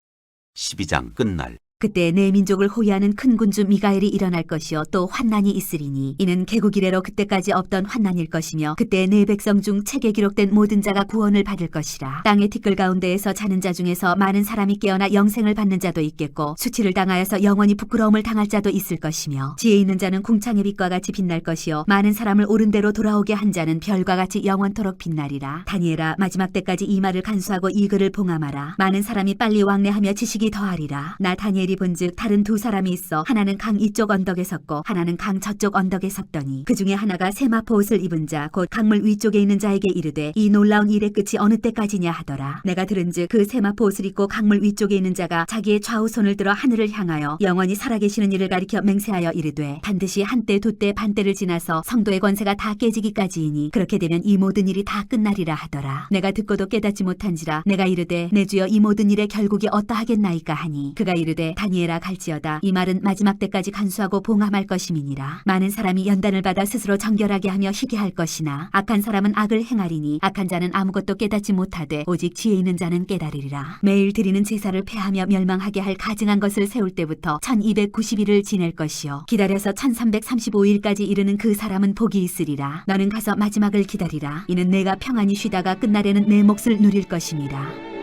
12장 끝날. 그때 내 민족을 호위하는 큰 군주 미가엘이 일어날 것이요 또 환난이 있으리니 이는 개국 이래로 그때까지 없던 환난일 것이며 그때 내 백성 중 책에 기록된 모든 자가 구원을 받을 것이라. 땅의 티끌 가운데에서 자는 자 중에서 많은 사람이 깨어나 영생을 받는 자도 있겠고 수치를 당하여서 영원히 부끄러움을 당할 자도 있을 것이며 지혜 있는 자는 궁창의 빛과 같이 빛날 것이요 많은 사람을 옳은 대로 돌아오게 한 자는 별과 같이 영원토록 빛나리라. 다니엘아 마지막 때까지 이 말을 간수하고 이 글을 봉함하라. 많은 사람이 빨리 왕래하며 지식이 더하리라. 나 다니엘이 본즉 다른 두 사람이 있어 하나는 강 이쪽 언덕에 섰고 하나는 강 저쪽 언덕에 섰더니 그 중에 하나가 세마포 옷을 입은 자 곧 강물 위쪽에 있는 자에게 이르되 이 놀라운 일의 끝이 어느 때까지냐 하더라. 내가 들은즉 그 세마포 옷을 입고 강물 위쪽에 있는 자가 자기의 좌우 손을 들어 하늘을 향하여 영원히 살아계시는 이를 가리켜 맹세하여 이르되 반드시 한때 두때 반때를 지나서 성도의 권세가 다 깨지기까지이니 그렇게 되면 이 모든 일이 다 끝나리라 하더라. 내가 듣고도 깨닫지 못한지라 내가 이르되 내 주여 이 모든 일의 결국이 어떠하겠나이까 하니 그가 이르되 다니엘아 갈지어다. 이 말은 마지막 때까지 간수하고 봉함할 것임이니라. 많은 사람이 연단을 받아 스스로 정결하게 하며 희게 할 것이나 악한 사람은 악을 행하리니 악한 자는 아무것도 깨닫지 못하되 오직 지혜 있는 자는 깨달으리라. 매일 드리는 제사를 폐하며 멸망하게 할 가증한 것을 세울 때부터 1290일을 지낼 것이요 기다려서 1335일까지 이르는 그 사람은 복이 있으리라. 너는 가서 마지막을 기다리라. 이는 내가 평안히 쉬다가 끝날에는 내 몫을 누릴 것임이라.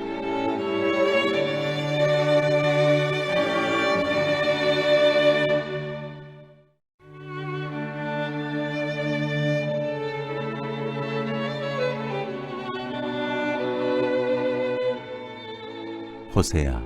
호세아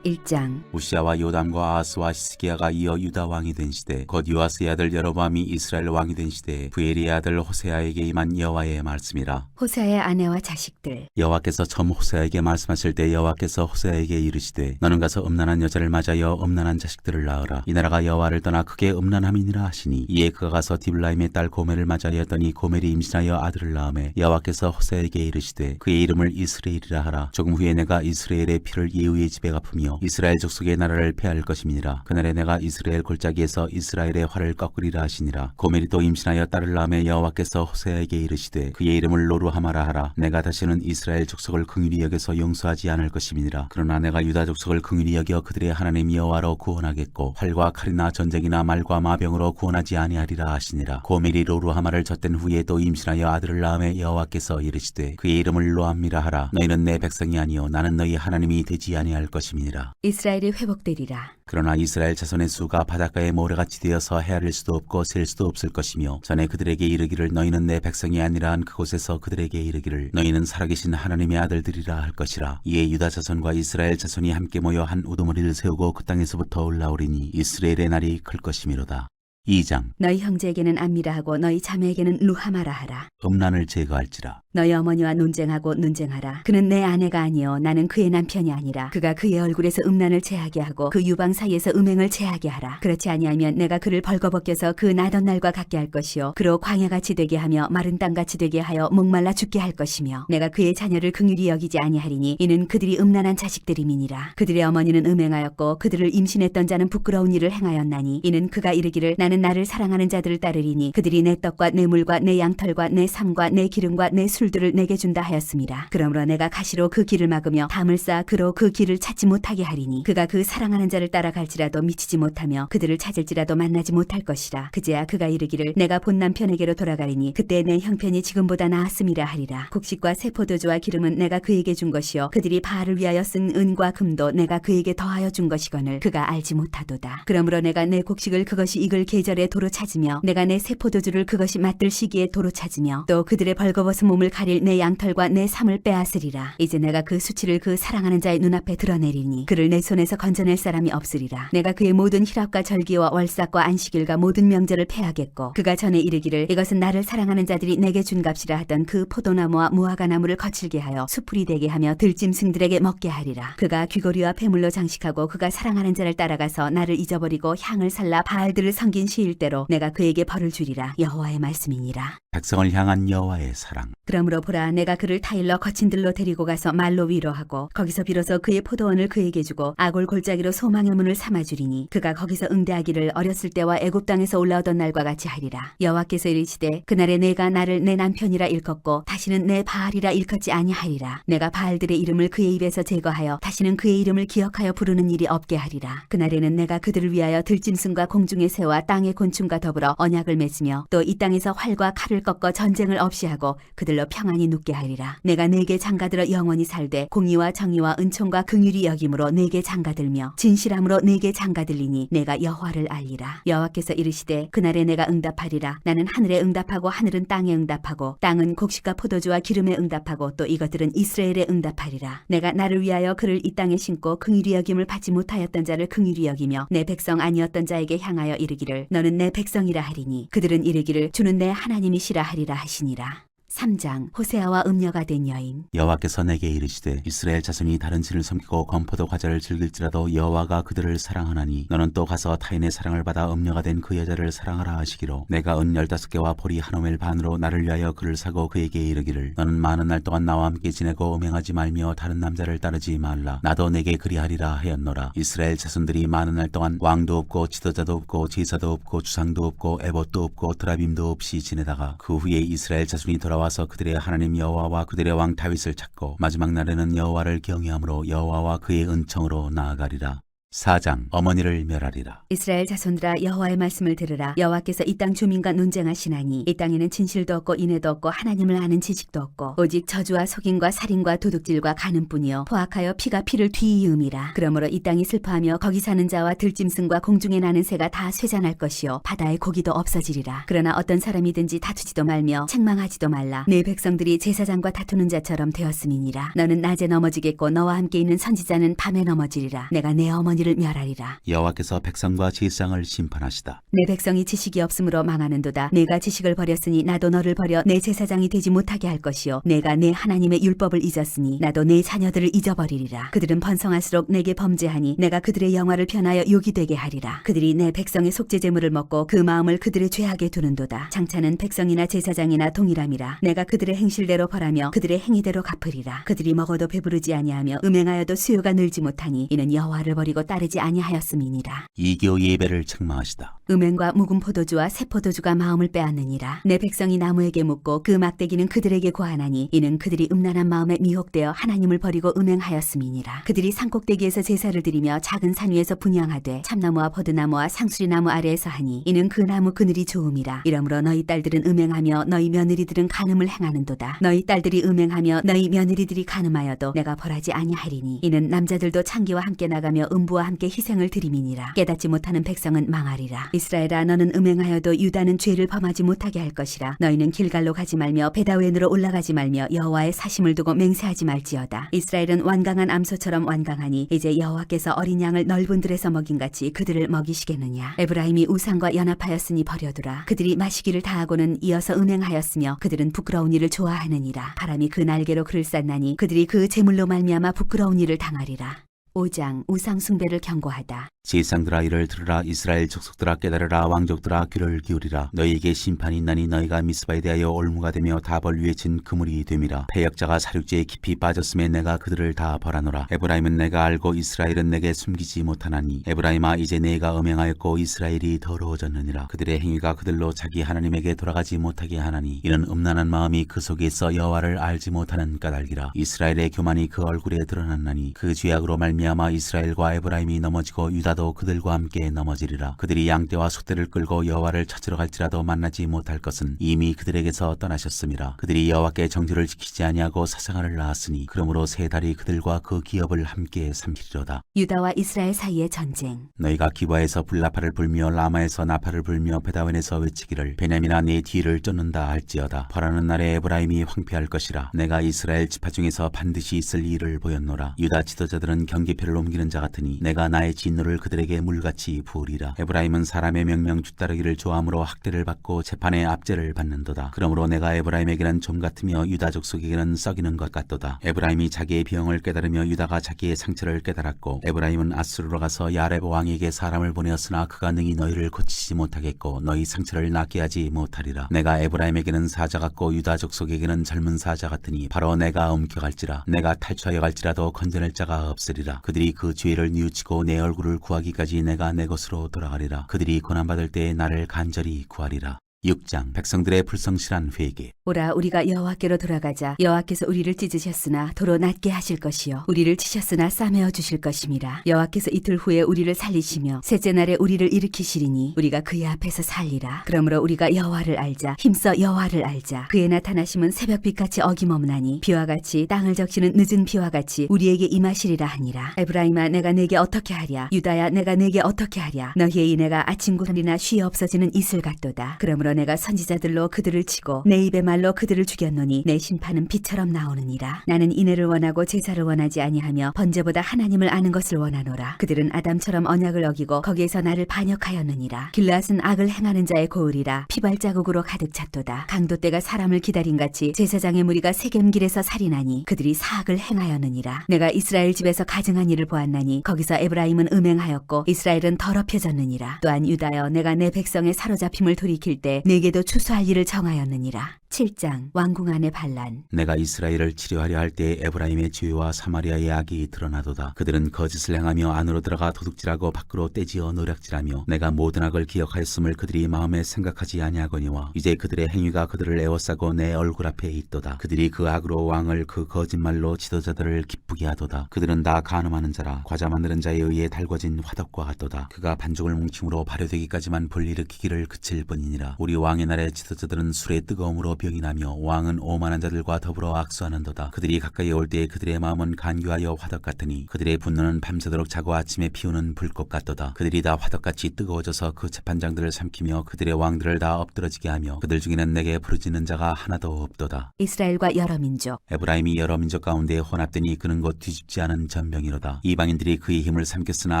1장 우시아와 요담과 아하스와 히스기야가 이어 유다 왕이 된 시대 곧 요아스의 아들 여로보암이 이스라엘 왕이 된 시대에 부엘의 아들 호세아에게 임한 여호와의 말씀이라. 호세아의 아내와 자식들. 여호와께서 처음 호세아에게 말씀하실 때 여호와께서 호세아에게 이르시되 너는 가서 음란한 여자를 맞아여 음란한 자식들을 낳으라. 이 나라가 여호와를 떠나 크게 음란함이니라 하시니 이에 그가 가서 디블라임의 딸 고멜을 맞아였더니 고멜이 임신하여 아들을 낳음에 여호와께서 호세아에게 이르시되 그의 이름을 이스라엘이라 하라. 조금 후에 내가 이스라엘의 피를 예후의 집에 갚으며 이스라엘 족속의 나라를 폐할 것임이니라. 그날에 내가 이스라엘 골짜기에서 이스라엘의 활을 꺾으리라 하시니라. 고멜이 또 임신하여 딸을 낳음에 여호와께서 호세아에게 이르시되 그의 이름을 로루하마라 하라. 내가 다시는 이스라엘 족속을 긍휼히 여겨서 용서하지 않을 것임이니라. 그러나 내가 유다 족속을 긍휼히 여겨 그들의 하나님 여호와로 구원하겠고 활과 칼이나 전쟁이나 말과 마병으로 구원하지 아니하리라 하시니라. 고멜이 로루하마를 젖된 후에 또 임신하여 아들을 낳음에 여호와께서 이르시되 그의 이름을 로암미라 하라. 너희는 내 백성이 아니요 나는 너희 하나님이 되지 아니할 것임이니라. 이스라엘이 회복되리라. 그러나 이스라엘 자손의 수가 바닷가에 모래같이 되어서 헤아릴 수도 없고 셀 수도 없을 것이며 전에 그들에게 이르기를 너희는 내 백성이 아니라 한 그곳에서 그들에게 이르기를 너희는 살아계신 하나님의 아들들이라 할 것이라. 이에 유다 자손과 이스라엘 자손이 함께 모여 한 우두머리를 세우고 그 땅에서부터 올라오리니 이스라엘의 날이 클 것이미로다. 2장. 너희 형제에게는 암미라 하고 너희 자매에게는 루하마라 하라. 음란을 제거할지라. 너희 어머니와 논쟁하고 논쟁하라. 그는 내 아내가 아니요 나는 그의 남편이 아니라. 그가 그의 얼굴에서 음란을 제하게 하고 그 유방 사이에서 음행을 제하게 하라. 그렇지 아니하면 내가 그를 벌거벗겨서 그 나던 날과 같게 할 것이요 그로 광야같이 되게 하며 마른 땅같이 되게 하여 목말라 죽게 할 것이며 내가 그의 자녀를 긍휼히 여기지 아니하리니 이는 그들이 음란한 자식들임이니라. 그들의 어머니는 음행하였고 그들을 임신했던 자는 부끄러운 일을 행하였나니 이는 그가 이르기를 나는 나를 사랑하는 자들을 따르리니 그들이 내 떡과 내 물과 내 양털과 내 삶과 내 기름과 내 술들을 내게 준다 하였습니다. 그러므로 내가 가시로 그 길을 막으며 담을 쌓아 그로 그 길을 찾지 못하게 하리니 그가 그 사랑하는 자를 따라갈지라도 미치지 못하며 그들을 찾을지라도 만나지 못할 것이라. 그제야 그가 이르기를 내가 본 남편에게로 돌아가리니 그때 내 형편이 지금보다 나았음이라 하리라. 곡식과 새 포도주와 기름은 내가 그에게 준 것이요 그들이 바알을 위하여 쓴 은과 금도 내가 그에게 더하여 준 것이거늘 그가 알지 못하도다. 그러므로 내가 내 곡식을 그것이 익을 계절에 도로 찾으며 내가 내 새 포도주를 그것이 맞들 시기에 도로 찾으며 또 그들의 벌거벗은 몸을 가릴 내 양털과 내 삶을 빼앗으리라. 이제 내가 그 수치를 그 사랑하는 자의 눈앞에 드러내리니 그를 내 손에서 건져낼 사람이 없으리라. 내가 그의 모든 희락과 절기와 월삭과 안식일과 모든 명절을 패하겠고 그가 전에 이르기를 이것은 나를 사랑하는 자들이 내게 준 값이라 하던 그 포도나무와 무화과 나무를 거칠게 하여 수풀이 되게 하며 들짐승들에게 먹게 하리라. 그가 귀고리와 폐물로 장식하고 그가 사랑하는 자를 따라가서 나를 잊어버리고 향을 살라 바알들을 섬긴 시일대로 내가 그에게 벌을 주리라. 여호와의 말씀이니라. 백성을 향한 여호와의 사랑. 그러므로 보라 내가 그를 타일러 거친 들로 데리고 가서 말로 위로하고 거기서 비로소 그의 포도원을 그에게 주고 아골 골짜기로 소망의 문을 삼아주리니 그가 거기서 응대하기를 어렸을 때와 애굽 땅에서 올라오던 날과 같이 하리라. 여호와께서 이르시되 그날에 내가 나를 내 남편이라 일컫고 다시는 내 바알이라 일컫지 아니하리라. 내가 바알들의 이름을 그의 입에서 제거하여 다시는 그의 이름을 기억하여 부르는 일이 없게 하리라. 그날에는 내가 그들을 위하여 들짐승과 공중의 새와 땅의 곤충과 더불어 언약을 맺으며 또 이 땅에서 활과 칼을 꺾어 전쟁을 없이 하고 그들로 평안히 눕게 하리라. 내가 네게 장가들어 영원히 살되 공의와 정의와 은총과 긍휼이 여김으로 네게 장가들며 진실함으로 네게 장가들리니 내가 여호와를 알리라. 여호와께서 이르시되 그날에 내가 응답하리라. 나는 하늘에 응답하고 하늘은 땅에 응답하고 땅은 곡식과 포도주와 기름에 응답하고 또 이것들은 이스라엘에 응답하리라. 내가 나를 위하여 그를 이 땅에 심고 긍휼히 여김을 받지 못하였던 자를 긍휼히 여기며 내 백성 아니었던 자에게 향하여 이르기를 너는 내 백성이라 하리니 그들은 이르기를 주는 내 하나님이시라 하리라 하시니라. 3장 호세아와 음녀가 된 여인. 여호와께서 내게 이르시되 이스라엘 자손이 다른 신을 섬기고 건포도 과자를 즐길지라도 여호와가 그들을 사랑하나니 너는 또 가서 타인의 사랑을 받아 음녀가 된 그 여자를 사랑하라 하시기로 내가 은 15개와 보리 한 오멜 반으로 나를 위하여 그를 사고 그에게 이르기를 너는 많은 날 동안 나와 함께 지내고 음행하지 말며 다른 남자를 따르지 말라. 나도 내게 그리하리라 하였노라. 이스라엘 자손들이 많은 날 동안 왕도 없고 지도자도 없고 제사도 없고 주상도 없고 에봇도 없고 드라빔도 없이 지내다가 그 후에 이스라엘 자손이 돌아와서 그들의 하나님 여호와와 그들의 왕 다윗을 찾고 마지막 날에는 여호와를 경외함으로 여호와와 그의 은총으로 나아가리라. 4장 어머니를 멸하리라. 이스라엘 자손들아 여호와의 말씀을 들으라. 여호와께서 이 땅 주민과 논쟁하시나니 이 땅에는 진실도 없고 인애도 없고 하나님을 아는 지식도 없고 오직 저주와 속임과 살인과 도둑질과 간음뿐이요 포악하여 피가 피를 뒤이음이라. 그러므로 이 땅이 슬퍼하며 거기 사는 자와 들짐승과 공중에 나는 새가 다 쇠잔할 것이요 바다의 고기도 없어지리라. 그러나 어떤 사람이든지 다투지도 말며 책망하지도 말라. 내 백성들이 제사장과 다투는 자처럼 되었음이니라. 너는 낮에 넘어지겠고 너와 함께 있는 선지자는 밤에 넘어지리라. 내가 내 어머니를 멸하리라. 여호와께서 백성과 제사장을 심판하시다. 내 백성이 지식이 없으므로 망하는도다. 내가 지식을 버렸으니 나도 너를 버려 내 제사장이 되지 못하게 할 것이요 내가 내 하나님의 율법을 잊었으니 나도 내 자녀들을 잊어버리리라. 그들은 번성할수록 내게 범죄하니 내가 그들의 영화를 편하여 욕이 되게 하리라. 그들이 내 백성의 속죄 제물을 먹고 그 마음을 그들의 죄악에 두는도다. 장차는 백성이나 제사장이나 동일함이라. 내가 그들의 행실대로 벌하며 그들의 행위대로 갚으리라. 그들이 먹어도 배부르지 아니하며 음행하여도 수요가 늘지 못하니 이는 여호와를 버리고 따르지 아니하였음이니라. 이교 예배를 책망하시다. 음행과 묵은 포도주와 새 포도주가 마음을 빼앗느니라. 내 백성이 나무에게 묻고 그 막대기는 그들에게 고하나니 이는 그들이 음란한 마음에 미혹되어 하나님을 버리고 음행하였음이니라. 그들이 산꼭대기에서 제사를 드리며 작은 산 위에서 분향하되 참나무와 버드나무와 상수리나무 아래에서 하니 이는 그 나무 그늘이 좋음이라. 이러므로 너희 딸들은 음행하며 너희 며느리들은 간음을 행하는도다. 너희 딸들이 음행하며 너희 며느리들이 간음하여도 내가 벌하지 아니하리니 이는 남자들도 창기와 함께 나가며 음부와 그와 함께 희생을 드림이니라. 깨닫지 못하는 백성은 망하리라. 이스라엘아, 너는 음행하여도 유다는 죄를 범하지 못하게 할 것이라. 너희는 길갈로 가지 말며 베다웬으로 올라가지 말며 여호와의 사심을 두고 맹세하지 말지어다. 이스라엘은 완강한 암소처럼 완강하니 이제 여호와께서 어린 양을 넓은 들에서 먹인 같이 그들을 먹이시겠느냐. 에브라임이 우상과 연합하였으니 버려두라. 그들이 마시기를 다하고는 이어서 음행하였으며 그들은 부끄러운 일을 좋아하느니라. 바람이 그 날개로 그를 쌌나니 그들이 그 재물로 말미암아 부끄러운 일을 당하리라. 5장 우상 숭배를 경고하다. 지상들아 이를 들으라. 이스라엘 족속들아 깨달으라. 왕족들아 귀를 기울이라. 너희에게 심판이 있나니 너희가 미스바에 대하여 올무가 되며 다벌 위에 진 그물이 됨이라. 패역자가 사륙지에 깊이 빠졌음에 내가 그들을 다 벌하노라. 에브라임은 내가 알고 이스라엘은 내게 숨기지 못하나니 에브라임아, 이제 내가 음행하였고 이스라엘이 더러워졌느니라. 그들의 행위가 그들로 자기 하나님에게 돌아가지 못하게 하나니 이는 음란한 마음이 그 속에 있어 여호와를 알지 못하는 까닭이라. 이스라엘의 교만이 그 얼굴에 드러났나니 그 죄악으로 말미암아 이스라엘과 에브라임이 넘어지고 유다도 그들과 함께 넘어지리라. 그들이 양떼와 소떼를 끌고 여호와를 찾으러 갈지라도 만나지 못할 것은 이미 그들에게서 떠나셨음이라. 그들이 여호와께 정죄를 지키지 아니하고 사생아를 낳았으니 그러므로 세 달이 그들과 그 기업을 함께 삼키리로다. 유다와 이스라엘 사이의 전쟁. 너희가 기바에서 불나팔을 불며 라마에서 나팔을 불며 베다웬에서 외치기를 베냐민아 내 뒤를 쫓는다 할지어다. 벌하는 날에 에브라임이 황폐할 것이라. 내가 이스라엘 지파 중에서 반드시 있을 일을 보였노라. 유다 지도자들은 경계표를 옮기는 자 같으니 내가 나의 진노를 그들에게 물같이 부으리라. 에브라임은 사람의 명령 뒤따르기를 좋아함으로 학대를 받고 재판의 압제를 받는도다. 그러므로 내가 에브라임에게는 좀 같으며 유다 족속에게는 썩이는 것 같도다. 에브라임이 자기의 병을 깨달으며 유다가 자기의 상처를 깨달았고 에브라임은 아수르로 가서 야렙 왕에게 사람을 보내었으나 그가 능히 너희를 고치지 못하겠고 너희 상처를 낫게 하지 못하리라. 내가 에브라임에게는 사자 같고 유다 족속에게는 젊은 사자 같으니 바로 내가 옮겨갈지라. 내가 탈취하여 갈지라도 건져낼 자가 없으리라. 그들이 그 죄를 뉘우치고 내 얼굴을 구하기까지 내가 내 것으로 돌아가리라. 그들이 고난받을 때에 나를 간절히 구하리라. 6장 백성들의 불성실한 회개. 오라, 우리가 여호와께로 돌아가자. 여호와께서 우리를 찢으셨으나 도로 낫게 하실 것이요 우리를 치셨으나 싸매어 주실 것임이라. 여호와께서 이틀 후에 우리를 살리시며 셋째 날에 우리를 일으키시리니 우리가 그의 앞에서 살리라. 그러므로 우리가 여호와를 알자. 힘써 여호와를 알자. 그의 나타나심은 새벽빛같이 어김없나니 비와 같이 땅을 적시는 늦은 비와 같이 우리에게 임하시리라 하니라. 에브라임아, 내가 내게 어떻게 하랴. 유다야, 내가 내게 어떻게 하랴. 너희의 인애가 아침고날이나 쉬 없어지는 이슬 같도다. 그러므로 내가 선지자들로 그들을 치고 내 입의 말로 그들을 죽였노니 내 심판은 비처럼 나오느니라. 나는 인애를 원하고 제사를 원하지 아니하며 번제보다 하나님을 아는 것을 원하노라. 그들은 아담처럼 언약을 어기고 거기에서 나를 반역하였느니라. 길앗은 악을 행하는 자의 고을이라. 피발자국으로 가득 찼도다. 강도떼가 사람을 기다린 같이 제사장의 무리가 세겜길에서 살인하니 그들이 사악을 행하였느니라. 내가 이스라엘 집에서 가증한 일을 보았나니 거기서 에브라임은 음행하였고 이스라엘은 더럽혀졌느니라. 또한 유다여, 내가 내 백성의 사로잡힘을 돌이킬 때 내게도 추수할 일을 정하였느니라. 7장 왕궁 안의 반란. 내가 이스라엘을 치료하려 할 때 에브라임의 죄와 사마리아의 악이 드러나도다. 그들은 거짓을 행하며 안으로 들어가 도둑질하고 밖으로 떼지어 노략질하며 내가 모든 악을 기억하였음을 그들이 마음에 생각하지 아니하거니와 이제 그들의 행위가 그들을 에워싸고 내 얼굴 앞에 있도다. 그들이 그 악으로 왕을 그 거짓말로 지도자들을 기쁘게 하도다. 그들은 다 간음하는 자라. 과자 만드는 자에 의해 달궈진 화덕과 같도다. 그가 반죽을 뭉침으로 발효되기까지만 불일으키기를 그칠 뿐이니라. 우리 왕의 날에 지도자들은 술의 뜨거움으로 병이 나며 왕은 오만한 자들과 더불어 악수하는도다. 그들이 가까이 올 때 그들의 마음은 간교하여 화덕 같으니 그들의 분노는 밤새도록 자고 아침에 피우는 불꽃 같도다. 그들이 다 화덕같이 뜨거워져서 그 재판장들을 삼키며 그들의 왕들을 다 엎드러지게 하며 그들 중에는 내게 부르짖는 자가 하나도 없도다. 이스라엘과 여러 민족. 에브라임이 여러 민족 가운데 혼합되니 그는 곧 뒤집지 않은 전병이로다. 이방인들이 그의 힘을 삼켰으나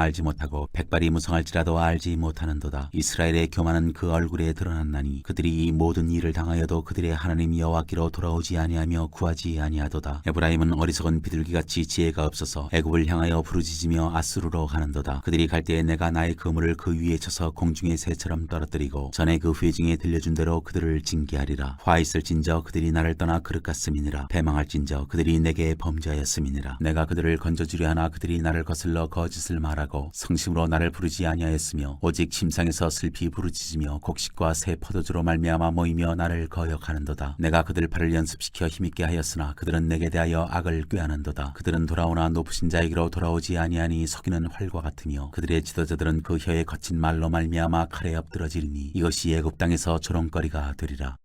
알지 못하고 백발이 무성할지라도 알지 못하는도다. 이스라엘의 교만은 그 얼굴에 드러났나니 그들이 이 모든 일을 당하여도 그들의 하나님 여호와께로 돌아오지 아니하며 구하지 아니하도다. 에브라임은 어리석은 비둘기같이 지혜가 없어서 애굽을 향하여 부르짖으며 아수르로 가는도다. 그들이 갈 때에 내가 나의 그물을 그 위에 쳐서 공중의 새처럼 떨어뜨리고 전에 그 회중에 들려준 대로 그들을 징계하리라. 화 있을진저 그들이 나를 떠나 그릇 같음이니라. 패망할진저 그들이 내게 범죄하였음이니라. 내가 그들을 건져주려 하나 그들이 나를 거슬러 거짓을 말하고 성심으로 나를 부르지 아니하였으며 오직 침상에서 슬피 부르짖으며 곡식과 새 포도주로 말미암아 모이며 나를 거역하는도다. 내가 그들 팔을 연습시켜 힘있게 하였으나 그들은 내게 대하여 악을 꾀하는도다. 그들은 돌아오나 높으신 자에게로 돌아오지 아니하니 속이는 활과 같으며 그들의 지도자들은 그 혀에 거친 말로 말미암아 칼에 엎드러지리니 이것이 애굽 땅에서 조롱거리가 되리라.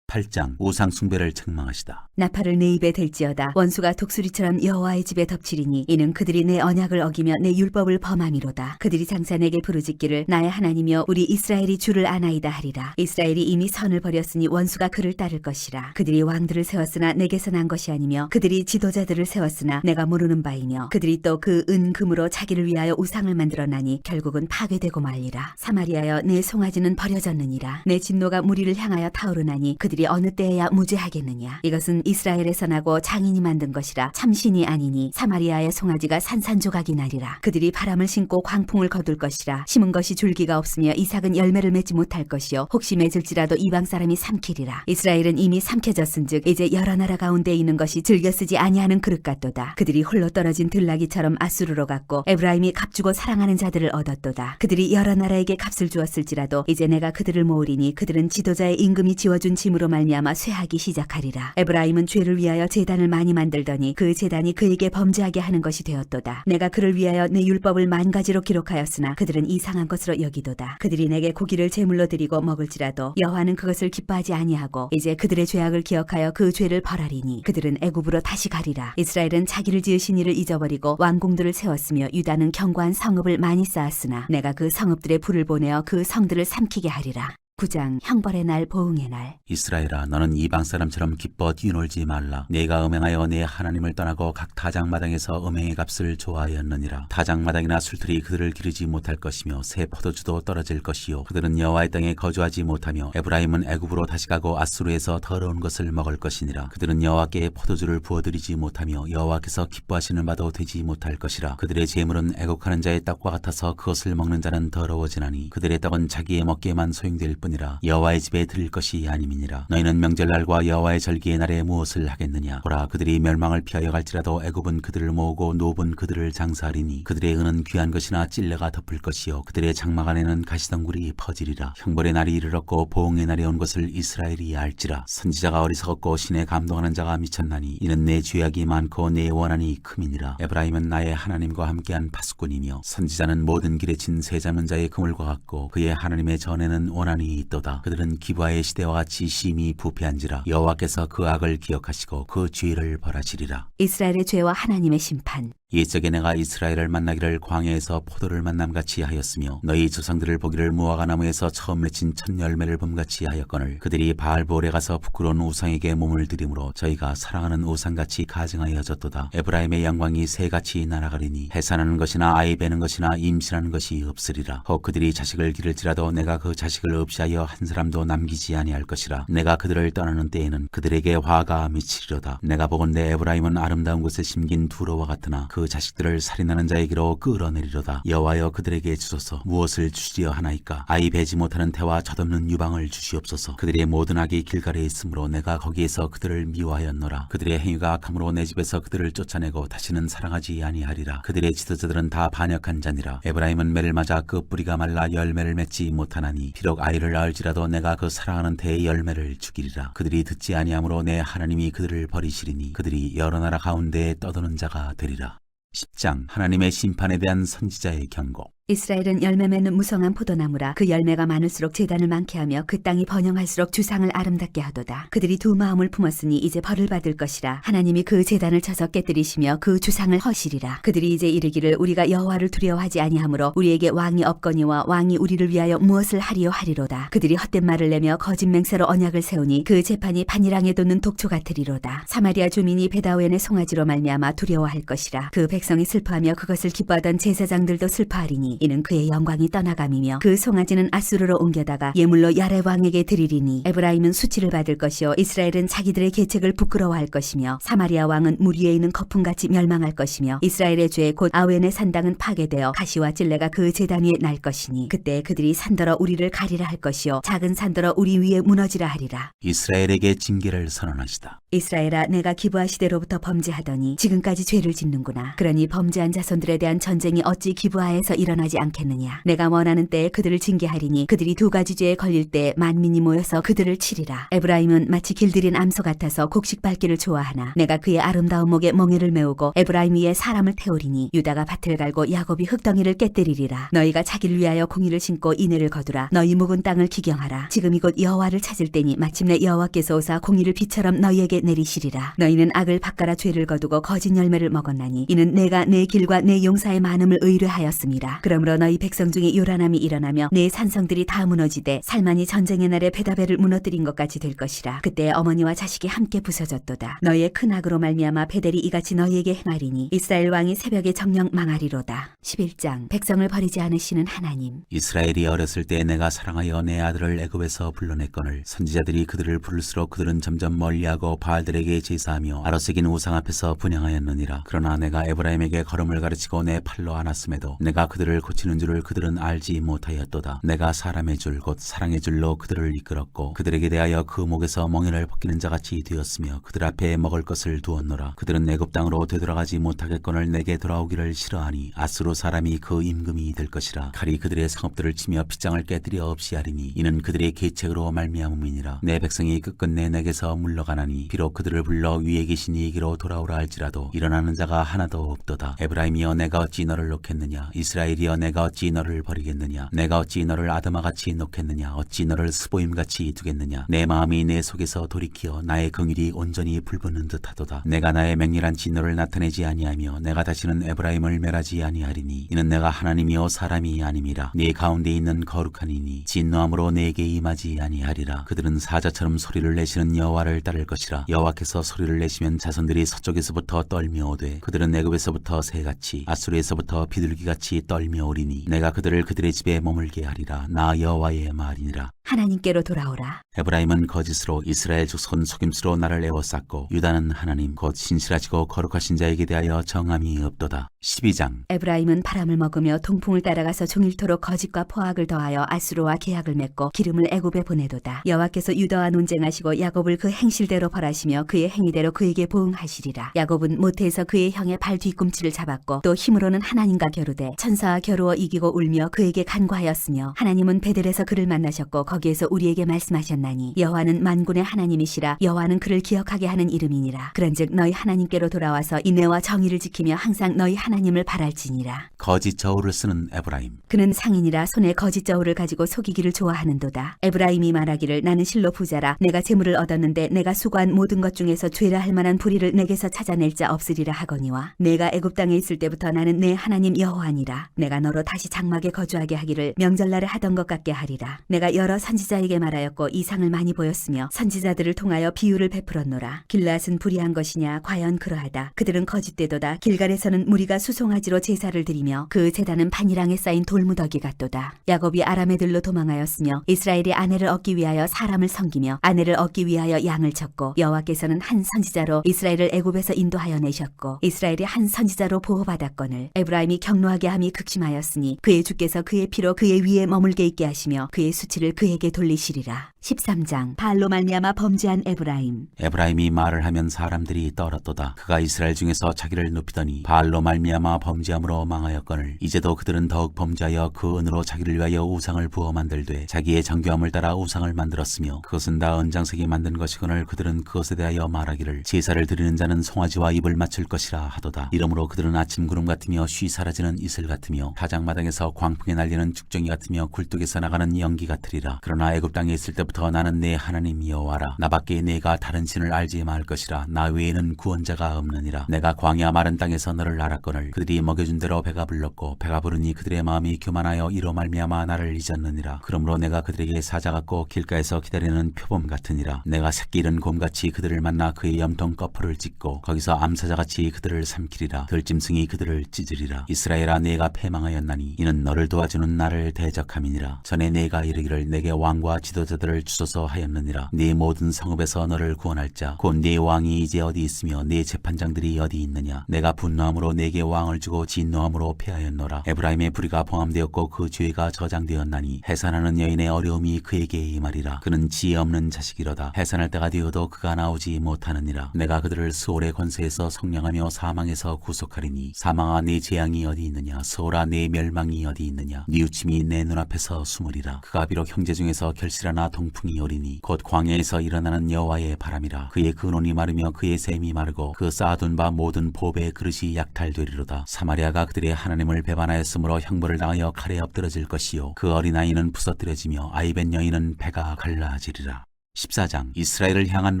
8장 우상 숭배를 책망하시다. 나팔을 내 입에 댈지어다. 원수가 독수리처럼 여호와의 집에 덮치리니 이는 그들이 내 언약을 어기며 내 율법을 범함이로다. 그들이 장차 내게 부르짖기를 나의 하나님이여 우리 이스라엘이 주를 아나이다 하리라. 이스라엘이 이미 선을 버렸으니 원수가 그를 따를 것이라. 그들이 왕들을 세웠으나 내게서 난 것이 아니며 그들이 지도자들을 세웠으나 내가 모르는 바이며 그들이 또 그 은금으로 자기를 위하여 우상을 만들어나니 결국은 파괴되고 말리라. 사마리아여 내 송아지는 버려졌느니라. 내 진노가 무리를 향하여 타오르나니 그들이 어느 때에야 무죄하겠느냐. 이것은 이스라엘에서 나고 장인이 만든 것이라 참신이 아니니 사마리아의 송아지가 산산조각이 나리라. 그들이 바람을 신고 광풍을 거둘 것이라. 심은 것이 줄기가 없으며 이삭은 열매를 맺지 못할 것이요 혹시 맺을지라도 이방 사람이 삼키리라. 이스라엘은 이미 삼켜졌은즉 이제 여러 나라 가운데 있는 것이 즐겨 쓰지 아니하는 그릇 같도다. 그들이 홀로 떨어진 들나귀처럼 아수르로 갔고 에브라임이 값주고 사랑하는 자들을 얻었도다. 그들이 여러 나라에게 값을 주었을지라도 이제 내가 그들을 모으리니 그들은 지도자의 임금이 지워준 짐으로 말미암아 쇠하기 시작하리라. 에브라임은 죄를 위하여 제단을 많이 만들더니 그 제단이 그에게 범죄하게 하는 것이 되었도다. 내가 그를 위하여 내 율법을 만 가지로 기록하였으나 그들은 이상한 것으로 여기도다. 그들이 내게 고기를 제물로 드리고 먹을지라도 여호와는 그것을 기뻐하지 아니하고 이제 그들의 죄악을 기억하여 그 죄를 벌하리니 그들은 애굽으로 다시 가리라. 이스라엘은 자기를 지으신 이를 잊어버리고 왕궁들을 세웠으며 유다는 견고한 성읍을 많이 쌓았으나 내가 그 성읍들의 불을 보내어 그 성들을 삼키게 하리라. 9장 형벌의 날 보응의 날. 이스라엘아 너는 이방 사람처럼 기뻐 뛰놀지 말라. 내가 음행하여 내 하나님을 떠나고 각 타작마당에서 음행의 값을 좋아하였느니라. 타작마당이나 술틀이 그들을 기르지 못할 것이며 새 포도주도 떨어질 것이요 그들은 여호와의 땅에 거주하지 못하며 에브라임은 애굽으로 다시 가고 아수르에서 더러운 것을 먹을 것이니라. 그들은 여호와께 포도주를 부어드리지 못하며 여호와께서 기뻐하시는 바도 되지 못할 것이라. 그들의 재물은 애국하는 자의 떡과 같아서 그것을 먹는 자는 더러워지나니 그들의 떡은 자기의 먹기에만 소용될 뿐이라. 여호와의 집에 드릴 것이 아님이니라. 너희는 명절날과 여호와의 절기의 날에 무엇을 하겠느냐. 보라 그들이 멸망을 피하여 갈지라도 애굽은 그들을 모으고 노브는 그들을 장사하리니 그들의 은은 귀한 것이나 찔레가 덮을 것이요 그들의 장막 안에는 가시덩굴이 퍼지리라. 형벌의 날이 이르렀고 보응의 날이 온 것을 이스라엘이 알지라. 선지자가 어리석었고 신에 감동하는 자가 미쳤나니 이는 내 죄악이 많고 내 원한이 큼이니라. 에브라임은 나의 하나님과 함께한 파수꾼이며 선지자는 모든 길에 친 세자문자의 그물과 같고 그의 하나님의 전에는 원한이 있도다. 그들은 기브아의 시대와 같이 심히 부패한지라. 여호와께서 그 악을 기억하시고 그 죄를 벌하시리라. 이스라엘의 죄와 하나님의 심판. 옛적에 내가 이스라엘을 만나기를 광야에서 포도를 만남같이 하였으며 너희 조상들을 보기를 무화과 나무에서 처음 맺힌 첫 열매를 봄같이 하였거늘 그들이 바알볼에 가서 부끄러운 우상에게 몸을 들이므로 저희가 사랑하는 우상같이 가증하여졌도다. 에브라임의 영광이 새같이 날아가리니 해산하는 것이나 아이 베는 것이나 임신하는 것이 없으리라. 혹 그들이 자식을 기를지라도 내가 그 자식을 없이하여 한 사람도 남기지 아니할 것이라. 내가 그들을 떠나는 때에는 그들에게 화가 미치리로다. 내가 보건대 에브라임은 아름다운 곳에 심긴 두로와 같으나 그 자식들을 살인하는 자에게로 끌어내리로다. 여호와여 그들에게 주소서. 무엇을 주시려 하나이까. 아이 베지 못하는 태와 젖없는 유방을 주시옵소서. 그들의 모든 악이 길갈에 있으므로 내가 거기에서 그들을 미워하였노라. 그들의 행위가 악함으로 내 집에서 그들을 쫓아내고 다시는 사랑하지 아니하리라. 그들의 지도자들은 다 반역한 자니라. 에브라임은 매를 맞아 그 뿌리가 말라 열매를 맺지 못하나니 비록 아이를 낳을지라도 내가 그 사랑하는 태의 열매를 죽이리라. 그들이 듣지 아니하므로 내 하나님이 그들을 버리시리니 그들이 여러 나라 가운데에 떠도는 자가 되리라. 10장 하나님의 심판에 대한 선지자의 경고. 이스라엘은 열매 맺는 무성한 포도나무라. 그 열매가 많을수록 제단을 많게 하며 그 땅이 번영할수록 주상을 아름답게 하도다. 그들이 두 마음을 품었으니 이제 벌을 받을 것이라. 하나님이 그 제단을 쳐서 깨뜨리시며 그 주상을 허시리라. 그들이 이제 이르기를 우리가 여호와를 두려워하지 아니하므로 우리에게 왕이 없거니와 왕이 우리를 위하여 무엇을 하리요 하리로다. 그들이 헛된 말을 내며 거짓 맹세로 언약을 세우니 그 재판이 반일항에 돋는 독초 같으리로다. 사마리아 주민이 베다웬의 송아지로 말미암아 두려워할 것이라. 그 백성이 슬퍼하며 그것을 기뻐하던 제사장들도 슬퍼하리니 이는 그의 영광이 떠나감이며 그 송아지는 아수르로 옮겨다가 예물로 야레 왕에게 드리리니 에브라임은 수치를 받을 것이요 이스라엘은 자기들의 계책을 부끄러워할 것이며 사마리아 왕은 물 위에 있는 거품같이 멸망할 것이며 이스라엘의 죄 곧 아웬의 산당은 파괴되어 가시와 찔레가 그 제단 위에 날 것이니 그때 그들이 산더러 우리를 가리라 할 것이요 작은 산더러 우리 위에 무너지라 하리라. 이스라엘에게 징계를 선언하시다. 이스라엘아 내가 기브아 시대로부터 범죄하더니 지금까지 죄를 짓는구나. 그러니 범죄한 자손들에 대한 전쟁이 어찌 기브아에서 일어나지 행하지 않겠느냐. 내가 원하는 때에 그들을 징계하리니 그들이 두 가지 죄에 걸릴 때 만민이 모여서 그들을 치리라. 에브라임은 마치 길들인 암소 같아서 곡식 밟기를 좋아하나 내가 그의 아름다운 목에 멍에를 메우고 에브라임 위에 사람을 태우리니 유다가 밭을 갈고 야곱이 흙덩이를 깨뜨리리라. 너희가 자기를 위하여 공의를 신고 인애를 거두라. 너희 묵은 땅을 기경하라. 지금이 곧 여호와를 찾을 때니 마침내 여호와께서 오사 공의를 비처럼 너희에게 내리시리라. 너희는 악을 바꿔라 죄를 거두고 거짓 열매를 먹었나니 이는 내가 내 길과 내 용사의 많음을 의뢰하였습니다. 그러므로 너희 백성 중에 요란함이 일어나며 내 산성들이 다 무너지되 살만이 전쟁의 날에 베다벨을 무너뜨린 것 같이 될 것이라. 그때 어머니와 자식이 함께 부서졌도다. 너희의 큰 악으로 말미암아 베델이 이같이 너희에게 행하리니 이스라엘 왕이 새벽에 정령 망하리로다. 11장 백성을 버리지 않으시는 하나님. 이스라엘이 어렸을 때 내가 사랑하여 내 아들을 애굽에서 불러냈거늘 선지자들이 그들을 부를수록 그들은 점점 멀리하고 바알들에게 제사하며 아로새긴 우상 앞에서 분향하였느니라. 그러나 내가 에브라임에게 걸음을 가르치고 내 팔로 안았음에도 내가 그들을 고치는 줄을 그들은 알지 못하였도다. 내가 사람의 줄 곧 사랑의 줄로 그들을 이끌었고 그들에게 대하여 그 목에서 멍에를 벗기는 자같이 되었으며 그들 앞에 먹을 것을 두었노라. 그들은 애굽 땅으로 되돌아가지 못하겠거늘 내게 돌아오기를 싫어하니 아수르 사람이 그 임금이 될 것이라. 칼이 그들의 성읍들을 치며 빗장을 깨뜨려 없이 하리니 이는 그들의 계책으로 말미암음이니라. 내 백성이 끝끝내 내게서 물러가나니 비록 그들을 불러 위에 계신 이에게로 돌아오라 할지라도 일어나는 자가 하나도 없도다. 에브라임이여 내가 어찌 너를 놓겠느냐. 이스라엘이여 내가 어찌 너를 버리겠느냐. 내가 어찌 너를 아드마같이 놓겠느냐. 어찌 너를 스보임같이 두겠느냐. 내 마음이 내 속에서 돌이키어 나의 긍휼이 온전히 불붙는 듯하도다. 내가 나의 맹렬한 진노를 나타내지 아니하며 내가 다시는 에브라임을 멸하지 아니하리니 이는 내가 하나님이요 사람이 아님이라. 네 가운데 있는 거룩하니니 진노함으로 내게 임하지 아니하리라. 그들은 사자처럼 소리를 내시는 여호와를 따를 것이라. 여호와께서 소리를 내시면 자손들이 서쪽에서부터 떨며 오되 그들은 애굽에서부터 새같이 아수르에서부터 비둘기같이 떨며 오리니 내가 그들을 그들의 집에 머물게 하리라. 나 여호와의 말이니라. 하나님께로 돌아오라. 에브라임은 거짓으로 이스라엘 족속은 속임수로 나를 에워쌌고 유다는 하나님 곧 신실하시고 거룩하신 자에게 대하여 정함이 없도다. 12장 에브라임은 바람을 먹으며 동풍을 따라가서 종일토록 거짓과 포악을 더하여 아수르와 계약을 맺고 기름을 애굽에 보내도다. 여호와께서 유다와 논쟁하시고 야곱을 그 행실대로 벌하시며 그의 행위대로 그에게 보응하시리라. 야곱은 모태에서 그의 형의 발 뒤꿈치를 잡았고 또 힘으로는 하나님과 겨루되 천사와 겨루어 이기고 울며 그에게 간구하였으며 하나님은 베델에서 그를 만나셨고 거기에서 우리에게 말씀하셨나니 여호와는 만군의 하나님이시라. 여호와는 그를 기억하게 하는 이름이니라. 그런즉 너희 하나님께로 돌아와서 인애와 정의를 지키며 항상 너희 하나님을 바랄지니라. 거짓 저울을 쓰는 에브라임. 그는 상인이라 손에 거짓 저울을 가지고 속이기를 좋아하는도다. 에브라임이 말하기를 나는 실로 부자라. 내가 재물을 얻었는데 내가 수고한 모든 것 중에서 죄라 할 만한 불의를 내게서 찾아낼 자 없으리라 하거니와 내가 애굽 땅에 있을 때부터 나는 내 하나님 여호와니라. 내가 너로 다시 장막에 거주하게 하기를 명절날에 하던 것 같게 하리라. 내가 여러 선지자에게 말하였고 이상을 많이 보였으며 선지자들을 통하여 비유를 베풀었노라. 길앗은 불의한 것이냐 과연 그러하다. 그들은 거짓되도다. 길갈에서는 무리가 수송아지로 제사를 드리며 그 제단은 반이랑에 쌓인 돌무더기 같도다. 야곱이 아람애들로 도망하였으며 이스라엘이 아내를 얻기 위하여 사람을 섬기며 아내를 얻기 위하여 양을 쳤고 여호와께서는 한 선지자로 이스라엘을 애굽에서 인도하여 내셨고 이스라엘이 한 선지자로 보호받았거늘 에브라임이 경노하게 함이 극심하였으니 그의 주께서 그의 피로 그의 위에 머물게 있게 하시며 그의 수치를 그에게 돌리시리라. 13장 바알로 말미암아 범죄한 에브라임. 에브라임이 말을 하면 사람들이 떨었도다. 그가 이스라엘 중에서 자기를 높이더니 바알로 말미암아 범죄함으로 망하였거늘 이제도 그들은 더욱 범죄하여 그 은으로 자기를 위하여 우상을 부어 만들되 자기의 정교함을 따라 우상을 만들었으며 그것은 다 은장색이 만든 것이거늘 그들은 그것에 대하여 말하기를 제사를 드리는 자는 송아지와 입을 맞출 것이라 하도다. 이러므로 그들은 아침 구름 같으며 쉬 사라지는 이슬 같으며 타작마당에서 광풍에 날리는 죽정이 같으며 굴뚝에서 나가는 연기 같으리라. 그러나 애굽 땅에 있을 때부터 나는 내 하나님 여호와라. 나밖에 내가 다른 신을 알지 말 것이라. 나 외에는 구원자가 없느니라. 내가 광야 마른 땅에서 너를 알았거늘 그들이 먹여준 대로 배가 불렀고 배가 부르니 그들의 마음이 교만하여 이로 말미암아 나를 잊었느니라. 그러므로 내가 그들에게 사자 같고 길가에서 기다리는 표범 같으니라. 내가 새끼 잃은 곰같이 그들을 만나 그의 염통 거풀을 찢고 거기서 암사자같이 그들을 삼키리라. 들짐승이 그들을 찢으리라. 이스라엘아 내가 패망하였나니 이는 너를 도와주는 나를 대적함이니라. 전에 내가 이르기를 내게 왕과 지도자들을 주소서 하였느니라. 네 모든 성읍에서 너를 구원할 자 곧 네 왕이 이제 어디 있으며 네 재판장들이 어디 있느냐. 내가 분노함으로 네게 왕을 주고 진노함으로 패하였노라. 에브라임의 불의가 봉함되었고 그 죄가 저장되었나니 해산하는 여인의 어려움이 그에게 임하리라. 그는 지혜 없는 자식이로다. 해산할 때가 되어도 그가 나오지 못하느니라. 내가 그들을 스올의 권세에서 성령하며 사망에서 구속하리니 사망아 네 재앙이 어디 있느냐. 스올아 네 멸망이 어디 있느냐. 뉘우침이 내 눈앞에서 숨으리라. 그가 비록 형제 중에서 결실하나 동풍이 오리니 곧 광야에서 일어나는 여호와의 바람이라. 그의 근원이 마르며 그의 샘이 마르고 그 쌓아둔 바 모든 보배의 그릇이 약탈되리로다. 사마리아가 그들의 하나님을 배반하였으므로 형벌을 당하여 칼에 엎드러질 것이요 그 어린아이는 부서뜨려지며 아이벤 여인은 배가 갈라지리라. 14장 이스라엘을 향한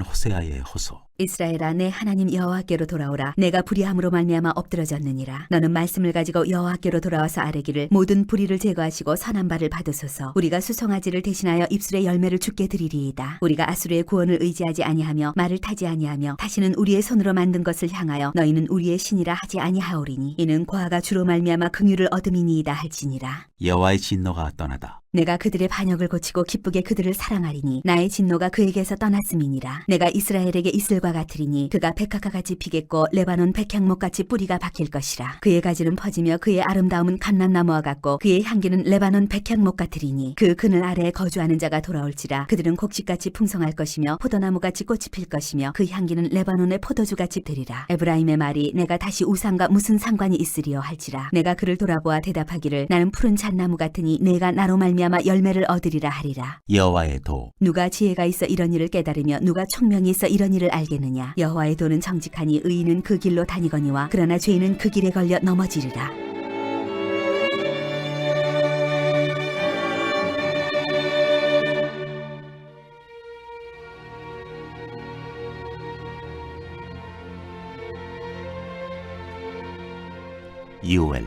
호세아의 호소. 이스라엘아 내 하나님 여호와께로 돌아오라. 내가 불의함으로 말미암아 엎드러졌느니라. 너는 말씀을 가지고 여호와께로 돌아와서 아뢰기를 모든 불의를 제거하시고 선한 바를 받으소서. 우리가 수송아지를 대신하여 입술의 열매를 주께 드리리이다. 우리가 아수르의 구원을 의지하지 아니하며 말을 타지 아니하며 다시는 우리의 손으로 만든 것을 향하여 너희는 우리의 신이라 하지 아니하오리니 이는 고아가 주로 말미암아 긍휼을 얻음이니이다 할지니라. 여호와의 진노가 떠나다. 내가 그들의 반역을 고치고 기쁘게 그들을 사랑하리니 나의 진노가 그에게서 떠났음이니라. 내가 이스라엘에게 이슬과 같으리니 그가 백합과 같이 피겠고 레바논 백향목같이 뿌리가 박힐 것이라. 그의 가지는 퍼지며 그의 아름다움은 감람나무와 같고 그의 향기는 레바논 백향목 같으리니 그 그늘 아래에 거주하는 자가 돌아올지라. 그들은 곡식같이 풍성할 것이며 포도나무같이 꽃이 필 것이며 그 향기는 레바논의 포도주같이 되리라. 에브라임의 말이 내가 다시 우상과 무슨 상관이 있으리요 할지라. 내가 그를 돌아보아 대답하기를 나는 푸른 잣나무 같으니 내가 나로 말미암아 열매를 얻으리라 하리라. 여호와의 도. 누가 지혜가 있어 이런 일을 깨달으며 누가 총명이 있어 이런 일을 알겠느냐. 여호와의 도는 정직하니 의인은 그 길로 다니거니와 그러나 죄인은 그 길에 걸려 넘어지리라. 유엘.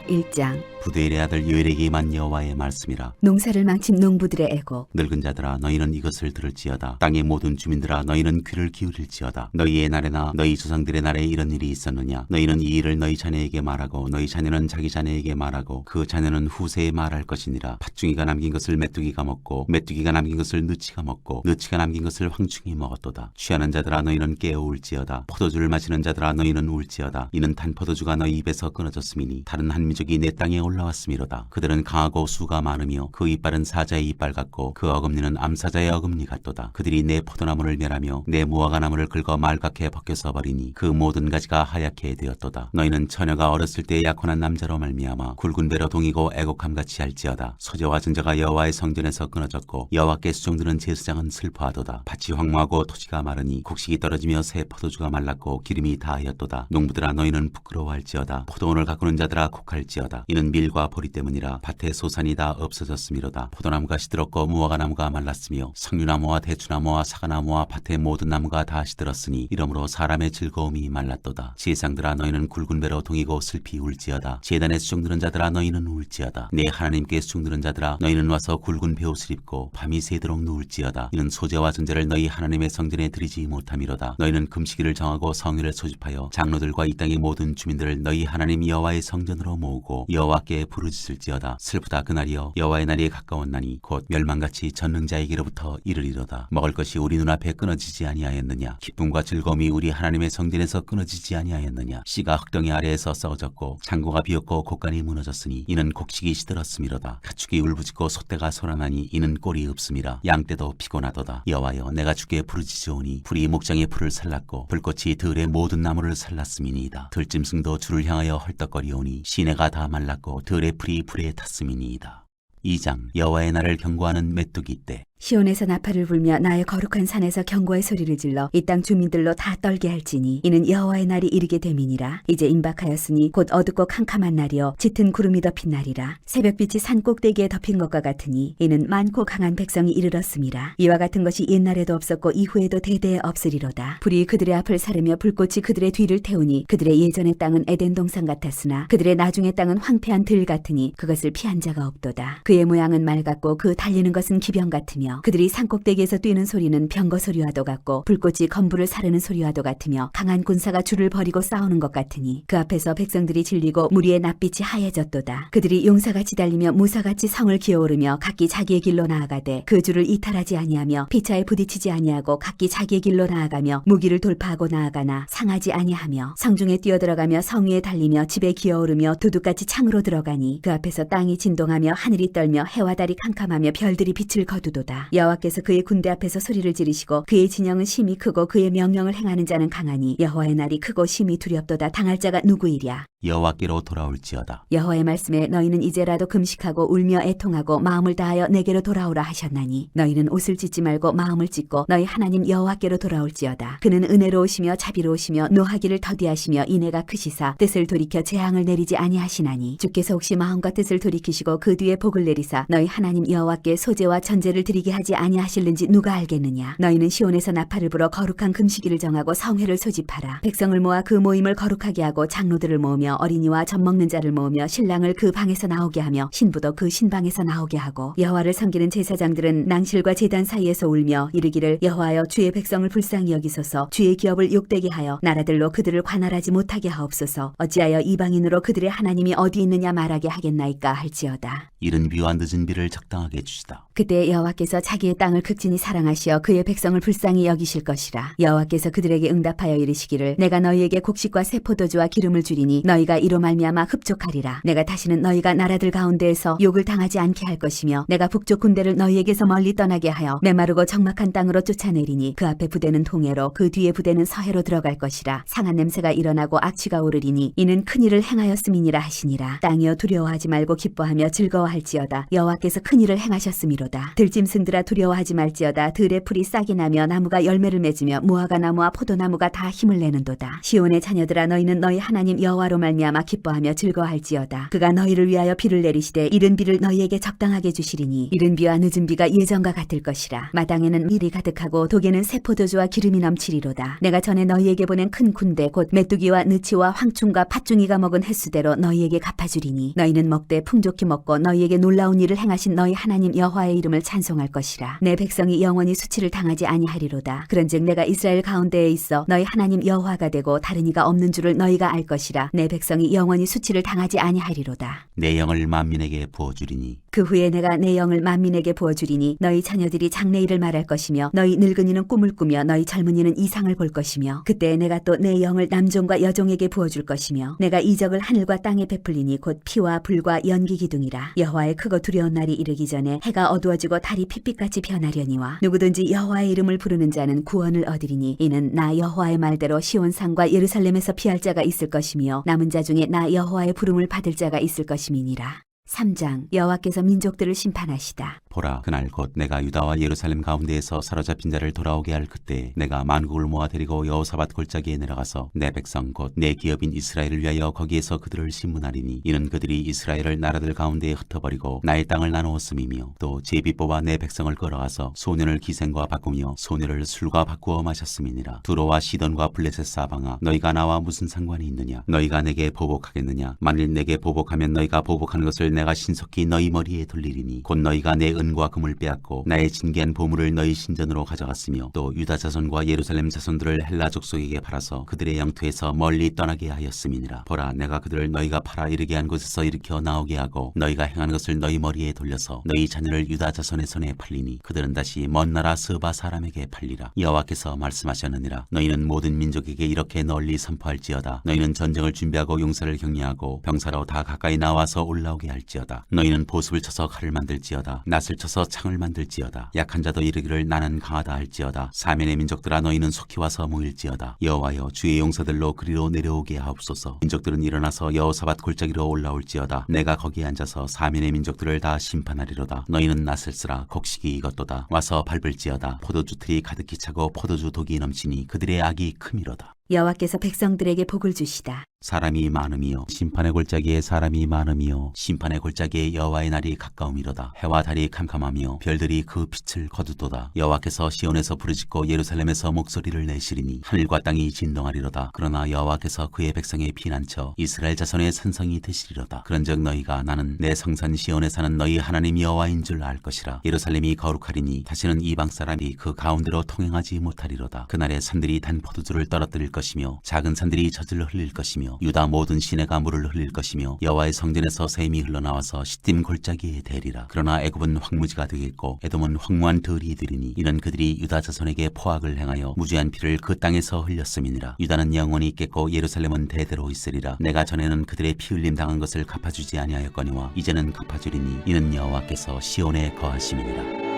일장 부두엘의 아들 요엘에게 임한 여호와의 말씀이라. 농사를 망친 농부들의 애곡. 늙은 자들아 너희는 이것을 들을지어다. 땅의 모든 주민들아 너희는 귀를 기울일지어다. 너희의 날에나 너희 조상들의 날에 이런 일이 있었느냐. 너희는 이 일을 너희 자녀에게 말하고 너희 자녀는 자기 자녀에게 말하고 그 자녀는 후세에 말할 것이니라. 팥중이가 남긴 것을 메뚜기가 먹고 메뚜기가 남긴 것을 느치가 먹고 느치가 남긴 것을 황충이 먹었도다. 취하는 자들아 너희는 깨어 울지어다. 포도주를 마시는 자들아 너희는 울지어다. 이는 단 포도주가 너희 입에서 끊어졌음이니 다른 한 민족이 내 땅에 올라왔음이로다. 그들은 강하고 수가 많으며 그 이빨은 사자의 이빨 같고 그 어금니는 암사자의 어금니 같도다. 그들이 내 포도나무를 멸하며 내 무화과 나무를 긁어 말갛게 벗겨서 버리니 그 모든 가지가 하얗게 되었도다. 너희는 처녀가 어렸을 때 약혼한 남자로 말미암아 굵은 배로 동이고 애곡함같이 할지어다. 소재와 전자가 여호와의 성전에서 끊어졌고 여호와께 수종드는 제사장은 슬퍼하도다. 밭이 황무하고 토지가 마르니 곡식이 떨어지며 새 포도주가 말랐고 기름이 다하였도다. 농부들아 너희는 부끄러워할지어다. 포도원을 가꾸는 자들아 곡할지어다. 이는 밀과 보리 때문이라. 밭의 소산이 다 없어졌음이로다. 포도나무가 시들었고 무화과나무가 말랐으며 석류나무와 대추나무와 사과나무와 밭의 모든 나무가 다 시들었으니 이러므로 사람의 즐거움이 말랐도다. 제사장들아 너희는 굵은 배로 동이고 슬피 울지어다. 제단에 수종드는 자들아 너희는 울지어다. 내 하나님께 수종드는 자들아 너희는 와서 굵은 베옷을 입고 밤이 새도록 누울지어다. 이는 소재와 전제를 너희 하나님의 성전에 드리지 못함이로다. 너희는 금식일을 정하고 성일을 소집하여 장로들과 이 땅의 모든 주민들을 너희 하나님 여호와의 성전으로 모으고 여호와께 부르짖을지어다. 슬프다 그날이여 여호와의 날이 가까웠나니 곧 멸망같이 전능자에게로부터 이르리로다. 먹을 것이 우리 눈앞에 끊어지지 아니하였느냐. 기쁨과 즐거움이 우리 하나님의 성전에서 끊어지지 아니하였느냐. 씨가 흙덩이 아래에서 썩어졌고 창고가 비었고 곡간이 무너졌으니 이는 곡식이 시들었음이로다. 가축이 울부짖고 소떼가 소란하니 이는 꼴이 없음이라. 양떼도 피곤하도다. 여호와여 내가 주께 부르짖으오니 불이 목장의 풀을 살랐고 불꽃이 들의 모든 나무를 살랐음이니이다. 들짐승도 주를 향하여 헐떡거리오니 시내가 다 말랐고 들의 풀이 불에 탔음이니이다. 2장 여호와의 날을 경고하는 메뚜기 때. 시온에서 나팔을 불며 나의 거룩한 산에서 경고의 소리를 질러 이 땅 주민들로 다 떨게 할지니 이는 여호와의 날이 이르게 됨이니라. 이제 임박하였으니 곧 어둡고 캄캄한 날이요 짙은 구름이 덮인 날이라. 새벽빛이 산 꼭대기에 덮인 것과 같으니 이는 많고 강한 백성이 이르렀음이라. 이와 같은 것이 옛날에도 없었고 이후에도 대대에 없으리로다. 불이 그들의 앞을 사르며 불꽃이 그들의 뒤를 태우니 그들의 예전의 땅은 에덴 동산 같았으나 그들의 나중의 땅은 황폐한 들 같으니 그것을 피한 자가 없도다. 그의 모양은 말 같고 그 달리는 것은 기병 같으며 같으며 그들이 산꼭대기에서 뛰는 소리는 병거 소리와도 같고 불꽃이 건부를 사르는 소리와도 같으며 강한 군사가 줄을 버리고 싸우는 것 같으니 그 앞에서 백성들이 질리고 무리의 낯빛이 하얘졌도다. 그들이 용사같이 달리며 무사같이 성을 기어오르며 각기 자기의 길로 나아가되 그 줄을 이탈하지 아니하며 피차에 부딪히지 아니하고 각기 자기의 길로 나아가며 무기를 돌파하고 나아가나 상하지 아니하며 성중에 뛰어들어가며 성 위에 달리며 집에 기어오르며 도둑같이 창으로 들어가니 그 앞에서 땅이 진동하며 하늘이 떨며 해와 달이 캄캄하며 별들이 빛을 거두도다. 여호와께서 그의 군대 앞에서 소리를 지르시고 그의 진영은 심히 크고 그의 명령을 행하는 자는 강하니 여호와의 날이 크고 심히 두렵도다. 당할 자가 누구이랴. 여호와께로 돌아올지어다. 여호와의 말씀에 너희는 이제라도 금식하고 울며 애통하고 마음을 다하여 내게로 돌아오라 하셨나니 너희는 옷을 찢지 말고 마음을 찢고 너희 하나님 여호와께로 돌아올지어다. 그는 은혜로우시며 자비로우시며 노하기를 더디하시며 인애가 크시사 뜻을 돌이켜 재앙을 내리지 아니하시나니 주께서 혹시 마음과 뜻을 돌이키시고 그 뒤에 복을 내리사 너희 하나님 여호와께 소제와 전제를 드리게 하지 아니하실는지 누가 알겠느냐. 너희는 시온에서 나팔을 불어 거룩한 금식일을 정하고 성회를 소집하라. 백성을 모아 그 모임을 거룩하게 하고 장로들을 모으며 어린이와 젖먹는 자를 모으며 신랑을 그 방에서 나오게 하며 신부도 그 신방에서 나오게 하고 여호와를 섬기는 제사장들은 낭실과 제단 사이에서 울며 이르기를 여호와여 주의 백성을 불쌍히 여기소서 주의 기업을 욕되게 하여 나라들로 그들을 관할하지 못하게 하옵소서. 어찌하여 이방인으로 그들의 하나님이 어디 있느냐 말하게 하겠나이까 할지어다. 이른 비와 늦은 비를 적당하게 주시다. 그때 여호와께서 자기의 땅을 극진히 사랑하시어 그의 백성을 불쌍히 여기실 것이라. 여호와께서 그들에게 응답하여 이르시기를 내가 너희에게 곡식과 새 포도주와 기름을 주리니 너희가 이로 말미암아 흡족하리라. 내가 다시는 너희가 나라들 가운데에서 욕을 당하지 않게 할 것이며 내가 북쪽 군대를 너희에게서 멀리 떠나게 하여 메마르고 적막한 땅으로 쫓아내리니 그 앞에 부대는 동해로 그 뒤에 부대는 서해로 들어갈 것이라. 상한 냄새가 일어나고 악취가 오르리니 이는 큰 일을 행하였음이니라 하시니라. 땅이여 두려워하지 말고 기뻐하며 즐거워할지어다. 여호와께서 큰 일을 행하셨음이로다. 들짐승들아 두려워하지 말지어다. 들의 풀이 싹이 나며 나무가 열매를 맺으며 무화과 나무와 포도나무가 다 힘을 내는도다. 시온의 자녀들아 너희는 너희 하나님 여호와로 말미암아 기뻐하며 즐거워할지어다. 그가 너희를 위하여 비를 내리시되 이른 비를 너희에게 적당하게 주시리니 이른 비와 늦은 비가 예전과 같을 것이라. 마당에는 밀이 가득하고 독에는 새 포도주와 기름이 넘치리로다. 내가 전에 너희에게 보낸 큰 군대 곧 메뚜기와 느치와 황충과 팥중이가 먹은 횟수대로 너희에게 갚아주리니 너희는 먹되 풍족히 먹고 너희에게 놀라운 일을 행하신 너희 하나님 여호와의 이름을 찬송할 것이라. 내 백성이 영원히 수치를 당하지 아니하리로다. 그런즉 내가 이스라엘 가운데에 있어 너희 하나님 여호와가 되고 다른 이가 없는 줄을 너희가 알 것이라. 내 백성이 영원히 수치를 당하지 아니하리로다. 내 영을 만민에게 부어주리니 그 후에 내가 내 영을 만민에게 부어주리니 너희 자녀들이 장래일을 말할 것이며 너희 늙은이는 꿈을 꾸며 너희 젊은이는 이상을 볼 것이며 그때 내가 또 내 영을 남종과 여종에게 부어줄 것이며 내가 이적을 하늘과 땅에 베풀리니 곧 피와 불과 연기 기둥이라. 여호와의 크고 두려운 날이 이르기 전에 해가 어두워지고 달이 핏빛같이 변하려니와 누구든지 여호와의 이름을 부르는 자는 구원을 얻으리니 이는 나 여호와의 말대로 시온산과 예루살렘에서 피할 자가 있을 것이며 남은 자 중에 나 여호와의 부름을 받을 자가 있을 것임이니라. 3장 여호와께서 민족들을 심판하시다. 보라 그날 곧 내가 유다와 예루살렘 가운데에서 사로잡힌 자를 돌아오게 할 그때 내가 만국을 모아 데리고 여호사밧 골짜기에 내려가서 내 백성 곧 내 기업인 이스라엘을 위하여 거기에서 그들을 심문하리니 이는 그들이 이스라엘을 나라들 가운데에 흩어버리고 나의 땅을 나누었음이며 또 제비 뽑아 내 백성을 끌어가서 소년을 기생과 바꾸며 소녀를 술과 바꾸어 마셨음이니라. 두로와 시돈과 블레셋 사방아 너희가 나와 무슨 상관이 있느냐. 너희가 내게 보복하겠느냐. 만일 내게 보복하면 너희가 보복하는 것을 내가 신속히 너희 머리에 돌리리니 곧 너희가 내 은과 금을 빼앗고 나의 진귀한 보물을 너희 신전으로 가져갔으며 또 유다 자손과 예루살렘 자손들을 헬라 족속에게 팔아서 그들의 영토에서 멀리 떠나게 하였음이니라. 보라 내가 그들을 너희가 팔아 이르게 한 곳에서 일으켜 나오게 하고 너희가 행한 것을 너희 머리에 돌려서 너희 자녀를 유다 자손의 손에 팔리니 그들은 다시 먼 나라 스바 사람에게 팔리라. 여호와께서 말씀하셨느니라. 너희는 모든 민족에게 이렇게 널리 선포할지어다. 너희는 전쟁을 준비하고 용사를 격려하고 병사로 다 가까이 나와서 올라오게 할지어다. 너희는 보습을 쳐서 칼을 만들지어다. 낫을 쳐서 창을 만들지어다. 약한 자도 이르기를 나는 강하다 할지어다. 사면의 민족들아 너희는 속히 와서 모일지어다. 여호와여 주의 용사들로 그리로 내려오게 하옵소서. 민족들은 일어나서 여호사밧 골짜기로 올라올지어다. 내가 거기에 앉아서 사면의 민족들을 다 심판하리로다. 너희는 낫을 쓰라. 곡식이 익었도다. 와서 밟을지어다. 포도주 틀이 가득히 차고 포도주 독이 넘치니 그들의 악이 크미로다. 여호와께서 백성들에게 복을 주시다. 사람이 많음이요 심판의 골짜기에 사람이 많음이요 심판의 골짜기에 여호와의 날이 가까움이로다. 해와 달이 캄캄하며 별들이 그 빛을 거두도다. 여호와께서 시온에서 부르짖고 예루살렘에서 목소리를 내시리니 하늘과 땅이 진동하리로다. 그러나 여호와께서 그의 백성의 피난처 이스라엘 자손의 산성이 되시리로다. 그런즉 너희가 나는 내 성산 시온에 사는 너희 하나님 여호와인 줄 알 것이라. 예루살렘이 거룩하리니 다시는 이방 사람이 그 가운데로 통행하지 못하리로다. 그날에 산들이 단 포도주를 떨어뜨릴 것이며 작은 산들이 젖을 흘릴 것이며 유다 모든 시내가 물을 흘릴 것이며 여호와의 성전에서 샘이 흘러나와서 시딤 골짜기에 대리라. 그러나 애굽은 황무지가 되겠고 에돔은 황무한 들이 되리니 이는 그들이 유다 자손에게 포악을 행하여 무죄한 피를 그 땅에서 흘렸음이니라. 유다는 영원히 있겠고 예루살렘은 대대로 있으리라. 내가 전에는 그들의 피 흘림 당한 것을 갚아주지 아니하였거니와 이제는 갚아주리니 이는 여호와께서 시온에 거하심이니라.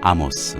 아모스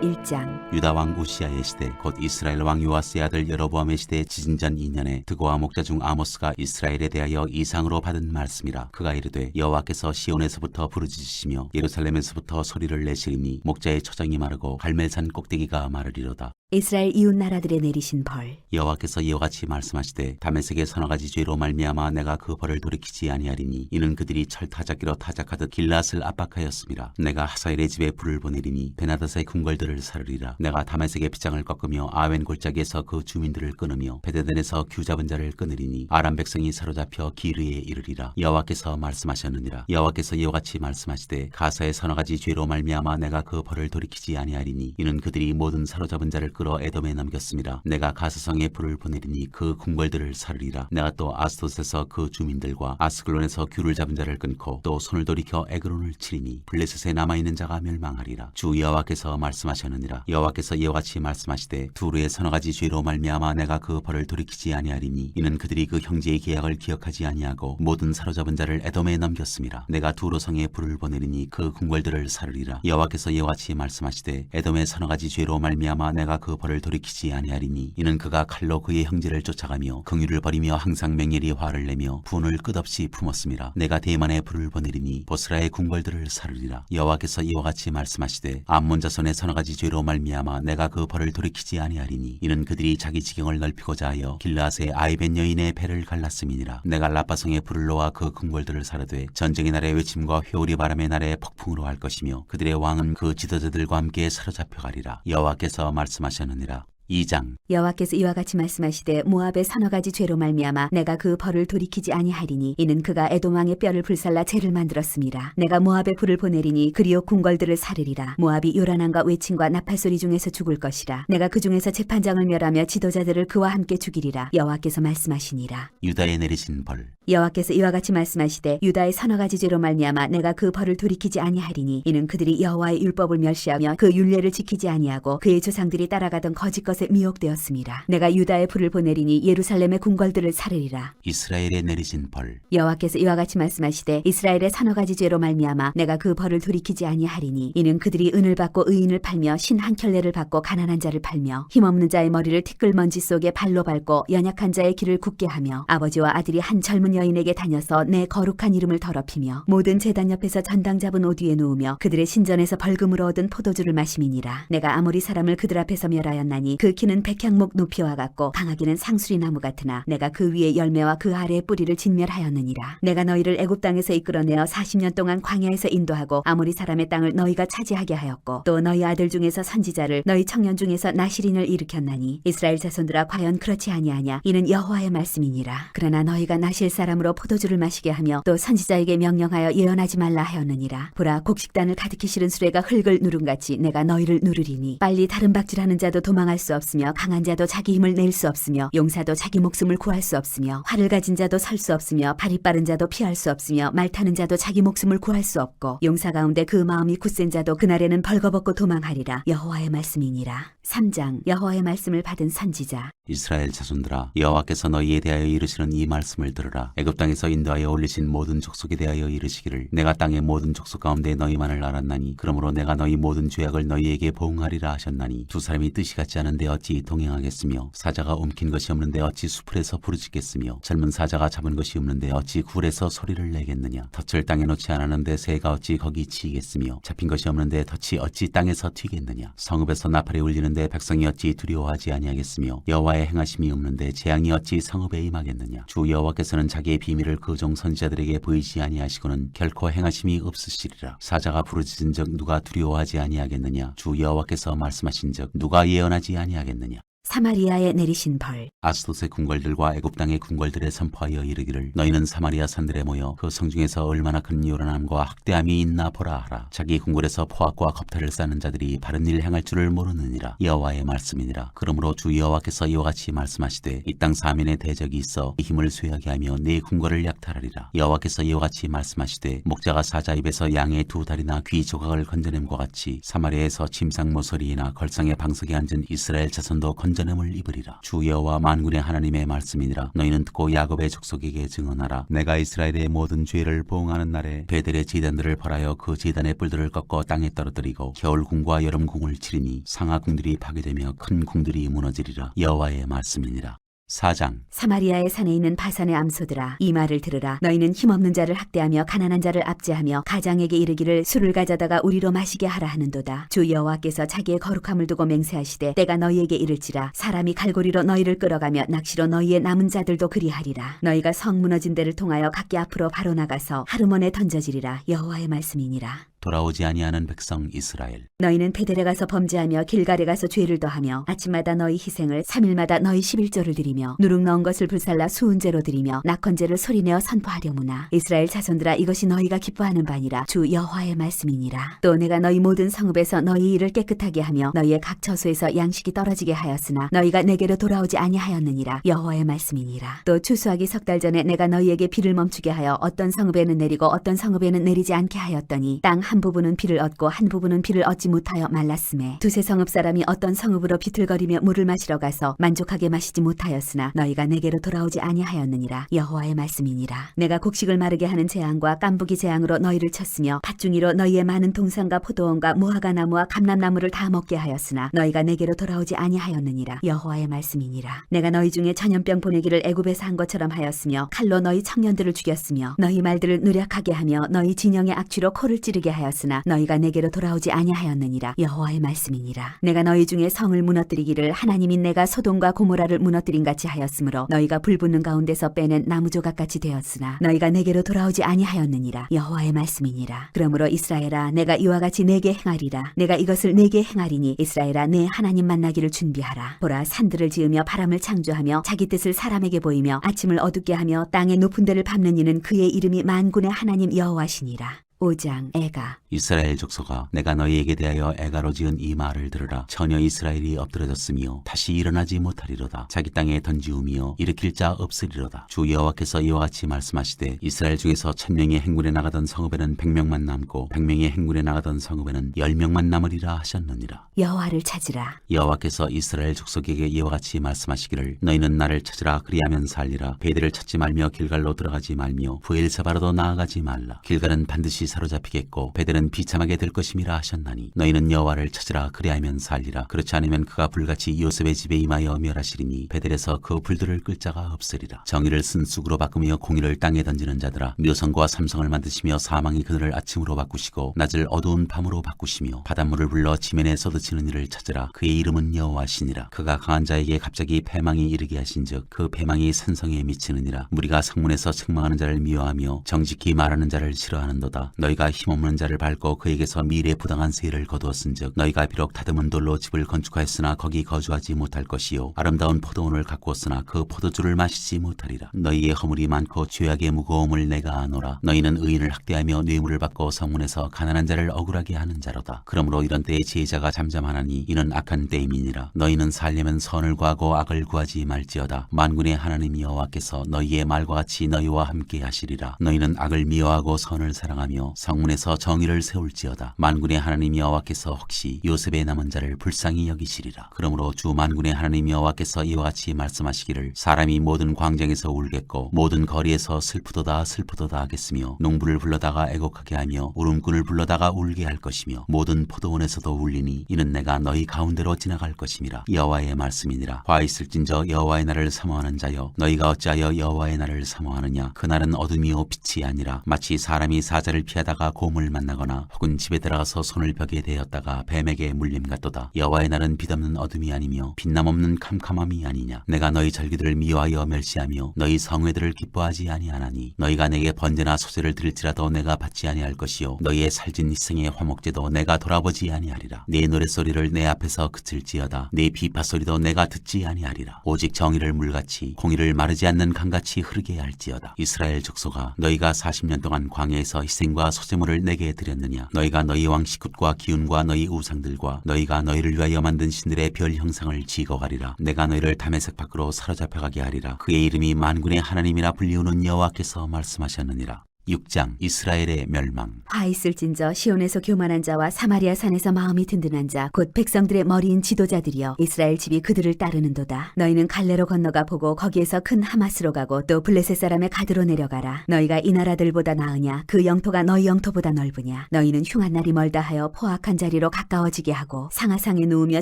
1장. 유다 왕 우시아의 시대 곧 이스라엘 왕 요아스의 아들 여로보암의 시대 지진전 2년에 드고와 목자 중 아모스가 이스라엘에 대하여 이상으로 받은 말씀이라. 그가 이르되 여호와께서 시온에서부터 부르짖으시며 예루살렘에서부터 소리를 내시리니 목자의 처정이 마르고 갈멜산 꼭대기가 마르리로다. 이스라엘 이웃 나라들에 내리신 벌. 여호와께서 이와 같이 말씀하시되 다메섹의 서너 가지 죄로 말미암아 내가 그 벌을 돌이키지 아니하리니 이는 그들이 철타작기로 타작하듯 길앗을 압박하였음이라. 내가 하사엘의 집에 불을 보내리니 베나닷의 궁궐들을 사르리라. 내가 다메섹의 빗장을 꺾으며 아웬 골짜기에서 그 주민들을 끊으며 베데덴에서 규 잡은 자를 끊으리니 아람 백성이 사로잡혀 기르에 이르리라. 여호와께서 말씀하셨느니라. 여호와께서 이와 같이 말씀하시되 가사의 서너 가지 죄로 말미암아 내가 그 벌을 돌이키지 아니하리니 이는 그들이 모든 사로잡은 자를 끌어 에돔에 넘겼습니다. 내가 가사성에 불을 보내리니 그 궁궐들을 사르리라. 내가 또 아스돗에서 그 주민들과 아스글론에서 규를 잡은 자를 끊고 또 손을 돌이켜 에그론을 치리니 블레셋에 남아있는 자가 멸망하리라. 주 여호와께서 말씀하셨느니라. 여호와께서 이와 같이 말씀하시되 두루의 서너 가지 죄로 말미암아 내가 그 벌을 돌이키지 아니하리니 이는 그들이 그 형제의 계약을 기억하지 아니하고 모든 사로잡은 자를 에돔에 넘겼습니다. 내가 두루 성에 불을 보내리니 그 궁궐들을 사르리라. 여호와께서 이와 같이 말씀하시되 에돔의 서너 가지 죄로 말미암아 내가 그 벌을 돌이키지 아니하리니 이는 그가 칼로 그의 형제를 쫓아가며 긍휼을 버리며 항상 맹렬히 화를 내며 분을 끝없이 품었음이라. 내가 대만에 불을 보내리니 보스라의 궁궐들을 사르리라. 여호와께서 이와 같이 말씀하시되 암몬 자손의 서너 가지 죄로 말미암아 내가 그 벌을 돌이키지 아니하리니 이는 그들이 자기 지경을 넓히고자 하여 길라앗의 아이벤 여인의 배를 갈랐음이니라. 내가 라빠성에 불을 놓아 그 궁궐들을 사르되 전쟁의 날의 외침과 회오리 바람의 날에 폭풍으로 할 것이며 그들의 왕은 그 지도자들과 함께 사로잡혀 가리라. 여호와께서 말씀하셨느니라. 2장. 여호와께서 이와 같이 말씀하시되 모압의 서너 가지 죄로 말미암아 내가 그 벌을 돌이키지 아니하리니 이는 그가 에돔 왕의 뼈를 불살라 죄를 만들었습니다. 내가 모압에 불을 보내리니 그리오 궁궐들을 사르리라. 모압이 요란함과 외침과 나팔 소리 중에서 죽을 것이라. 내가 그 중에서 재판장을 멸하며 지도자들을 그와 함께 죽이리라. 여호와께서 말씀하시니라. 유다에 내리신 벌. 여호와께서 이와 같이 말씀하시되 유다의 서너 가지 죄로 말미암아 내가 그 벌을 돌이키지 아니하리니 이는 그들이 여호와의 율법을 멸시하며 그 율례를 지키지 아니하고 그의 조상들이 따라가던 거짓 것에 미혹되었습니다. 내가 유다에 불을 보내리니 예루살렘의 궁궐들을 사르리라. 이스라엘에 내리신 벌. 여호와께서 이와 같이 말씀하시되 이스라엘의 서너 가지 죄로 말미암아 내가 그 벌을 돌이키지 아니하리니 이는 그들이 은을 받고 의인을 팔며 신 한 켤레를 받고 가난한 자를 팔며 힘없는 자의 머리를 티끌먼지 속에 발로 밟고 연약한 자의 길을 굳게 하며 아버지와 아들이 한 젊은 여인에게 다녀서 내 거룩한 이름을 더럽히며 모든 제단 옆에서 전당 잡은 옷 위에 누우며 그들의 신전에서 벌금으로 얻은 포도주를 마심이니라. 내가 아모리 사람을 그들 앞에서 멸하였나니 그 키는 백향목 높이와 같고 강하기는 상수리 나무 같으나 내가 그 위에 열매와 그 아래의 뿌리를 진멸하였느니라. 내가 너희를 애굽 땅에서 이끌어내어 40년 동안 광야에서 인도하고 아모리 사람의 땅을 너희가 차지하게 하였고 또 너희 아들 중에서 선지자를 너희 청년 중에서 나시린을 일으켰나니 이스라엘 자손들아 과연 그렇지 아니하냐. 이는 여호와의 말씀이니라. 그러나 너희가 나실 사람으로 포도주를 마시게 하며 또 선지자에게 명령하여 예언하지 말라 하였느니라. 보라 곡식단을 가득히 실은 수레가 흙을 누름같이 내가 너희를 누르리니 빨리 다른 박질하는 자도 도망할 수 수 없으며 강한 자도 자기 힘을 낼 수 없으며 용사도 자기 목숨을 구할 수 없으며 활을 가진 자도 설 수 없으며 발이 빠른 자도 피할 수 없으며 말 타는 자도 자기 목숨을 구할 수 없고 용사 가운데 그 마음이 굳센 자도 그날에는 벌거벗고 도망하리라. 여호와의 말씀이니라. 3장. 여호와의 말씀을 받은 선지자. 이스라엘 자손들아, 여호와께서 너희에 대하여 이르시는 이 말씀을 들으라. 애굽 땅에서 인도하여 올리신 모든 족속에 대하여 이르시기를 내가 땅의 모든 족속 가운데 너희만을 알았나니 그러므로 내가 너희 모든 죄악을 너희에게 보응하리라 하셨나니 두 사람이 뜻이 같지 않은데 어찌 동행하겠으며 사자가 옮긴 것이 없는데 어찌 수풀에서 부르짖겠으며 젊은 사자가 잡은 것이 없는데 어찌 굴에서 소리를 내겠느냐. 덫을 땅에 놓지 않았는데 새가 어찌 거기 치이겠으며 잡힌 것이 없는데 덫이 어찌 땅에서 튀겠느냐. 성읍에서 나팔이 울리는데 백성이 어찌 두려워하지 아니하겠으며 여호와의 행하심이 없는데 재앙이 어찌 성읍에 임하겠느냐. 주 여호와께서는 자기의 비밀을 그 종 선지자들에게 보이지 아니하시고는 결코 행하심이 없으시리라. 사자가 부르짖은즉 누가 두려워하지 아니하겠느냐. 주 여호와께서 말씀하신즉 누가 예언하지 아니하겠느냐. 사마리아에 내리신 벌. 아스돗의 궁궐들과 애굽 땅의 궁궐들에 선포하여 이르기를 너희는 사마리아 산들에 모여 그 성중에서 얼마나 큰 요란함과 학대함이 있나 보라 하라. 자기 궁궐에서 포악과 겁탈을 쌓는 자들이 바른 일 행할 줄을 모르느니라. 여호와의 말씀이니라. 그러므로 주 여호와께서 이와 같이 말씀하시되 이 땅 사면에 대적이 있어 네 힘을 쇠하게 하며 네 궁궐을 약탈하리라. 여호와께서 이와 같이 말씀하시되 목자가 사자 입에서 양의 두 다리나 귀 조각을 건져냄과 같이 사마리아에서 침상 모서리나 걸상의 방석에 앉은 이스라엘 자손도 건져냄을 입으리라. 주 여호와 만군의 하나님의 말씀이니라. 너희는 듣고 야곱의 족속에게 증언하라. 내가 이스라엘의 모든 죄를 보응하는 날에 베델의 제단들을 벌하여 그 제단의 뿔들을 꺾어 땅에 떨어뜨리고 겨울궁과 여름궁을 치리니 상하궁들이 파괴되며 큰 궁들이 무너지리라. 여호와의 말씀이니라. 4장. 사마리아의 산에 있는 바산의 암소들아, 이 말을 들으라. 너희는 힘없는 자를 학대하며 가난한 자를 압제하며 가장에게 이르기를 술을 가져다가 우리로 마시게 하라 하는도다. 주 여호와께서 자기의 거룩함을 두고 맹세하시되 때가 너희에게 이를지라. 사람이 갈고리로 너희를 끌어가며 낚시로 너희의 남은 자들도 그리하리라. 너희가 성 무너진 데를 통하여 각기 앞으로 바로 나가서 하르몬에 던져지리라. 여호와의 말씀이니라. 돌아오지 아니하는 백성 이스라엘. 너희는 베델에 가서 범죄하며 길갈에 가서 죄를 더하며 아침마다 너희 희생을 3일마다 너희 11조를 드리며 누룩 넣은 것을 불살라 수은제로 드리며 낙헌제를 소리내어 선포하려무나. 이스라엘 자손들아, 이것이 너희가 기뻐하는 바니라. 주 여호와의 말씀이니라. 또 내가 너희 모든 성읍에서 너희 일을 깨끗하게 하며 너희의 각 처소에서 양식이 떨어지게 하였으나 너희가 내게로 돌아오지 아니하였느니라. 여호와의 말씀이니라. 또 추수하기 석 달 전에 내가 너희에게 비를 멈추게 하여 어떤 성읍에는 내리고 어떤 성읍에는 내리지 않게 하였더니 땅 한 부분은 비를 얻고 한 부분은 비를 얻지 못하여 말랐음에 두세 성읍 사람이 어떤 성읍으로 비틀거리며 물을 마시러 가서 만족하게 마시지 못하였으나 너희가 내게로 돌아오지 아니하였느니라. 여호와의 말씀이니라. 내가 곡식을 마르게 하는 재앙과 깐부기 재앙으로 너희를 쳤으며 팥중이로 너희의 많은 동산과 포도원과 무화과 나무와 감람나무를 다 먹게 하였으나 너희가 내게로 돌아오지 아니하였느니라. 여호와의 말씀이니라. 내가 너희 중에 전염병 보내기를 애굽에서 한 것처럼 하였으며 칼로 너희 청년들을 죽였으며 너희 말들을 누략하게 하며 너희 진영의 악취로 코를 찌르게 하였으나 너희가 내게로 돌아오지 아니하였느니라. 여호와의 말씀이니라. 내가 너희 중에 성을 무너뜨리기를 하나님인 내가 소돔과 고모라를 무너뜨린 같이 하였으므로 너희가 불 붙는 가운데서 빼낸 나무 조각같이 되었으나 너희가 내게로 돌아오지 아니하였느니라. 여호와의 말씀이니라. 그러므로 이스라엘아, 내가 이와 같이 내게 행하리라. 내가 이것을 내게 행하리니 이스라엘아, 내 하나님 만나기를 준비하라. 보라, 산들을 지으며 바람을 창조하며 자기 뜻을 사람에게 보이며 아침을 어둡게 하며 땅의 높은 데를 밟는 이는 그의 이름이 만군의 하나님 여호와시니라. 5장. 애가. 이스라엘 족속아, 내가 너희에게 대하여 애가로 지은 이 말을 들으라. 전혀 이스라엘이 엎드러졌으며 다시 일어나지 못하리로다. 자기 땅에 던지우며 일으킬 자 없으리로다. 주 여호와께서 이와 같이 말씀하시되 이스라엘 중에서 1000명이 행군에 나가던 성읍에는 100명만 남고 100명이 행군에 나가던 성읍에는 10명만 남으리라 하셨느니라. 여호와를 찾으라. 여호와께서 이스라엘 족속에게 이와 같이 말씀하시기를 너희는 나를 찾으라. 그리하면 살리라. 베델을 찾지 말며 길갈로 들어가지 말며 브엘세바로도 나아가지 말라. 길갈은 반드시 사로잡히겠고 베델은 비참하게 될 것임이라 하셨나니 너희는 여호와를 찾으라. 그리하면 살리라. 그렇지 않으면 그가 불같이 요셉의 집에 임하여 멸하시리니 베델에서 그 불들을 끌 자가 없으리라. 정의를 쓴쑥으로 바꾸며 공의를 땅에 던지는 자들아, 묘성과 삼성을 만드시며 사망이 그늘을 아침으로 바꾸시고 낮을 어두운 밤으로 바꾸시며 바닷물을 불러 지면에 쏟으치는 이를 찾으라. 그의 이름은 여호와시니라. 그가 강한 자에게 갑자기 패망이 이르게 하신즉 그 패망이 산성에 미치느니라. 무리가 성문에서 책망하는 자를 미워하며 정직히 말하는 자를 싫어하는도다. 너희가 힘없는 자를 밟고 그에게서 미래 부당한 세를 거두었은즉 너희가 비록 다듬은 돌로 집을 건축하였으나 거기 거주하지 못할 것이요 아름다운 포도원을 가꾸었으나 그 포도주를 마시지 못하리라. 너희의 허물이 많고 죄악의 무거움을 내가 아노라. 너희는 의인을 학대하며 뇌물을 받고 성문에서 가난한 자를 억울하게 하는 자로다. 그러므로 이런 때에 지혜자가 잠잠하나니 이는 악한 때임이니라. 너희는 살려면 선을 구하고 악을 구하지 말지어다. 만군의 하나님 여호와께서 너희의 말과 같이 너희와 함께 하시리라. 너희는 악을 미워하고 선을 사랑하며 성문에서 정의를 세울지어다. 만군의 하나님 여호와께서 혹시 요셉의 남은 자를 불쌍히 여기시리라. 그러므로 주 만군의 하나님 여호와께서 이와 같이 말씀하시기를 사람이 모든 광장에서 울겠고 모든 거리에서 슬프도다 슬프도다 하겠으며 농부를 불러다가 애곡하게 하며 울음꾼을 불러다가 울게 할 것이며 모든 포도원에서도 울리니 이는 내가 너희 가운데로 지나갈 것임이라. 여호와의 말씀이니라. 화 있을진저 여호와의 날을 사모하는 자여 너희가 어찌하여 여호와의 날을 사모하느냐. 그 날은 어둠이요 빛이 아니라 마치 사람이 사자를 피하다가 곰을 만나거나 혹은 집에 들어가서 손을 벽에 대었다가 뱀에게 물림 같도다. 여호와의 날은 빛없는 어둠이 아니며 빛남 없는 캄캄함이 아니냐. 내가 너희 절기들을 미워하여 멸시하며 너희 성회들을 기뻐하지 아니하나니 너희가 내게 번제나 소제를 드릴지라도 내가 받지 아니할 것이요 너희의 살진 희생의 화목제도 내가 돌아보지 아니하리라. 네 노랫소리를 내 앞에서 그칠지어다. 네 비파소리도 내가 듣지 아니하리라. 오직 정의를 물같이 공의를 마르지 않는 강같이 흐르게 할지어다. 이스라엘 족속아 너희가 40년 동안 광야에서 희생과 소제물을 내게 드렸느냐. 너희가 너희 왕 시굿과 기운과 너희 우상들과 너희가 너희를 위하여 만든 신들의 별 형상을 지거하리라. 내가 너희를 다메섹 밖으로 사로잡혀가게 하리라. 그의 이름이 만군의 하나님이라 불리우는 여호와께서 말씀하셨느니라. 6장 이스라엘의 멸망. 화 있을진저 시온에서 교만한 자와 사마리아 산에서 마음이 든든한 자 곧 백성들의 머리인 지도자들이여 이스라엘 집이 그들을 따르는도다. 너희는 갈레로 건너가 보고 거기에서 큰 하마스로 가고 또 블레셋 사람의 가드로 내려가라. 너희가 이 나라들보다 나으냐. 그 영토가 너희 영토보다 넓으냐. 너희는 흉한 날이 멀다 하여 포악한 자리로 가까워지게 하고 상하상에 누우며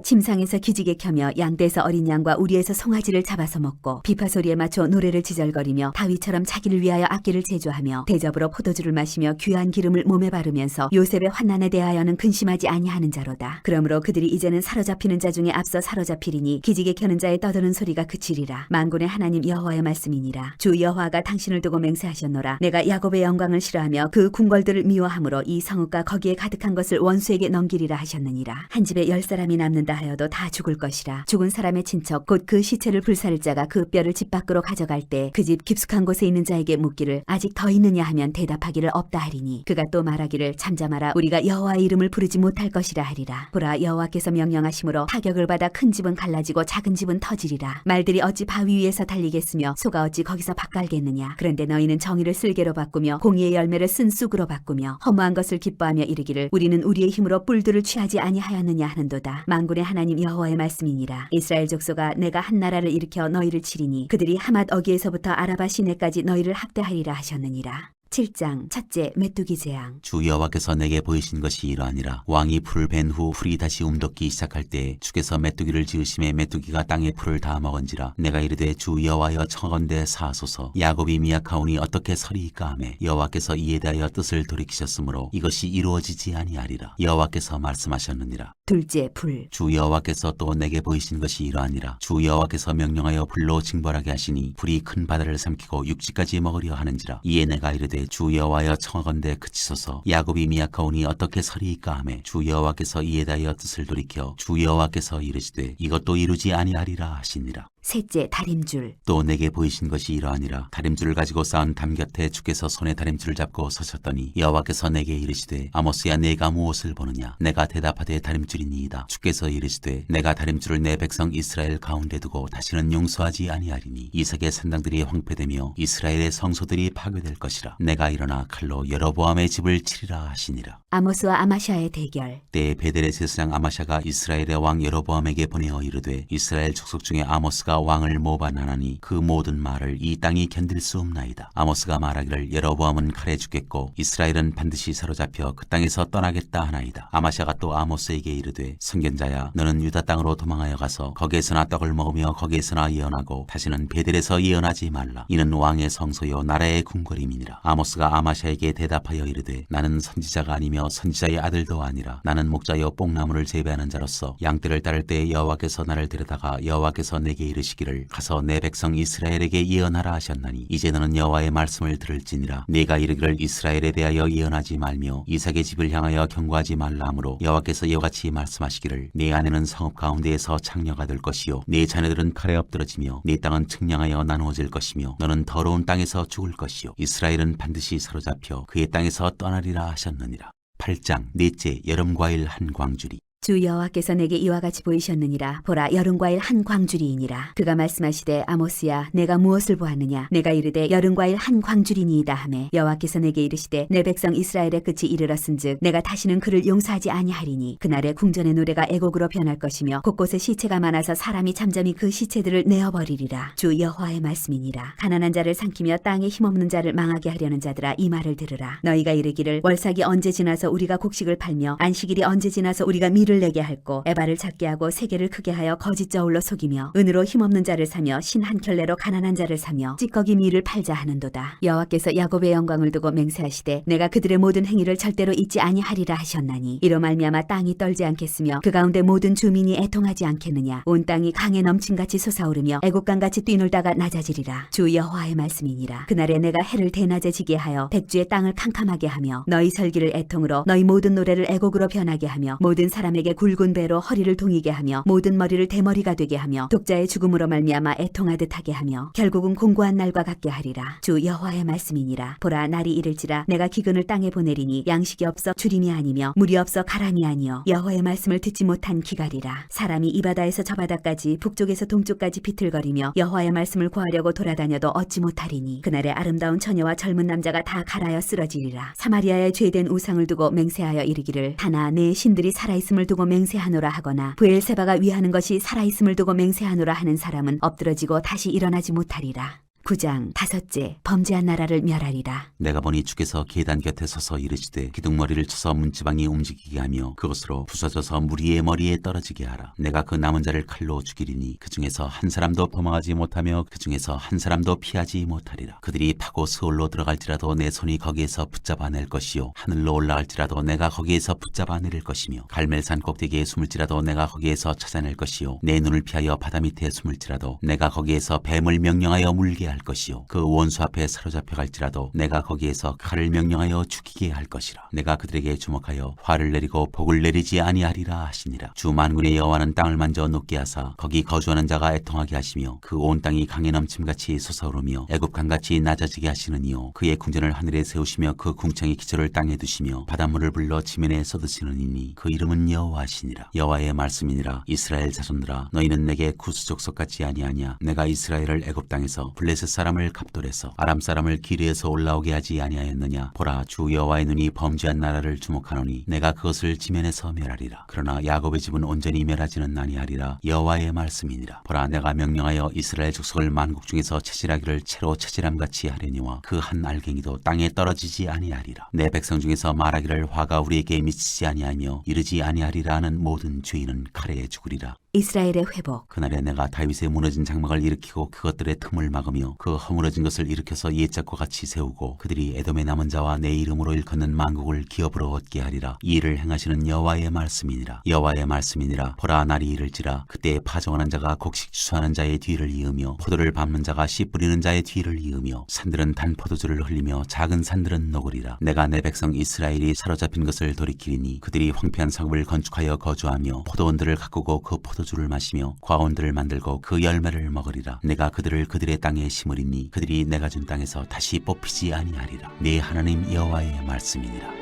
침상에서 기지개 켜며 양떼에서 어린 양과 우리에서 송아지를 잡아서 먹고 비파 소리에 맞춰 노래를 지절거리며 다윗처럼 자기를 위하여 악기를 제조하며 대접으로 포도주를 마시며 귀한 기름을 몸에 바르면서 요셉의 환난에 대하여는 근심하지 아니하는 자로다. 그러므로 그들이 이제는 사로잡히는 자 중에 앞서 사로잡히리니 기지개 켜는 자의 떠드는 소리가 그치리라. 만군의 하나님 여호와의 말씀이니라. 주 여호와가 당신을 두고 맹세하셨노라. 내가 야곱의 영광을 싫어하며 그 궁궐들을 미워함으로 이 성읍과 거기에 가득한 것을 원수에게 넘기리라 하셨느니라. 한 집에 10사람이 남는다 하여도 다 죽을 것이라. 죽은 사람의 친척 곧 그 시체를 불사를 자가 그 뼈를 집 밖으로 가져갈 때 그 집 깊숙한 곳에 있는 자에게 묻기를 아직 더 있느냐 하면 대답하기를 없다 하리니 그가 또 말하기를 잠잠하라. 우리가 여호와의 이름을 부르지 못할 것이라 하리라. 보라 여호와께서 명령하심으로 타격을 받아 큰 집은 갈라지고 작은 집은 터지리라. 말들이 어찌 바위 위에서 달리겠으며 소가 어찌 거기서 밭갈겠느냐. 그런데 너희는 정의를 쓸개로 바꾸며 공의의 열매를 쓴 쑥으로 바꾸며 허무한 것을 기뻐하며 이르기를 우리는 우리의 힘으로 뿔들을 취하지 아니하였느냐 하는도다. 만군의 하나님 여호와의 말씀이니라. 이스라엘 족속아 내가 한 나라를 일으켜 너희를 치리니 그들이 하맛 어기에서부터 아라바 시내까지 너희를 학대하리라 하셨느니라. 7장 첫째 메뚜기 재앙. 주 여호와께서 내게 보이신 것이 이러하니라. 왕이 풀을 벤 후 풀이 다시 움돋기 시작할 때 주께서 메뚜기를 지으심에 메뚜기가 땅의 풀을 다 먹은지라. 내가 이르되 주 여호와여 청하건대 사하소서. 야곱이 미약하오니 어떻게 서리이까 하매 여호와께서 이에 대하여 뜻을 돌이키셨으므로 이것이 이루어지지 아니하리라. 여호와께서 말씀하셨느니라. 둘째 불. 주 여호와께서 또 내게 보이신 것이 이러하니라. 주 여호와께서 명령하여 불로 징벌하게 하시니 불이 큰 바다를 삼키고 육지까지 먹으려 하는지라. 이에 내가 이르되 주 여호와여 청하건대 그치소서. 야곱이 미약하오니 어떻게 서리이까 하매 주 여호와께서 이에 대하여 뜻을 돌이켜 주 여호와께서 이르시되 이것도 이루지 아니하리라 하시니라. 셋째 다림줄. 또 내게 보이신 것이 이러하니라. 다림줄을 가지고 쌓은 담 곁에 주께서 손에 다림줄을 잡고 서셨더니 여호와께서 내게 이르시되 아모스야 내가 무엇을 보느냐. 내가 대답하되 다림줄이니이다. 주께서 이르시되 내가 다림줄을 내 백성 이스라엘 가운데 두고 다시는 용서하지 아니하리니 이삭의 산당들이 황폐되며 이스라엘의 성소들이 파괴될 것이라. 내가 일어나 칼로 여로보암의 집을 치리라 하시니라. 아모스와 아마샤의 대결. 때에 베델의 제사장 아마샤가 이스라엘의 왕 여로보암에게 보내어 이르되 이스라엘 족속 중에 아모스가 왕을 모반하나니 그 모든 말을 이 땅이 견딜 수 없나이다. 아모스가 말하기를 여로보암은 칼에 죽겠고 이스라엘은 반드시 사로잡혀 그 땅에서 떠나겠다 하나이다. 아마샤가 또 아모스에게 이르되 선견자야 너는 유다 땅으로 도망하여 가서 거기에서나 떡을 먹으며 거기에서나 예언하고 다시는 베델에서 예언하지 말라. 이는 왕의 성소요 나라의 궁궐임이니라. 아모스가 아마샤에게 대답하여 이르되 나는 선지자가 아니며 선지자의 아들도 아니라 나는 목자여 뽕나무를 재배하는 자로서 양떼를 따를 때 여호와께서 나를 데려다가 여호와께서 내게 이르 이르시기를 가서 내 백성 이스라엘에게 예언하라 하셨나니 이제 너는 여호와의 말씀을 들을지니라. 네가 이르기를 이스라엘에 대하여 예언하지 말며 이삭의 집을 향하여 경고하지 말라 하므로 여호와께서 이와같이 말씀하시기를 네 아내는 성읍 가운데에서 창녀가 될 것이요 네 자녀들은 칼에 엎드러지며 네 땅은 측량하여 나누어질 것이며 너는 더러운 땅에서 죽을 것이요 이스라엘은 반드시 사로잡혀 그의 땅에서 떠나리라 하셨느니라. 8장 넷째 여름과일 한 광주리. 주 여호와께서 내게 이와 같이 보이셨느니라. 보라, 여름과일 한 광주리이니라. 그가 말씀하시되 아모스야, 내가 무엇을 보았느냐? 내가 이르되 여름과일 한 광주리니이다 하매 여호와께서 내게 이르시되 내 백성 이스라엘의 끝이 이르렀은즉 내가 다시는 그를 용서하지 아니하리니 그날에 궁전의 노래가 애곡으로 변할 것이며 곳곳에 시체가 많아서 사람이 잠잠히 그 시체들을 내어버리리라. 주 여호와의 말씀이니라. 가난한 자를 삼키며 땅에 힘없는 자를 망하게 하려는 자들아, 이 말을 들으라. 너희가 이르기를 월삭이 언제 지나서 우리가 곡식을 팔며 안식일이 언제 지나서 우리가 밀을 내게 할고 에바를 작게 하고 세계를 크게 하여 거짓 저울로 속이며 은으로 힘없는 자를 사며 신 한 켤레로 가난한 자를 사며 찌꺼기 밀을 팔자 하는도다. 여호와께서 야곱의 영광을 두고 맹세하시되 내가 그들의 모든 행위를 절대로 잊지 아니하리라 하셨나니 이로 말미암아 땅이 떨지 않겠으며 그 가운데 모든 주민이 애통하지 않겠느냐? 온 땅이 강에 넘침같이 솟아오르며 애국강같이 뛰놀다가 낮아지리라. 주 여호와의 말씀이니라. 그날에 내가 해를 대낮에 지게 하여 백주의 땅을 캄캄하게 하며 너희 설기를 애통으로 너희 모든 노래를 애곡으로 변하게 하며 모든 사람에게 굵은 배로 허리를 동이게 하며 모든 머리를 대머리가 되게 하며 독자의 죽음으로 말미암아 애통하듯 하게 하며 결국은 공고한 날과 같게 하리라. 주 여호와의 말씀이니라. 보라, 날이 이를지라 내가 기근을 땅에 보내리니 양식이 없어 주림이 아니며 물이 없어 가람이 아니요 여호와의 말씀을 듣지 못한 기갈이라. 사람이 이 바다에서 저 바다까지 북쪽에서 동쪽까지 비틀거리며 여호와의 말씀을 구하려고 돌아다녀도 얻지 못하리니 그날에 아름다운 처녀와 젊은 남자가 다 갈아여 쓰러지리라. 사마리아의 죄된 우상을 두고 맹세하여 이르기를 하나 내 신들이 살아있음을 두고 맹세하노라 하거나 브엘세바가 위하는 것이 살아있음을 두고 맹세하노라 하는 사람은 엎드러지고 다시 일어나지 못하리라. 9장 다섯째 범죄한 나라를 멸하리라. 내가 보니 주께서 계단 곁에 서서 이르시되 기둥머리를 쳐서 문지방이 움직이게 하며 그것으로 부서져서 무리의 머리에 떨어지게 하라. 내가 그 남은 자를 칼로 죽이리니 그 중에서 한 사람도 범하지 못하며 그 중에서 한 사람도 피하지 못하리라. 그들이 파고 스올로 들어갈지라도 내 손이 거기에서 붙잡아낼 것이요 하늘로 올라갈지라도 내가 거기에서 붙잡아내릴 것이며 갈멜산 꼭대기에 숨을지라도 내가 거기에서 찾아낼 것이요 내 눈을 피하여 바다 밑에 숨을지라도 내가 거기에서 뱀을 명령하여 물게 할 것이요 그 원수 앞에 사로잡혀 갈지라도 내가 거기에서 칼을 명령하여 죽이게 할 것이라. 내가 그들에게 주목하여 화를 내리고 복을 내리지 아니하리라 하시니라. 주 만군의 여호와는 땅을 만져 높게 하사 거기 거주하는 자가 애통하게 하시며 그 온 땅이 강에 넘침같이 솟아오르며 애굽강같이 낮아지게 하시느니요 그의 궁전을 하늘에 세우시며 그 궁창의 기초를 땅에 두시며 바닷물을 불러 지면에 쏟으시느니니 그 이름은 여호와시니라. 여호와의 말씀이니라. 이스라엘 자손들아, 너희는 내게 구수족속 같지 아니하냐? 내가 이스라엘을 애굽 땅에서 블레셋 사람을 갑돌에서 아람 사람을 기르에서 올라오게 하지 아니하였느냐? 보라, 주 여호와의 눈이 범죄한 나라를 주목하노니 내가 그것을 지면에서 멸하리라. 그러나 야곱의 집은 온전히 멸하지는 아니하리라. 여호와의 말씀이니라. 보라, 내가 명령하여 이스라엘 족속을 만국 중에서 체질하기를 채로 체질함같이 하려니와 그 한 알갱이도 땅에 떨어지지 아니하리라. 내 백성 중에서 말하기를 화가 우리에게 미치지 아니하며 이르지 아니하리라 하는 모든 죄인은 칼에 죽으리라. 이스라엘의 회복. 그날에 내가 다윗의 무너진 장막을 일으키고 그것들의 틈을 막으며 그 허물어진 것을 일으켜서 옛적과 같이 세우고 그들이 에돔의 남은 자와 내 이름으로 일컫는 만국을 기업으로 얻게 하리라. 이 일을 행하시는 여호와의 말씀이니라. 여호와의 말씀이니라. 보라, 날이 이를지라 그때 파종하는 자가 곡식 추수하는 자의 뒤를 이으며 포도를 밟는 자가 씨 뿌리는 자의 뒤를 이으며 산들은 단 포도주를 흘리며 작은 산들은 녹으리라. 내가 내 백성 이스라엘이 사로잡힌 것을 돌이키리니 그들이 황폐한 성읍을 건축하여 거주하며 포도원들을 가꾸고 그 포도주를 마시며 과원들을 만들고 그 열매를 먹으리라. 내가 그들을 그들의 땅에 심으리니 그들이 내가 준 땅에서 다시 뽑히지 아니하리라. 네 하나님 여호와의 말씀이니라.